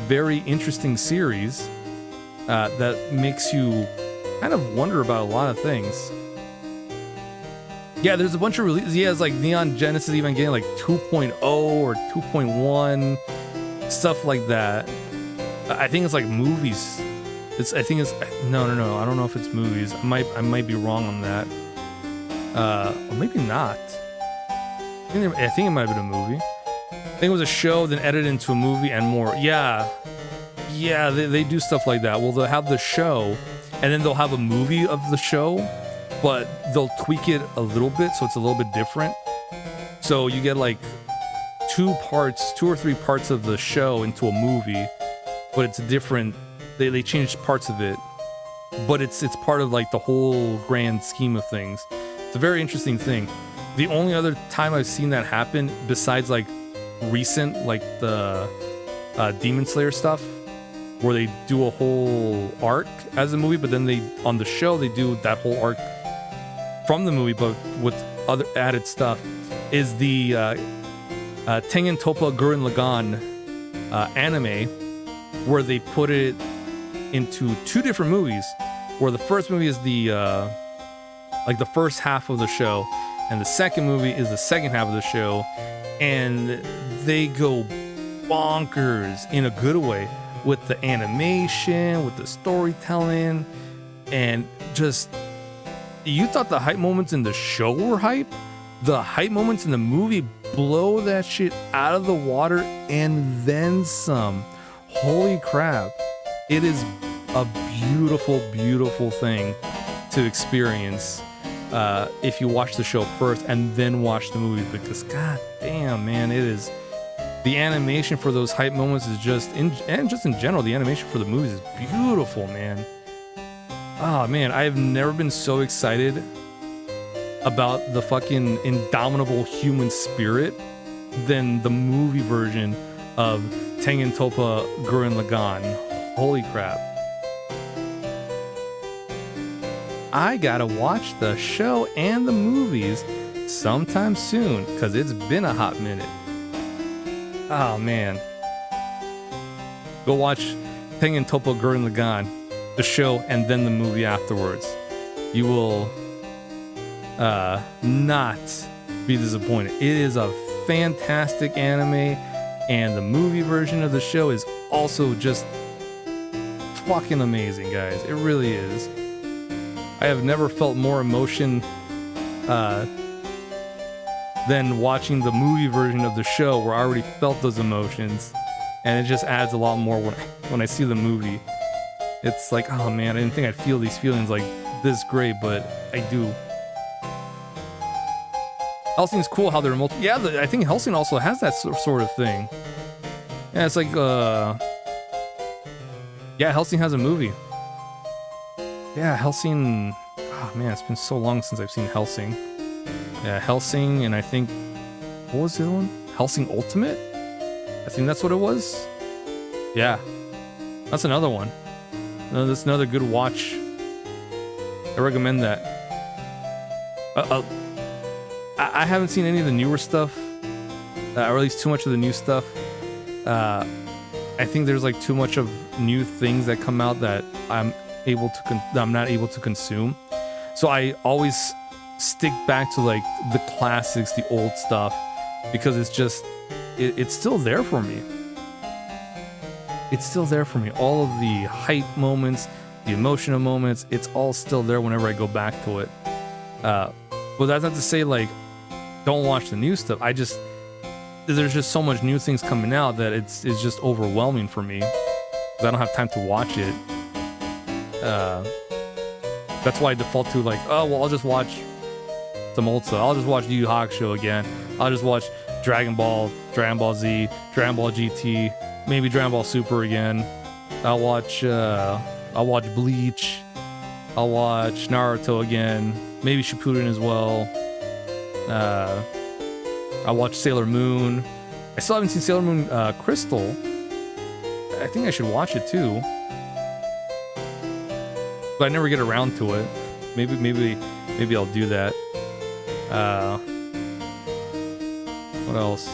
very interesting series that makes you kind of wonder about a lot of things. Yeah, there's a bunch of releases. Yeah, it's like Neon Genesis Evangelion, like 2.0 or 2.1, stuff like that. I think it's like movies. I think it's no. I don't know if it's movies. I might be wrong on that. Or maybe not. I think it might have been a movie. I think it was a show, then edited into a movie and more. Yeah. Yeah, they do stuff like that. Well, they'll have the show, and then they'll have a movie of the show, but they'll tweak it a little bit so it's a little bit different. So you get like 2 or 3 parts of the show into a movie, but it's different. They changed parts of it, but it's part of like the whole grand scheme of things. It's a very interesting thing. The only other time I've seen that happen, besides like recent, like the Demon Slayer stuff, where they do a whole arc as a movie, but then on the show they do that whole arc from the movie, but with other added stuff, is the Tengen Toppa Gurren Lagann anime, where they put it into 2 different movies, where the first movie is the first half of the show, and the second movie is the second half of the show, and they go bonkers in a good way with the animation, with the storytelling, and just, you thought the hype moments in the show were hype? The hype moments in the movie blow that shit out of the water and then some. Holy crap. It is a beautiful, beautiful thing to experience if you watch the show first and then watch the movie, because god damn, man, it is, the animation for those hype moments is just in general, the animation for the movies is beautiful, man. Oh man, I have never been so excited about the fucking indomitable human spirit than the movie version of Tengen Toppa Gurren Lagann. Holy crap. I gotta watch the show and the movies sometime soon, because it's been a hot minute. Oh man. Go watch Tengen Toppa Gurren Lagann, the show, and then the movie afterwards. You will not be disappointed. It is a fantastic anime, and the movie version of the show is also just fucking amazing, guys. It really is. I have never felt more emotion than watching the movie version of the show, where I already felt those emotions, and it just adds a lot more when I see the movie. It's like, oh man, I didn't think I'd feel these feelings like this great, but I do. Hellsing's cool how they're yeah, I think Hellsing also has that sort of thing. Yeah, it's like yeah, Hellsing has a movie. Yeah, Hellsing, oh man, it's been so long since I've seen Hellsing. Yeah, Hellsing, and I think, what was the other one? Hellsing Ultimate? I think that's what it was. Yeah, that's another one. That's another good watch. I recommend that. I haven't seen any of the newer stuff, or at least too much of the new stuff. I think there's like too much of new things that come out that I'm not able to consume. So I always stick back to like the classics, the old stuff, because it's just, it's still there for me. It's still there for me. All of the hype moments, the emotional moments, it's all still there whenever I go back to it. But that's not to say like, don't watch the new stuff. There's just so much new things coming out that it's just overwhelming for me, because I don't have time to watch it. That's why I default to like, oh well, I'll just watch some old stuff. I'll just watch Yu Yu Hakusho again. I'll just watch Dragon Ball, Dragon Ball Z, Dragon Ball GT, maybe Dragon Ball Super again. I'll watch Bleach. I'll watch Naruto again. Maybe Shippuden as well. I'll watch Sailor Moon. I still haven't seen Sailor Moon Crystal. I think I should watch it too, but I never get around to it. Maybe I'll do that. What else?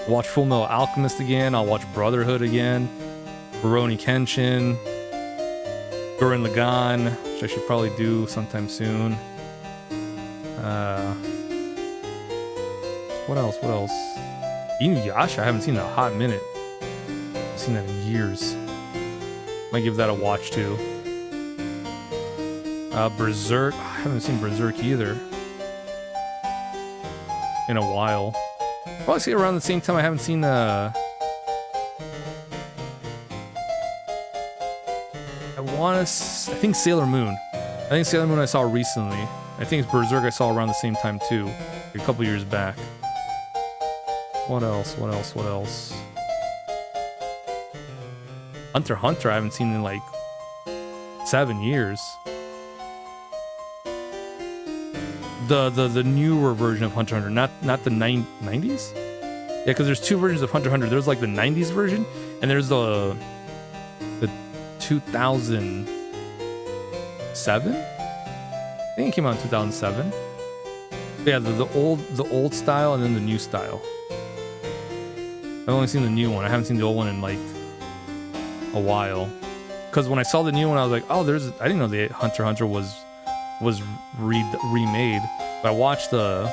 I'll watch Fullmetal Alchemist again. I'll watch Brotherhood again. Rurouni Kenshin. Gurren Lagann, which I should probably do sometime soon. What else? Inuyasha, I haven't seen in a hot minute. I've seen that in years. Might give that a watch too. Berserk, I haven't seen Berserk either. in a while. Probably see it around the same time. I haven't seen I think Sailor Moon. I think Sailor Moon I saw recently. I think it's Berserk I saw around the same time too, a couple years back. What else? What else? What else? Hunter x Hunter I haven't seen in like 7 years. The newer version of Hunter x Hunter, not the 90s? Yeah, because there's two versions of Hunter x Hunter. There's like the 90s version, and there's the 2007? I think it came out in 2007. But yeah, the old style and then the new style. I've only seen the new one. I haven't seen the old one in like a while. Because when I saw the new one, I was like, oh, I didn't know the Hunter x Hunter was remade. But I watched the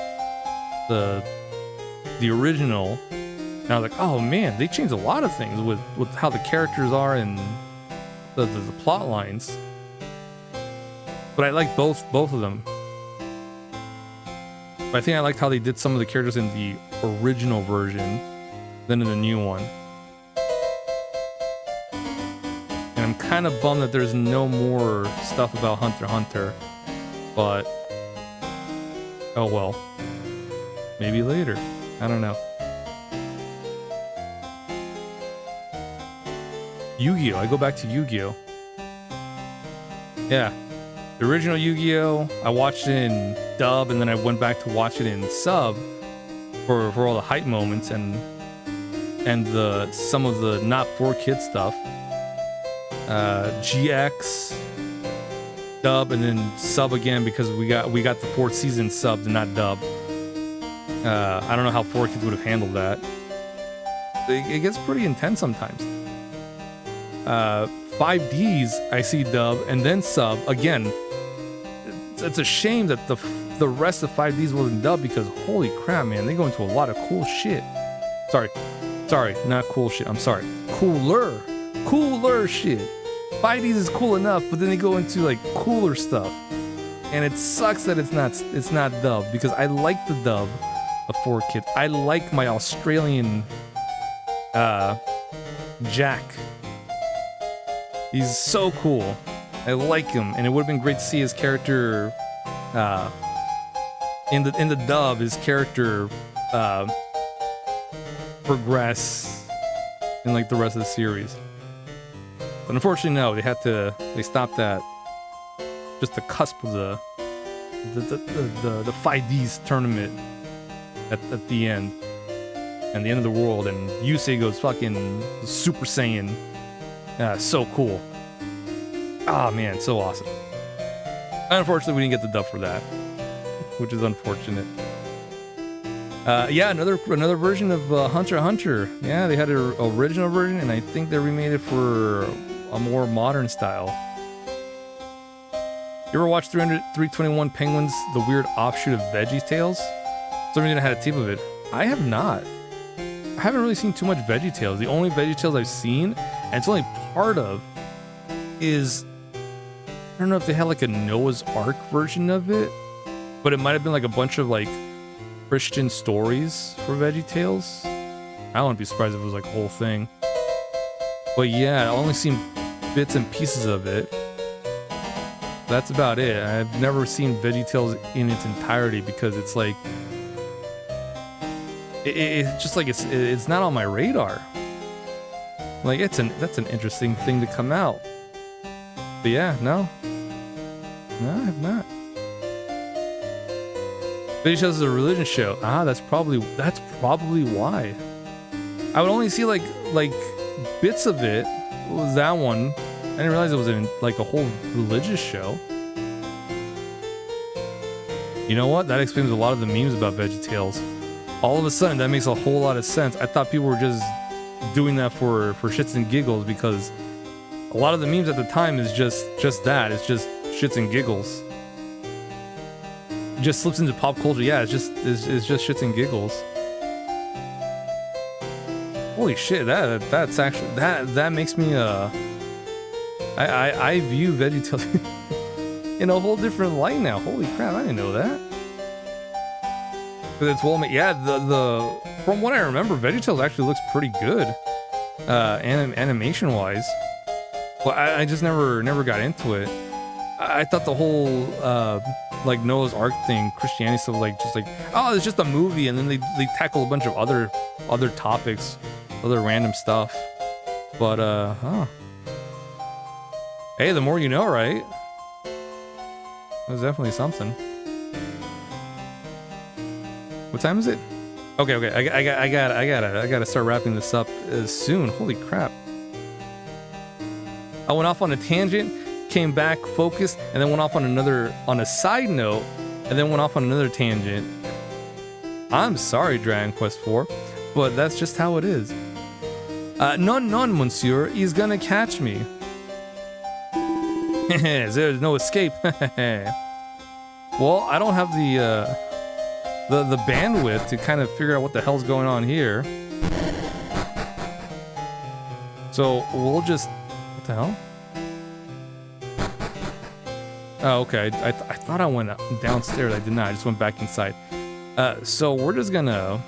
original, and I was like, oh man, they changed a lot of things with how the characters are and the plot lines. But I like both of them. But I think I liked how they did some of the characters in the original version than in the new one. And I'm kind of bummed that there's no more stuff about Hunter x Hunter. But oh well. Maybe later. I don't know. Yu-Gi-Oh! I go back to Yu-Gi-Oh! Yeah. The original Yu-Gi-Oh! I watched it in dub, and then I went back to watch it in sub for all the hype moments and some of the not for kids stuff. GX dub and then sub again because we got the 4th season subbed and not dub. I don't know how 4Kids would have handled that. It gets pretty intense sometimes. 5Ds I see dub and then sub again. It's a shame that the rest of 5Ds wasn't dubbed because holy crap, man, they go into a lot of cool shit. Sorry, not cool shit. I'm sorry, cooler shit. 5Ds is cool enough, but then they go into like cooler stuff, and it sucks that it's not dubbed because I like the dub of 4Kids. I like my Australian Jack. He's so cool. I like him, and it would have been great to see his character in the dub. His character progress in like the rest of the series. But unfortunately, no. They stopped that just the cusp of the 5Ds tournament at the end, and the end of the world, and Yusei goes fucking Super Saiyan. So cool. Ah, man, so awesome. Unfortunately, we didn't get the dub for that, which is unfortunate. Yeah, another version of Hunter x Hunter. Yeah, they had an original version, and I think they remade it for a more modern style. You ever watch 321 Penguins, the weird offshoot of Veggie Tales? Some reason I had a tape of it. I have not. I haven't really seen too much Veggie Tales. The only Veggie Tales I've seen, and it's only part of, is I don't know if they had like a Noah's Ark version of it, but it might have been like a bunch of like Christian stories for Veggie Tales. I wouldn't be surprised if it was like a whole thing. But yeah, I've only seen bits and pieces of it. That's about it. I've never seen Veggie Tales in its entirety because it's like it's just like it's not on my radar. Like that's an interesting thing to come out. But yeah, no, I have not. Veggie Tales is a religion show. That's probably why. I would only see like bits of it. What was that one? I didn't realize it was in like a whole religious show. You know what? That explains a lot of the memes about Veggie Tales. All of a sudden, that makes a whole lot of sense. I thought people were just doing that for shits and giggles because a lot of the memes at the time is just that. It's just shits and giggles. It just slips into pop culture. Yeah, it's just shits and giggles. Holy shit! That's actually that makes me I view Veggie Tales in a whole different light now. Holy crap! I didn't know that. It's well made. Yeah, the from what I remember, VeggieTales actually looks pretty good, animation wise. But I just never got into it. I thought the whole like Noah's Ark thing, Christianity stuff, like just like, oh, it's just a movie, and then they tackle a bunch of other topics, other random stuff. But hey, the more you know, right? That's definitely something. What time is it? Okay, I gotta start wrapping this up soon. Holy crap! I went off on a tangent, came back focused, and then went off on a side note, and then went off on another tangent. I'm sorry, Dragon Quest IV, but that's just how it is. None, monsieur, he's gonna catch me. There's no escape. Well, I don't have the bandwidth to kind of figure out what the hell's going on here. So we'll just... What the hell? Oh, okay. I thought I went downstairs. I did not. I just went back inside. So we're just gonna...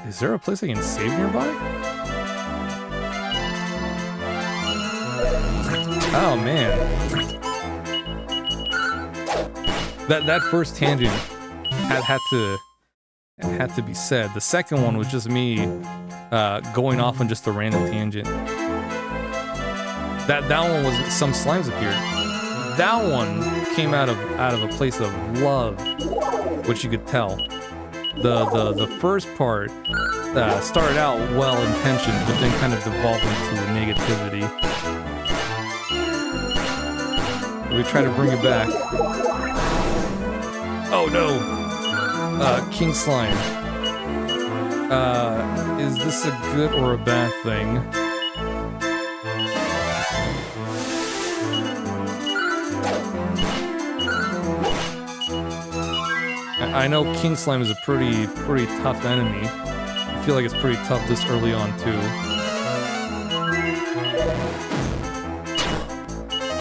is there a place I can save nearby? Oh, man. That first tangent had to be said. The second one was just me going off on just a random tangent. That one was some slimes appeared. That one came out of a place of love, which you could tell. The first part started out well intentioned, but then kind of devolved into negativity. We try to bring it back. Oh no! King Slime. Is this a good or a bad thing? I know King Slime is a pretty tough enemy. I feel like it's pretty tough this early on too.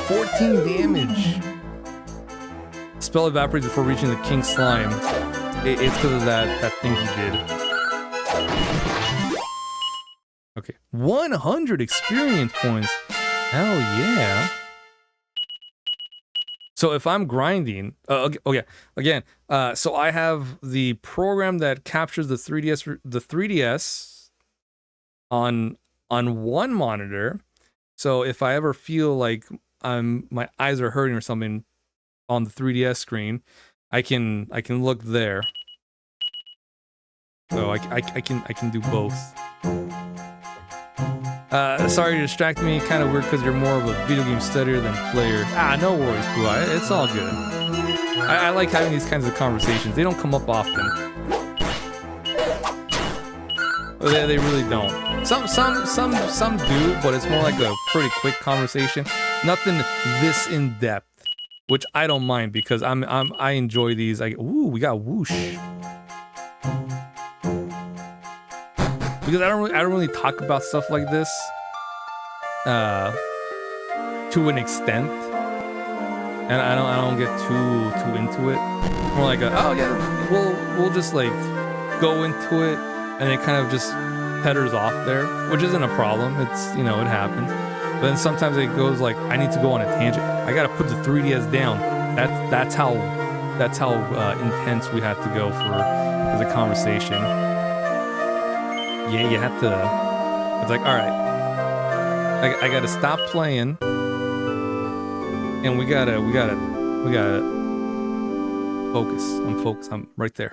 14 damage. Spell evaporates before reaching the King Slime. It's because of that thing he did. Okay, 100 experience points. Hell yeah. So if I'm grinding, again, so I have the program that captures the 3DS on one monitor. So if I ever feel like my eyes are hurting or something on the 3DS screen, I can look there. So I can do both. Sorry to distract me. Kind of weird because you're more of a video game studier than player. No worries, Pooh. It's all good. I like having these kinds of conversations. They don't come up often. They really don't. Some do, but it's more like a pretty quick conversation. Nothing this in depth, which I don't mind because I enjoy these. Ooh, we got whoosh. Because I don't really talk about stuff like this to an extent, and I don't get too into it. More like oh yeah, we'll just like go into it, and it kind of just petters off there, which isn't a problem. It's it happens. But then sometimes it goes like I need to go on a tangent. I gotta put the 3DS down. That's how intense we have to go for the conversation. Yeah, you have to. It's like, all right, I gotta stop playing, and we gotta focus. I'm focused. I'm right there.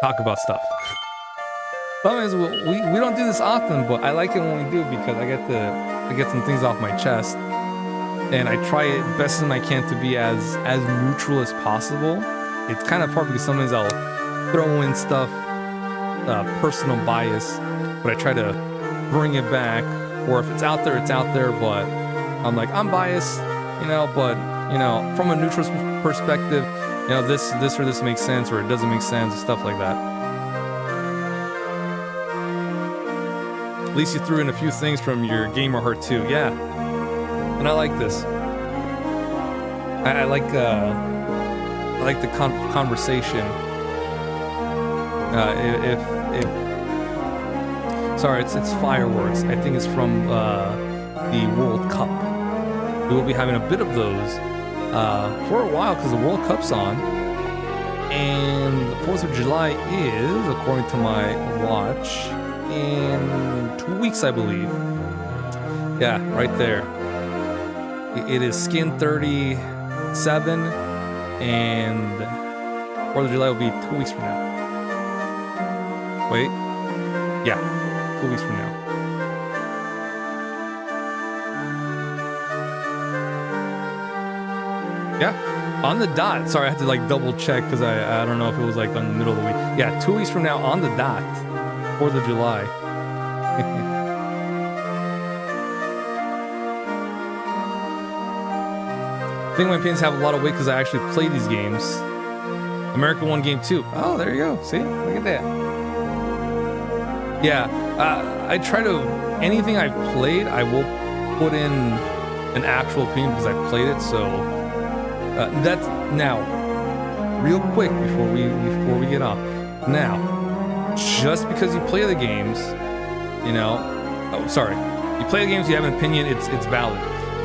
Talk about stuff. Sometimes we don't do this often, but I like it when we do because I get some things off my chest, and I try it best as I can to be as neutral as possible. It's kind of hard because sometimes I'll throw in stuff. Personal bias, but I try to bring it back, or if it's out there, it's out there, but I'm like, I'm biased, but from a neutral perspective, this or this makes sense, or it doesn't make sense, stuff like that. At least you threw in a few things from your gamer heart too. Yeah, and I like this. I like like the conversation. If sorry, it's fireworks. I think it's from the World Cup. We will be having a bit of those for a while because the World Cup's on, and the 4th of July is, according to my watch, in 2 weeks, I believe. Yeah, right there. It is Skin 37, and 4th of July will be 2 weeks from now. Wait. Yeah, 2 weeks from now. Yeah, on the dot. Sorry, I had to like double check because I don't know if it was like on the middle of the week. Yeah, 2 weeks from now on the dot, 4th of July. I think my opinions have a lot of weight because I actually play these games. America won game 2. Oh, there you go. See, look at that. Yeah, I try to, anything I've played, I will put in an actual opinion because I've played it. So that's now, real quick before we get off. Now, just because you play the games, you know, oh sorry, you play the games, you have an opinion, it's valid.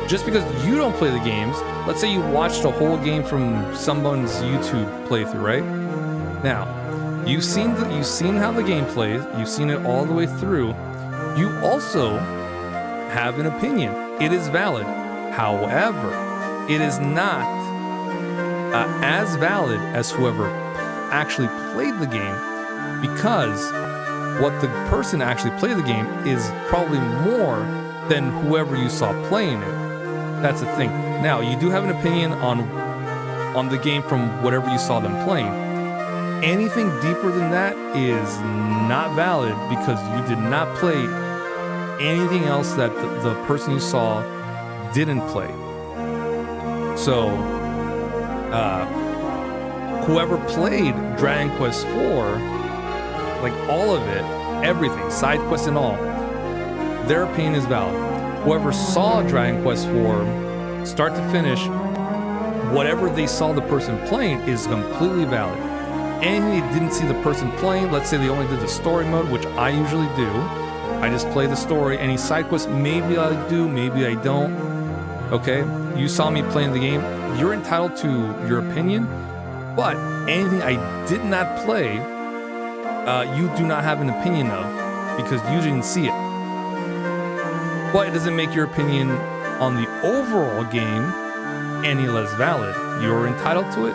Just because you don't play the games, let's say you watched a whole game from someone's YouTube playthrough, right? Now, you've seen how the game plays, you've seen it all the way through. You also have an opinion. It is valid. However, it is not as valid as whoever actually played the game, because what the person actually played the game is probably more than whoever you saw playing it. That's the thing. Now, you do have an opinion on the game from whatever you saw them playing. Anything deeper than that is not valid because you did not play anything else that the person you saw didn't play. So, whoever played Dragon Quest IV, like all of it, everything, side quests and all, their opinion is valid. Whoever saw Dragon Quest IV, start to finish, whatever they saw the person playing is completely valid. Anything they didn't see the person playing, let's say they only did the story mode, which I usually do. I just play the story. Any side quests, maybe I do, maybe I don't. Okay, you saw me playing the game. You're entitled to your opinion, but anything I did not play, you do not have an opinion of because you didn't see it. But it doesn't make your opinion on the overall game any less valid. You're entitled to it.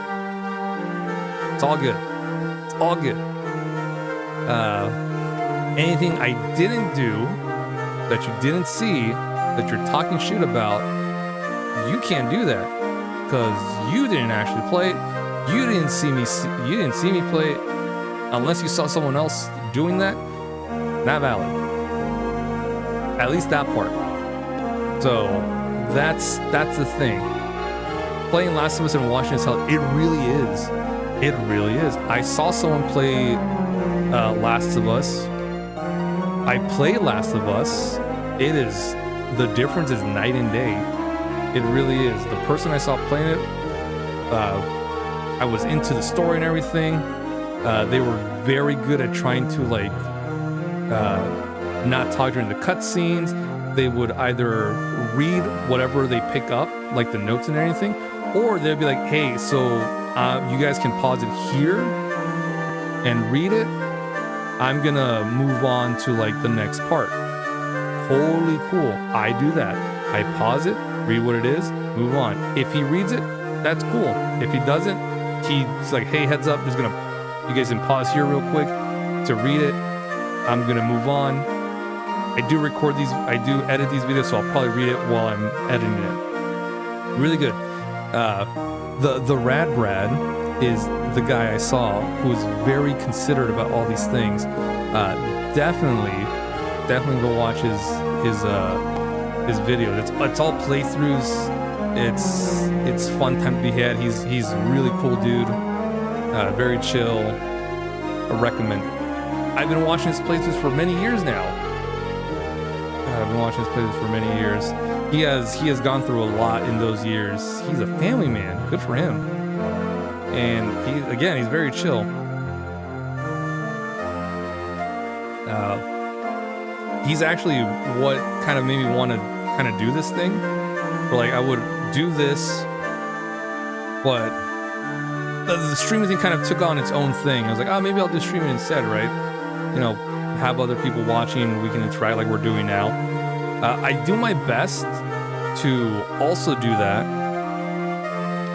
It's all good. It's all good. Anything I didn't do that you didn't see, that you're talking shit about, you can't do that because you didn't actually play it. You didn't see me play it. Unless you saw someone else doing that, not valid. At least that part. So that's the thing. Playing Last of Us and watching as hell, it really is. It really is. I saw someone play Last of Us. I played Last of Us. It is, the difference is night and day. It really is. The person I saw playing it, I was into the story and everything. They were very good at trying to like not talk during the cutscenes. They would either read whatever they pick up, like the notes and anything, or they'd be like, hey, so you guys can pause it here and read it. I'm gonna move on to like the next part. Totally cool. I do that. I pause it, read what it is, move on. If he reads it, that's cool. If he doesn't, he's like, hey, heads up, you guys can pause here real quick to read it. I'm gonna move on. I do record these, I do edit these videos, so I'll probably read it while I'm editing it. Really good. The Rad Brad is the guy I saw who is very considerate about all these things. Definitely go watch his video. It's all playthroughs. It's fun time to be had. He's a really cool dude. Very chill. I recommend it. I've been watching his playthroughs for many years now. He has gone through a lot in those years. He's a family man. Good for him. and he's very chill. He's actually what kind of made me want to kind of do this thing. Where like I would do this, but the streaming thing kind of took on its own thing. I was like, oh, maybe I'll do streaming instead, right? You know, have other people watching, we can interact like we're doing now. I do my best to also do that,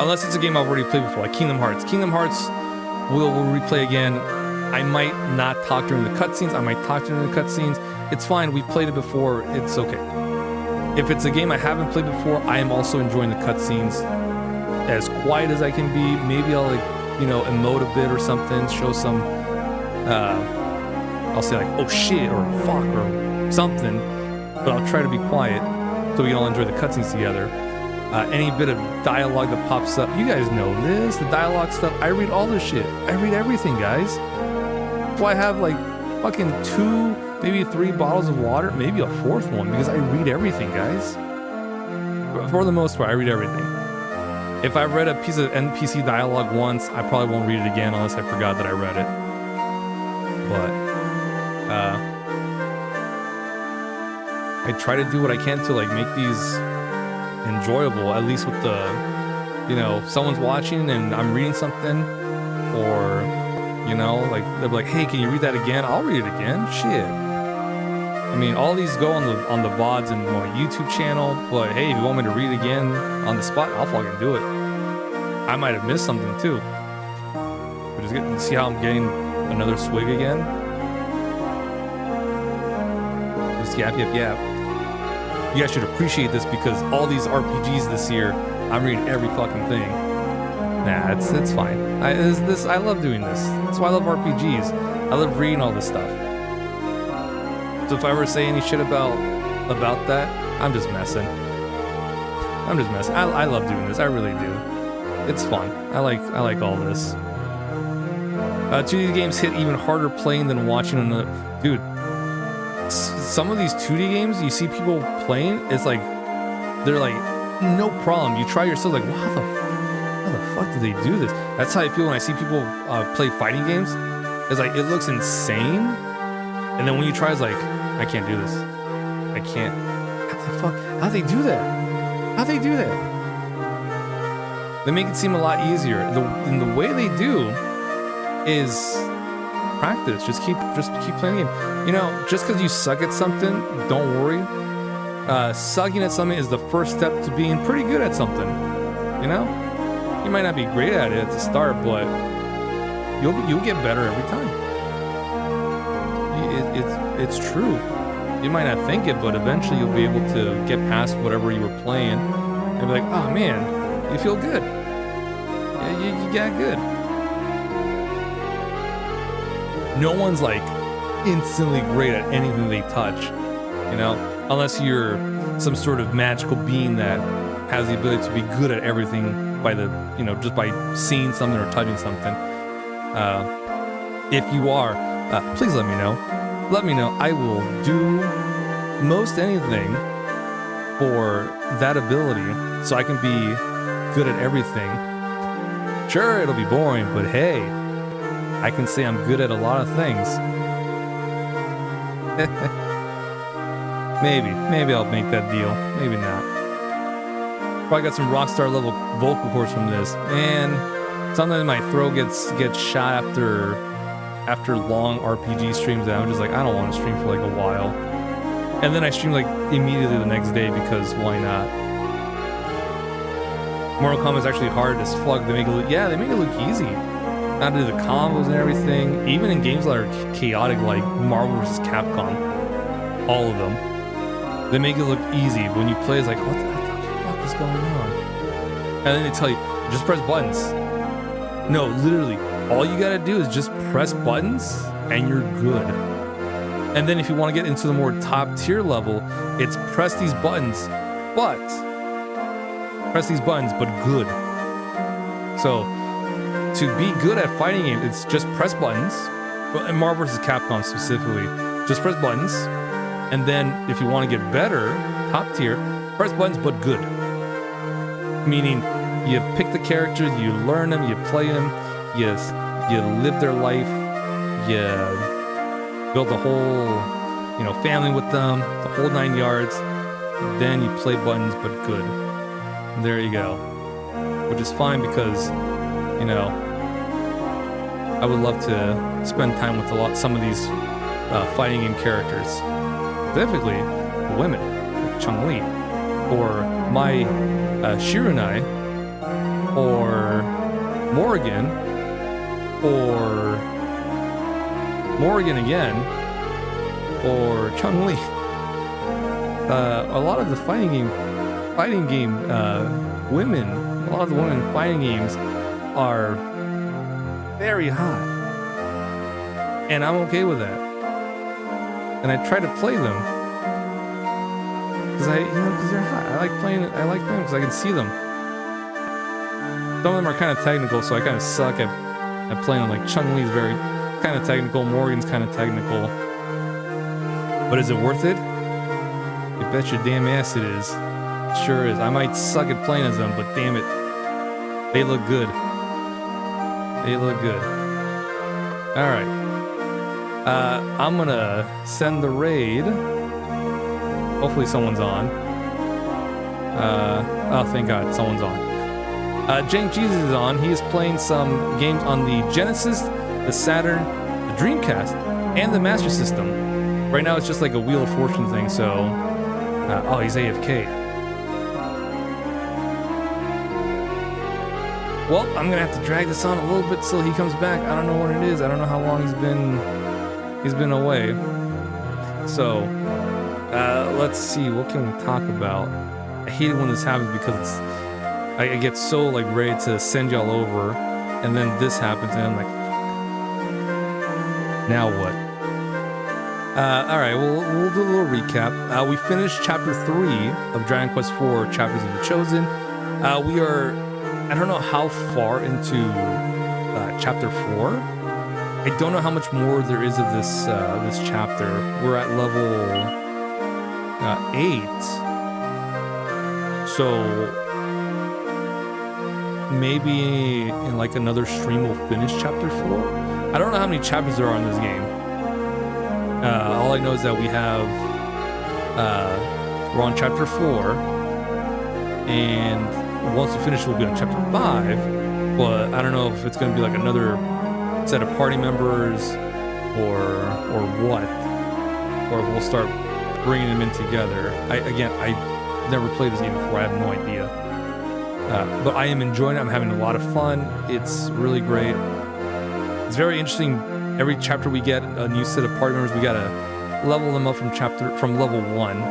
unless it's a game I've already played before, like Kingdom Hearts. Kingdom Hearts we'll replay again. I might not talk during the cutscenes. I might talk during the cutscenes. It's fine. We played it before. It's okay. If it's a game I haven't played before, I am also enjoying the cutscenes as quiet as I can be. Maybe I'll emote a bit or something, show some. I'll say like, oh shit, or fuck, or something. But I'll try to be quiet so we can all enjoy the cutscenes together. Any bit of dialogue that pops up, you guys know this. The dialogue stuff. I read all this shit. I read everything, guys. That's why I have like fucking 2, maybe 3 bottles of water, maybe a 4th one, because I read everything, guys. For the most part, I read everything. If I read a piece of NPC dialogue once, I probably won't read it again unless I forgot that I read it. But I try to do what I can to like make these enjoyable, at least with the, someone's watching and I'm reading something, or like they'll be like, hey, can you read that again? I'll read it again. Shit. I mean, all these go on the VODs and my YouTube channel, but hey, if you want me to read it again on the spot, I'll fucking do it. I might have missed something too. But just see how I'm getting another swig again. Just yap. You guys should appreciate this because all these RPGs this year, I'm reading every fucking thing. Nah, it's fine. I love doing this. That's why I love RPGs. I love reading all this stuff. So if I ever say any shit about that, I'm just messing. I love doing this. I really do. It's fun. I like all this. 2D games hit even harder playing than watching on the dude. Some of these 2D games you see people playing, it's like they're like no problem. You try yourself like, how the fuck did they do this? That's how I feel when I see people play fighting games. It's like it looks insane, and then when you try, it's like I can't do this. I can't. How'd they do that? They make it seem a lot easier. And the way they do is practice. Just keep playing the game. Just because you suck at something, don't worry. Sucking at something is the first step to being pretty good at something. You might not be great at it at the start, but you'll get better every time. It's true. You might not think it, but eventually you'll be able to get past whatever you were playing and be like, oh man, you feel good. Yeah, you got good. No one's like instantly great at anything they touch, unless you're some sort of magical being that has the ability to be good at everything by just by seeing something or touching something. If you are, please let me know. Let me know. I will do most anything for that ability so I can be good at everything. Sure, it'll be boring, but hey, I can say I'm good at a lot of things. Maybe I'll make that deal. Maybe not. Probably got some Rockstar level vocal cords from this. Man, sometimes my throat gets shot after long RPG streams, and I'm just like, I don't want to stream for like a while. And then I stream like immediately the next day because why not? Mortal Kombat is actually hard as fuck. They make it look easy. How to do the combos and everything. Even in games that are chaotic like Marvel vs. Capcom, all of them, they make it look easy. But when you play, it's like, what the fuck is going on? And then they tell you, just press buttons. No, literally, all you gotta do is just press buttons and you're good. And then if you want to get into the more top tier level, it's press these buttons, but good. So to be good at fighting games, it's just press buttons. In Marvel vs. Capcom specifically, just press buttons. And then if you want to get better, top tier, press buttons but good. Meaning you pick the characters, you learn them, you play them, you live their life, you build a whole, family with them, the whole 9 yards. Then you play buttons, but good. And there you go. Which is fine because, I would love to spend time with some of these fighting game characters, specifically the women, like Chun-Li, or Mai Shirunai, or Morrigan, or Morrigan again, or Chun-Li. A lot of the fighting game women, a lot of the women in fighting games are very hot, and I'm okay with that. And I try to play them because they're hot. I like playing because I can see them. Some of them are kind of technical, so I kind of suck at playing them. Like Chun-Li is very kind of technical, Morrigan's kind of technical. But is it worth it? You bet your damn ass it is. It sure is. I might suck at playing as them, but damn it, they look good. They look good. All right. I'm gonna send the raid. Hopefully someone's on. Oh, thank God, someone's on. Jank Jesus is on. He is playing some games on the Genesis, the Saturn, the Dreamcast, and the Master System. Right now it's just like a Wheel of Fortune thing, so... oh, he's AFK. Well, I'm gonna have to drag this on a little bit till he comes back. I don't know what it is. I don't know how long he's been away. So, let's see. What can we talk about? I hate it when this happens because I get so like ready to send y'all over, and then this happens, and I'm like, fuck. Now what? All right, we'll do a little recap. We finished Chapter 3 of Dragon Quest IV: Chapters of the Chosen. We are, I don't know how far into Chapter 4. I don't know how much more there is of this chapter. We're at level 8, so maybe in like another stream we'll finish Chapter 4. I don't know how many chapters there are in this game. All I know is that we're on Chapter 4, and once we finish, we'll be on Chapter 5. But I don't know if it's going to be like another set of party members, or what, or if we'll start bringing them in together. I never played this game before. I have no idea. But I am enjoying it. I'm having a lot of fun. It's really great. It's very interesting. Every chapter we get a new set of party members. We gotta level them up from level 1,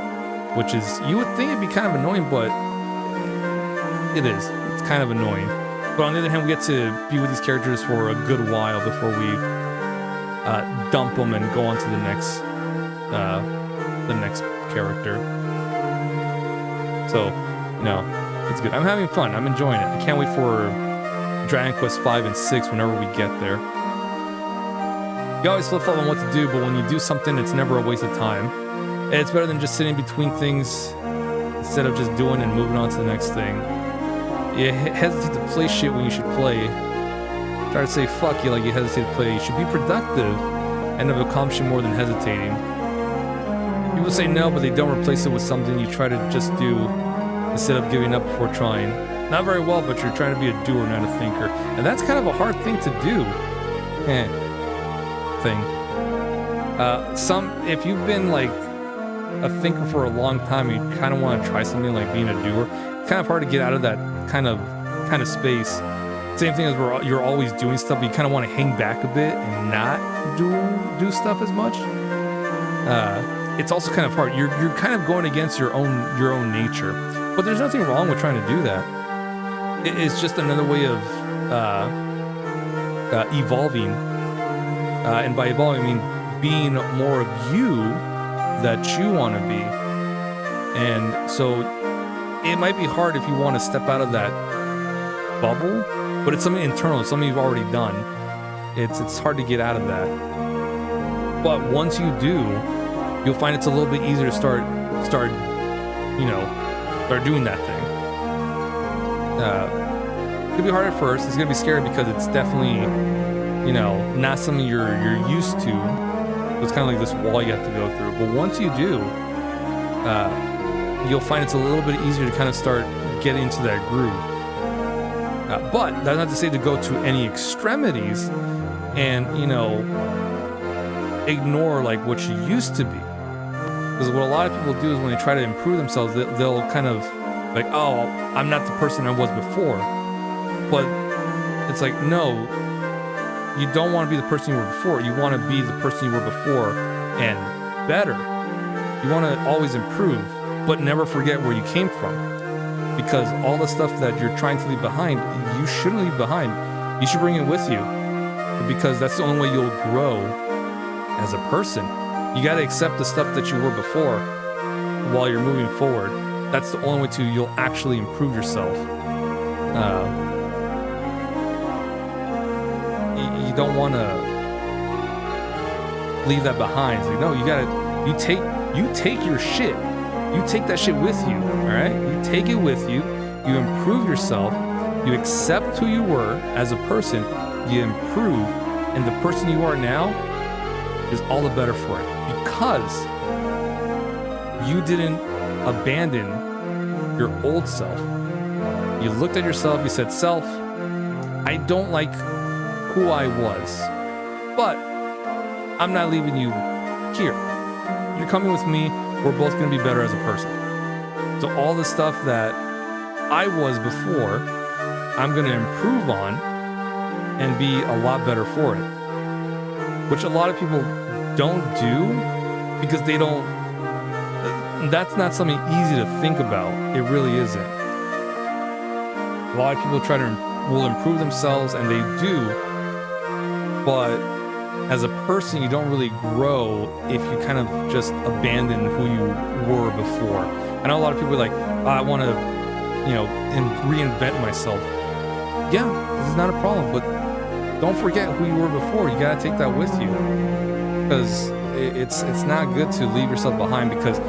which is, you would think it'd be kind of annoying, but it is. It's kind of annoying. But on the other hand, we get to be with these characters for a good while before we dump them and go on to the next character. So, it's good. I'm having fun. I'm enjoying it. I can't wait for Dragon Quest 5 and 6 whenever we get there. You always flip-flop on what to do, but when you do something, it's never a waste of time. And it's better than just sitting between things instead of just doing and moving on to the next thing. You hesitate to play shit when you should play. Try to say fuck you like you hesitate to play. You should be productive and have accomplishing more than hesitating. People say no, but they don't replace it with something you try to just do instead of giving up before trying. Not very well, but you're trying to be a doer, not a thinker. And that's kind of a hard thing to do. If you've been like a thinker for a long time, you kind of want to try something like being a doer. It's kind of hard to get out of that kind of space. Same thing as you're always doing stuff, but you kind of want to hang back a bit and not do stuff as much. It's also kind of hard. You're kind of going against your own nature, but there's nothing wrong with trying to do that. It's just another way of evolving, and by evolving I mean being more of you that you want to be. And so it might be hard if you want to step out of that bubble, but it's something internal. It's something you've already done. It's hard to get out of that. But once you do, you'll find it's a little bit easier to start doing that thing. gonna be hard at first. It's gonna be scary because it's definitely, not something you're used to. It's kind of like this wall you have to go through. But once you do, you'll find it's a little bit easier to kind of start getting into that groove. But that's not to say to go to any extremities and, ignore like what you used to be. Because what a lot of people do is when they try to improve themselves, they'll kind of like, oh, I'm not the person I was before. But it's like, no, you don't want to be the person you were before. You want to be the person you were before and better. You want to always improve, but never forget where you came from. Because all the stuff that you're trying to leave behind, you shouldn't leave behind. You should bring it with you. Because that's the only way you'll grow as a person. You got to accept the stuff that you were before while you're moving forward. That's the only way you'll actually improve yourself. You don't want to leave that behind. It's like, no, you take your shit. You take that shit with you, all right? You take it with you. You improve yourself. You accept who you were as a person. You improve. And the person you are now is all the better for it. Because you didn't abandon your old self. You looked at yourself, you said, self, I don't like who I was, but I'm not leaving you here. You're coming with me, we're both gonna be better as a person. So all the stuff that I was before, I'm gonna improve on and be a lot better for it. Which a lot of people don't do because they don't, that's not something easy to think about. It really isn't. A lot of people will improve themselves, and they do, but as a person, you don't really grow if you kind of just abandon who you were before. I know a lot of people are like, I want to, reinvent myself. Yeah, this is not a problem, but don't forget who you were before. You got to take that with you, because it's not good to leave yourself behind, because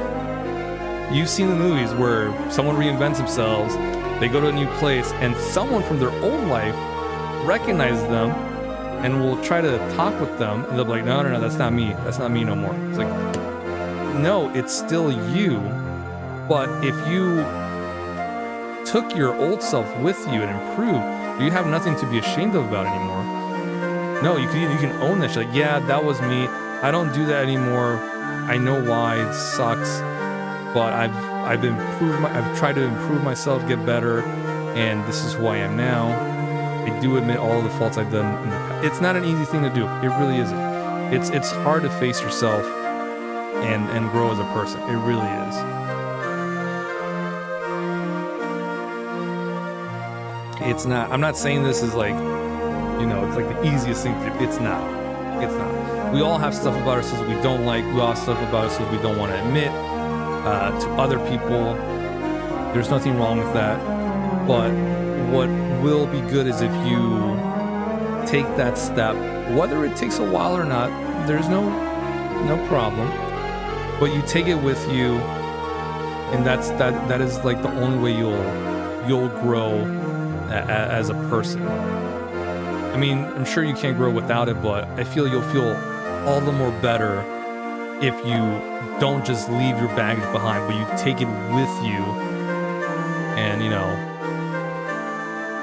you've seen the movies where someone reinvents themselves, they go to a new place, and someone from their old life recognizes them and will try to talk with them, and they'll be like, no, that's not me. That's not me no more. It's like, no, it's still you. But if you took your old self with you and improved, you have nothing to be ashamed of about anymore. No, you can own that shit. Like, yeah, that was me. I don't do that anymore. I know why. It sucks. But I've tried to improve myself, get better, and this is who I am now. I do admit all of the faults I've done in the past. It's not an easy thing to do. It really isn't. It's hard to face yourself and grow as a person. It really is. It's not. I'm not saying this is like, it's like the easiest thing to do. It's not. It's not. We all have stuff about ourselves we don't like. We all have stuff about ourselves we don't want to admit to other people. There's nothing wrong with that. But what will be good is if you take that step, whether it takes a while or not, there's no problem. But you take it with you, and that is like the only way you'll grow as a person. I mean, I'm sure you can't grow without it, but I feel you'll feel all the more better if you don't just leave your baggage behind, but you take it with you and,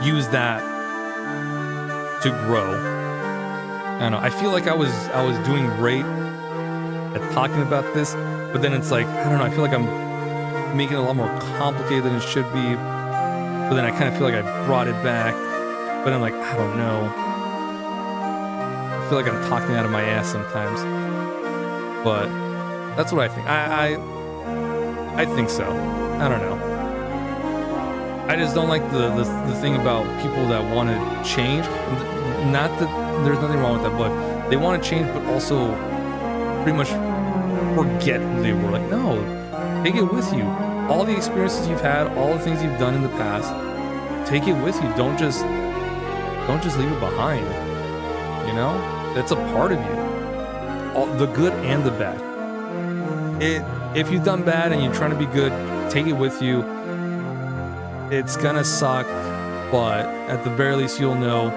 use that to grow. I don't know. I feel like I was doing great at talking about this, but then it's like, I don't know. I feel like I'm making it a lot more complicated than it should be. But then I kind of feel like I brought it back. But I'm like, I don't know. I feel like I'm talking out of my ass sometimes. But that's what I think. I think so. I don't know. I just don't like the thing about people that want to change. Not that there's nothing wrong with that, but they want to change, but also pretty much forget who they were. Like, no, take it with you. All the experiences you've had, all the things you've done in the past, take it with you. Don't just leave it behind. That's a part of you. All the good and the bad. If you've done bad and you're trying to be good, take it with you. It's gonna suck. but at the very least, you'll know,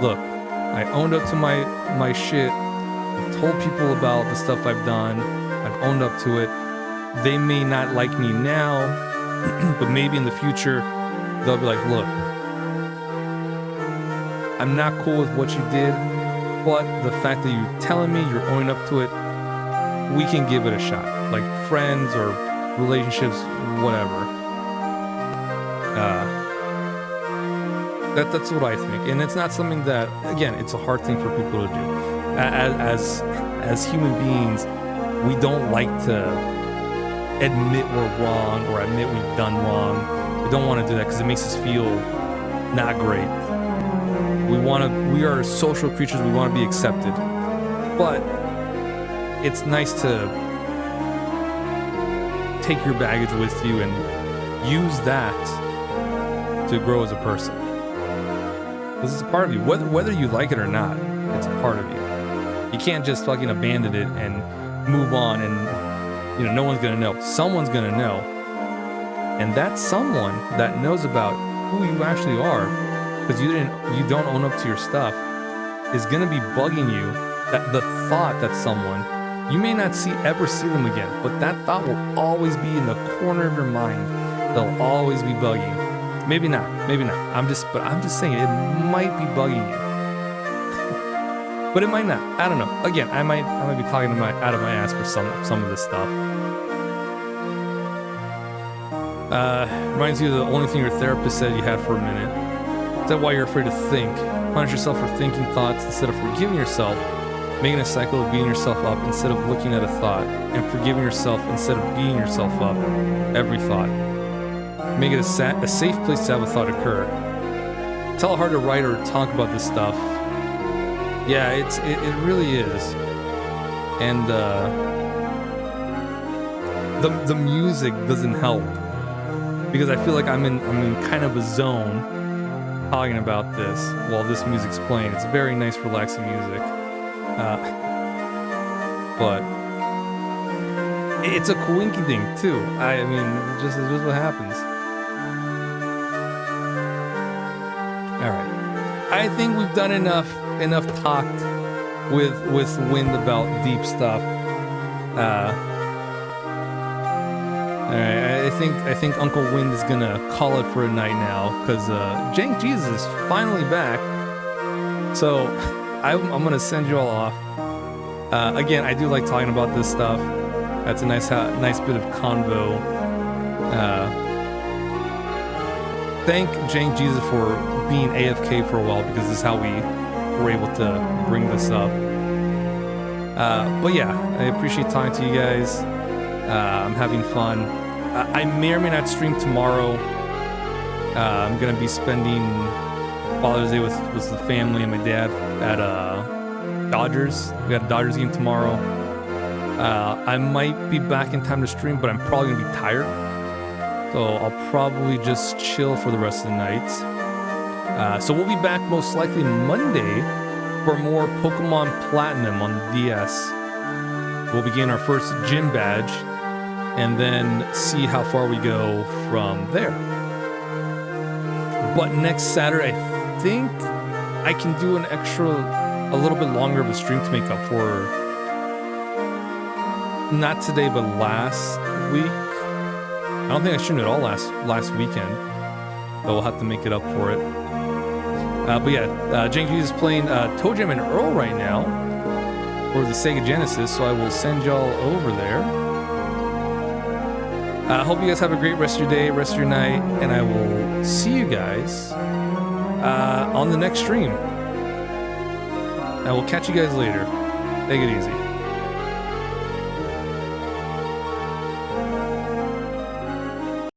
look, I owned up to my shit. I've told people about the stuff I've done. I've owned up to it. They may not like me now, but maybe in the future, they'll be like, look, I'm not cool with what you did, but the fact that you're telling me you're owning up to it, we can give it a shot. Like friends or relationships, whatever. That's what I think. And it's not something that, again, it's a hard thing for people to do. As human beings, we don't like to admit we're wrong or admit we've done wrong. We don't want to do that because it makes us feel not great. We are social creatures, we want to be accepted. But it's nice to take your baggage with you and use that to grow as a person. This is a part of you, whether you like it or not, it's a part of you. You can't just fucking abandon it and move on and, no one's gonna know. Someone's gonna know. And that someone that knows about who you actually are, because you don't own up to your stuff, is gonna be bugging you. That the thought that someone, you may not ever see them again, but that thought will always be in the corner of your mind. They'll always be bugging. Maybe not. I'm just saying it might be bugging you. But it might not. I don't know. Again, I might be talking out of my ass for some of this stuff. Reminds you of the only thing your therapist said you had for a minute. Is that why you're afraid to think? Punish yourself for thinking thoughts instead of forgiving yourself, making a cycle of beating yourself up instead of looking at a thought, and forgiving yourself instead of beating yourself up every thought. Make it a safe place to have a thought occur. It's hella hard to write or talk about this stuff. Yeah, it really is. And the music doesn't help, because I feel like I'm in kind of a zone talking about this while this music's playing. It's very nice, relaxing music. But it's a coinky thing too. I mean, it's just what happens. All right, I think we've done enough talk with Wind about deep stuff. All right, I think Uncle Wind is gonna call it for a night now, because Jank Jesus is finally back. So I'm gonna send you all off. Again, I do like talking about this stuff. That's a nice bit of convo. Thank Jank Jesus for being AFK for a while, because this is how we were able to bring this up. But yeah, I appreciate talking to you guys. I'm having fun. I may or may not stream tomorrow. I'm gonna be spending Father's Day with the family and my dad at Dodgers. We got a Dodgers game tomorrow. I might be back in time to stream, but I'm probably gonna be tired. So I'll probably just chill for the rest of the night. So we'll be back most likely Monday for more Pokemon Platinum on the DS. We'll begin our first gym badge and then see how far we go from there. But next Saturday, I think I can do a little bit longer of a stream to make up for, not today, but last week. I don't think I streamed at all last weekend, but we'll have to make it up for it. But yeah, Janky is playing Toe Jam and Earl right now for the Sega Genesis, so I will send y'all over there. I hope you guys have a great rest of your day, rest of your night, and I will see you guys on the next stream. I will catch you guys later. Take it easy.